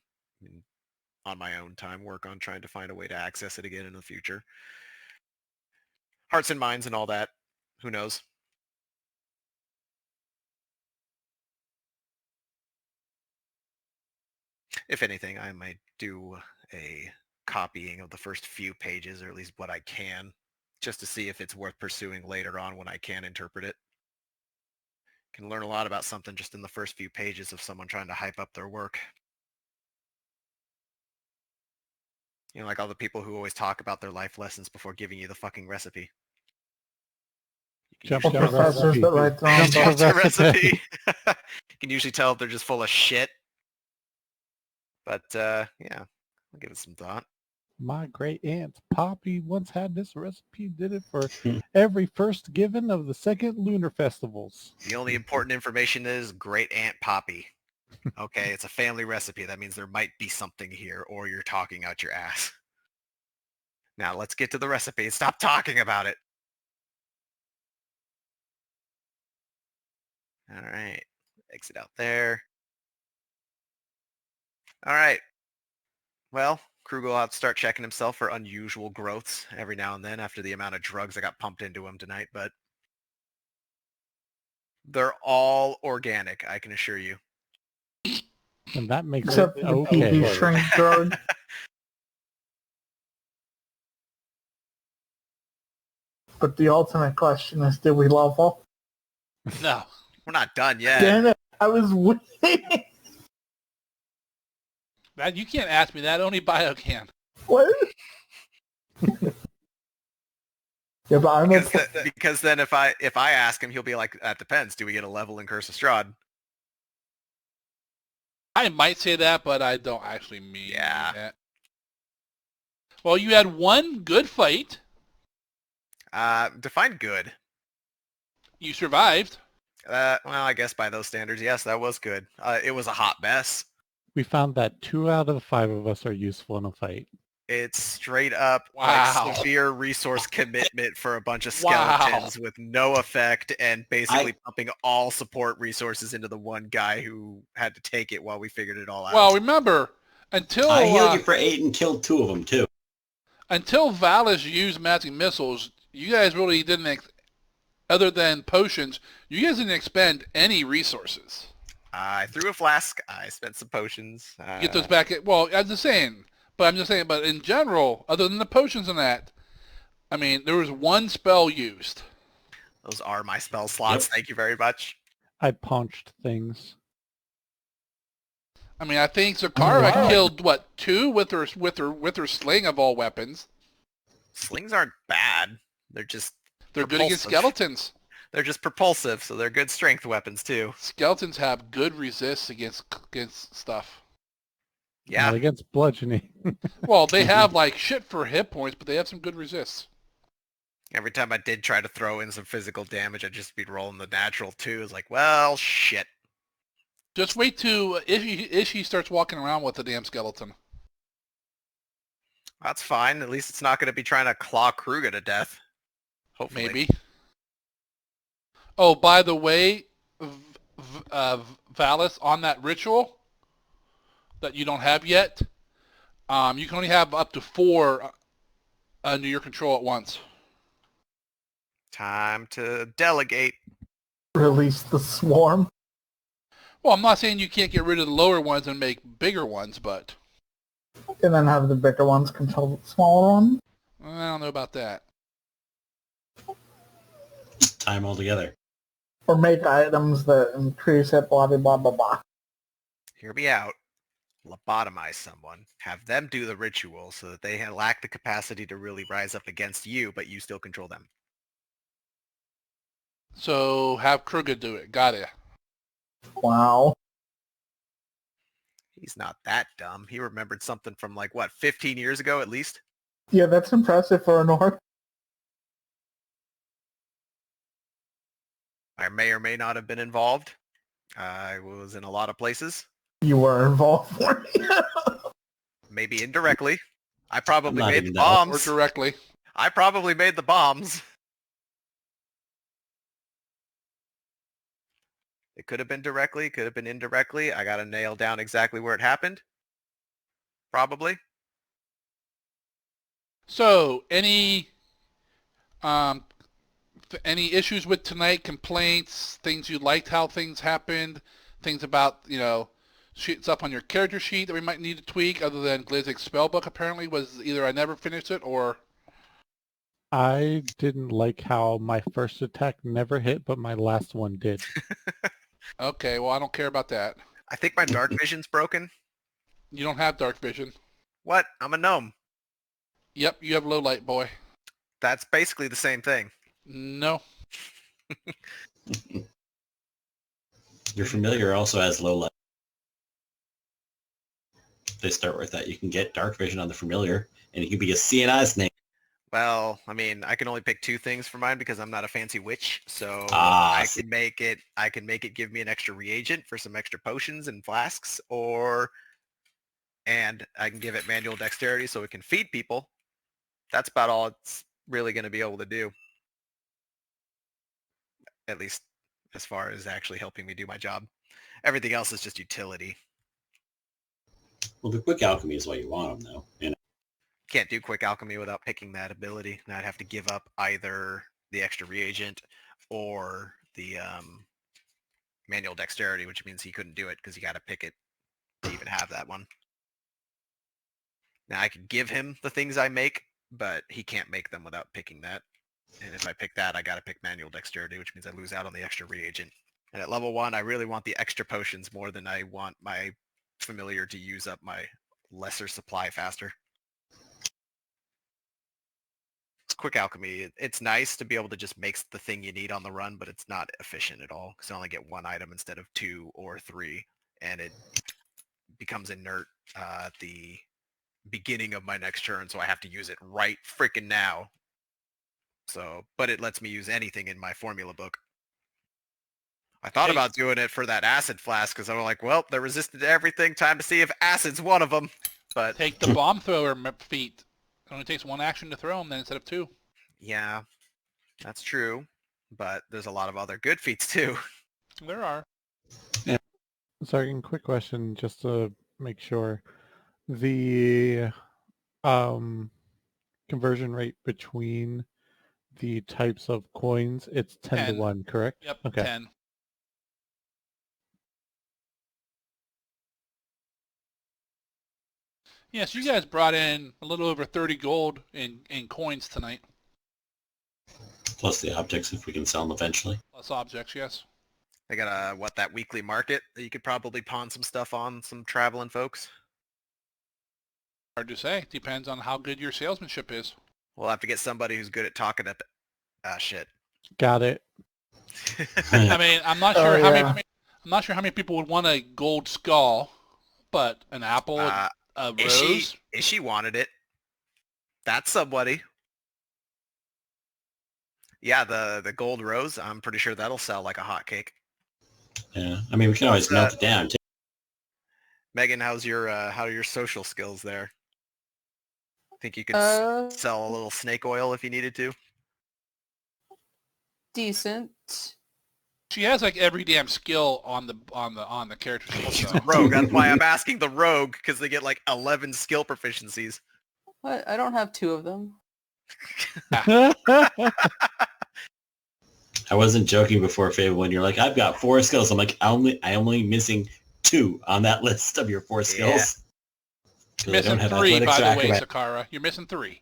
on my own time, work on trying to find a way to access it again in the future. Hearts and minds and all that. Who knows? If anything, I might do a copying of the first few pages, or at least what I can, just to see if it's worth pursuing later on when I can interpret it. Can learn a lot about something just in the first few pages of someone trying to hype up their work. Like all the people who always talk about their life lessons before giving you the fucking recipe. Jump Or to professors that write their own Jump books. to the recipe. recipe. You can usually tell if they're just full of shit. But yeah, I'll give it some thought. My great aunt Poppy once had this recipe, did it for every first given of the second lunar festivals. The only important information is Great Aunt Poppy. Okay, it's a family recipe. That means there might be something here, or you're talking out your ass. Now let's get to the recipe and stop talking about it. All right, exit out there. All right. Well, Krug will have to start checking himself for unusual growths every now and then after the amount of drugs that got pumped into him tonight, but they're all organic, I can assure you. And that makes Except it for the PP okay. shrink drug. But the ultimate question is, did we level? No. We're not done yet. Damn it! I was waiting. That, you can't ask me that. Only Bio can. What? Yeah, but I'm Because then if I ask him, he'll be like, that depends. Do we get a level in Curse of Strahd? I might say that, but I don't actually mean Yeah. that. Well, you had one good fight. Define good. You survived. Well, I guess by those standards, yes, that was good. It was a hot mess. We found that 2 out of the 5 of us are useful in a fight. It's straight up Wow. like severe resource commitment for a bunch of Wow. skeletons with no effect and basically pumping all support resources into the one guy who had to take it while we figured it all out. Well, remember, until I healed you for 8 and killed 2 of them too. Until Valis used magic missiles, you guys really didn't, other than potions, you guys didn't expend any resources. I threw a flask. I spent some potions. Get those back. Well, I'm just saying. But in general, other than the potions and that, I mean, there was one spell used. Those are my spell slots. Yep. Thank you very much. I punched things. I mean, I think Zakara killed 2 with her sling of all weapons. Slings aren't bad. They're They're good against propulsive. skeletons. They're just propulsive, so they're good strength weapons too. Skeletons have good resist against stuff. Yeah. Not against bludgeoning. Well, they have like shit for hit points, but they have some good resists. Every time I did try to throw in some physical damage, I'd just be rolling the natural too. It's like, well, shit. Just wait till if he starts walking around with the damn skeleton. That's fine. At least it's not going to be trying to claw Kruger to death. Hopefully. Maybe. Oh, by the way, Valis, on that ritual that you don't have yet, you can only have up to 4 under your control at once. Time to delegate. release the swarm. Well, I'm not saying you can't get rid of the lower ones and make bigger ones, but And then have the bigger ones control the smaller ones. I don't know about that. Time altogether. Or make items that increase it, blah, blah, blah, blah, blah. Hear me out. Lobotomize someone. Have them do the ritual so that they lack the capacity to really rise up against you, but you still control them. So have Kruger do it. Got it. Wow. He's not that dumb. He remembered something from 15 years ago at least? Yeah, that's impressive for an orc. I may or may not have been involved. I was in a lot of places. You were involved for me. Maybe indirectly. I I'm probably not made even the that old. Or bombs. directly. I probably made the bombs. It could have been directly, could have been indirectly. I got to nail down exactly where it happened. Probably. So, um, any issues with tonight? Complaints? Things you liked how things happened? Things about stuff on your character sheet that we might need to tweak, other than Glizik's spellbook apparently was either I never finished it or I didn't like how my first attack never hit, but my last one did. okay. Well, I don't care about that. I think my dark vision's broken. You don't have dark vision. What? I'm a gnome. Yep, you have low light, boy. That's basically the same thing. No. Your familiar also has low light. They start with that. You can get dark vision on the familiar, and you can be a CNI snake. Well, I mean, I can only pick two things for mine because I'm not a fancy witch. So Ah, I see. can make it give me an extra reagent for some extra potions and flasks, and I can give it manual dexterity so it can feed people. That's about all it's really going to be able to do. At least as far as actually helping me do my job. Everything else is just utility. Well, the quick alchemy is what you want them, though. You know? Can't do quick alchemy without picking that ability. And I'd have to give up either the extra reagent or the manual dexterity, which means he couldn't do it because you got to pick it to even have that one. Now I could give him the things I make, but he can't make them without picking that. And if I pick that, I got to pick manual dexterity, which means I lose out on the extra reagent. And at level 1, I really want the extra potions more than I want my familiar to use up my lesser supply faster. Quick alchemy, it's nice to be able to just make the thing you need on the run, but it's not efficient at all because I only get one item instead of 2 or 3, and it becomes inert at the beginning of my next turn, so I have to use it right freaking now. So, but it lets me use anything in my formula book. I thought about doing it for that acid flask because I was like, well, they're resistant to everything. Time to see if acid's one of them. But Take the bomb thrower feat. It only takes one action to throw them then instead of 2. yeah, that's true. But there's a lot of other good feats too. There are. Sorry, quick question, just to make sure. The conversion rate between the types of coins, it's 10 to 10. 1, correct? Yep, Okay. 10. Yes, you guys brought in a little over 30 gold in coins tonight. Plus the objects if we can sell them eventually. Plus objects, yes. They got that weekly market that you could probably pawn some stuff on, some traveling folks. Hard to say. Depends on how good your salesmanship is. We'll have to get somebody who's good at talking up shit. Got it. I mean, I'm not Oh, sure how yeah. many. I'm not sure how many people would want a gold skull, but an apple, a rose. If she wanted it, that's somebody. Yeah, the gold rose, I'm pretty sure that'll sell like a hotcake. Yeah, I mean, we can always melt it down, too. Megan, how are your social skills there? Think you could sell a little snake oil if you needed to? Decent. She has like every damn skill on the character sheet. She's So. a rogue. That's why I'm asking the rogue, because they get like 11 skill proficiencies. What? I don't have 2 of them. I wasn't joking before, Fable, when you're like, I've got 4 skills. I'm like, I'm only missing 2 on that list of your 4 skills. You're missing 3, by the way, Sakara. You're missing 3.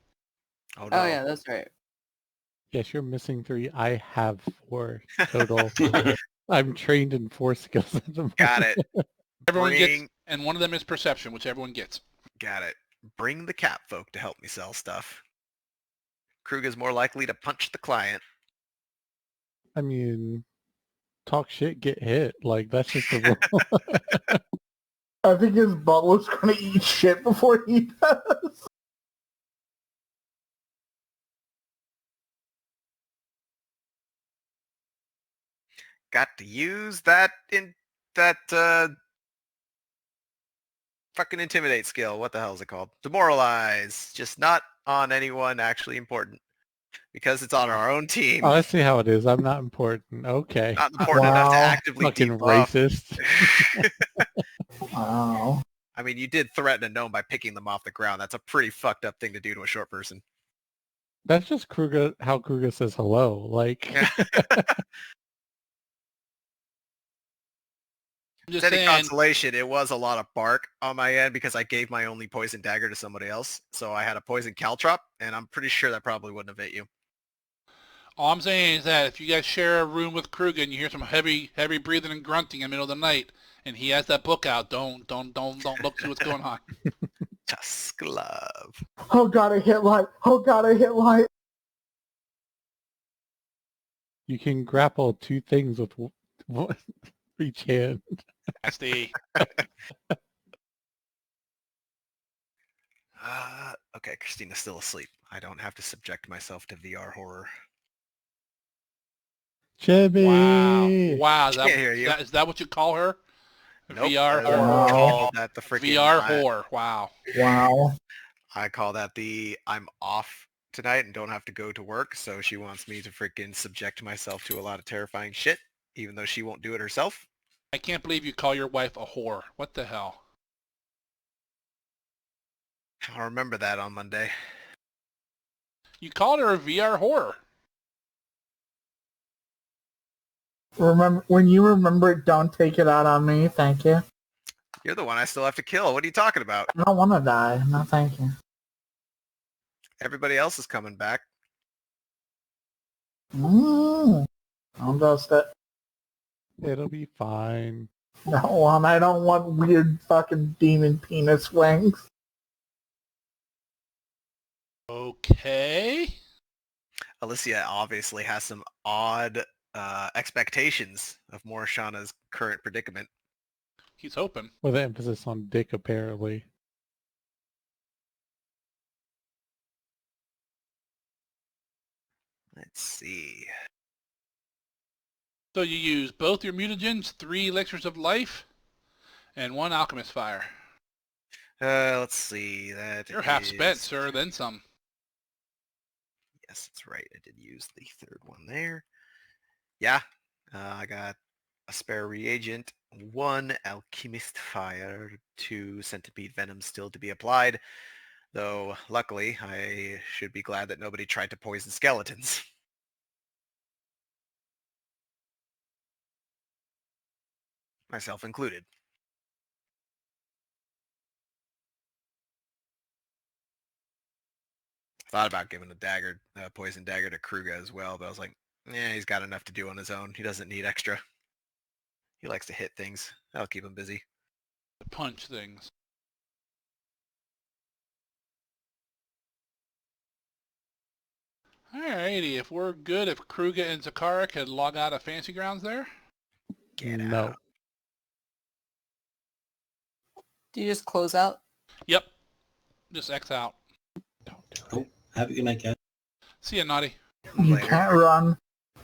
Oh, no. Oh yeah, that's right. Yes, you're missing 3. I have 4 total. I'm trained in 4 skills at the moment. Got it. Everyone gets, and one of them is perception, which everyone gets. Got it. Bring the cat folk to help me sell stuff. Krug is more likely to punch the client. I mean, talk shit, get hit. Like, that's just the rule. I think his butler's gonna eat shit before he does. Got to use that fucking intimidate skill. What the hell is it called? Demoralize. Just not on anyone actually important. Because it's on our own team. Oh, I see how it is. I'm not important. Okay. Not important enough to Wow. actively Fucking debuff. racist. Wow. I mean, you did threaten a gnome by picking them off the ground. That's a pretty fucked up thing to do to a short person. That's just Kruger, how Kruger says hello. Like, Yeah. I'm just Any saying, consolation, it was a lot of bark on my end because I gave my only poison dagger to somebody else. So I had a poison caltrop, and I'm pretty sure that probably wouldn't have hit you. all I'm saying is that if you guys share a room with Kruger and you hear some heavy breathing and grunting in the middle of the night, and he has that book out, don't look see what's going on. Tusk Love. Oh god, I hit light. Oh god, I hit light. you can grapple 2 things with one, each hand. That's the Okay, Christina's still asleep. I don't have to subject myself to VR horror. Jimmy! wow. Can't hear you. Is that what you call her? Nope. VR I horror. call that the freaking VR horror. Wow. Wow. I call that the I'm off tonight and don't have to go to work, so she wants me to freaking subject myself to a lot of terrifying shit, even though she won't do it herself. I can't believe you call your wife a whore. What the hell? I'll remember that on Monday. You called her a VR horror. Remember when you remember it, don't take it out on me. Thank you. You're the one I still have to kill. What are you talking about? I don't want to die. No, thank you. Everybody else is coming back. I'll just it. It'll be fine. No, I don't want weird fucking demon penis wings. Okay. Alicia obviously has some odd expectations of Morishana's current predicament. He's hoping. With an emphasis on dick, apparently. Let's see. So you use both your mutagens, 3 elixirs of life, and 1 alchemist fire. Let's see. You're half spent, sir, then some. Yes, that's right. I did use the third one there. Yeah, I got a spare reagent, 1 alchemist fire, 2 centipede venom still to be applied. Though, luckily, I should be glad that nobody tried to poison skeletons. Myself included. Thought about giving a poison dagger to Kruger as well, but I was like, he's got enough to do on his own. He doesn't need extra. He likes to hit things. That'll keep him busy. To punch things. Alrighty, if we're good, if Kruger and Zakara could log out of Fancy Grounds there. Get No. out. Do you just close out? Yep. Just X out. Don't do it. Cool. Have a good night, guys. See ya, Naughty. You Later. can't run.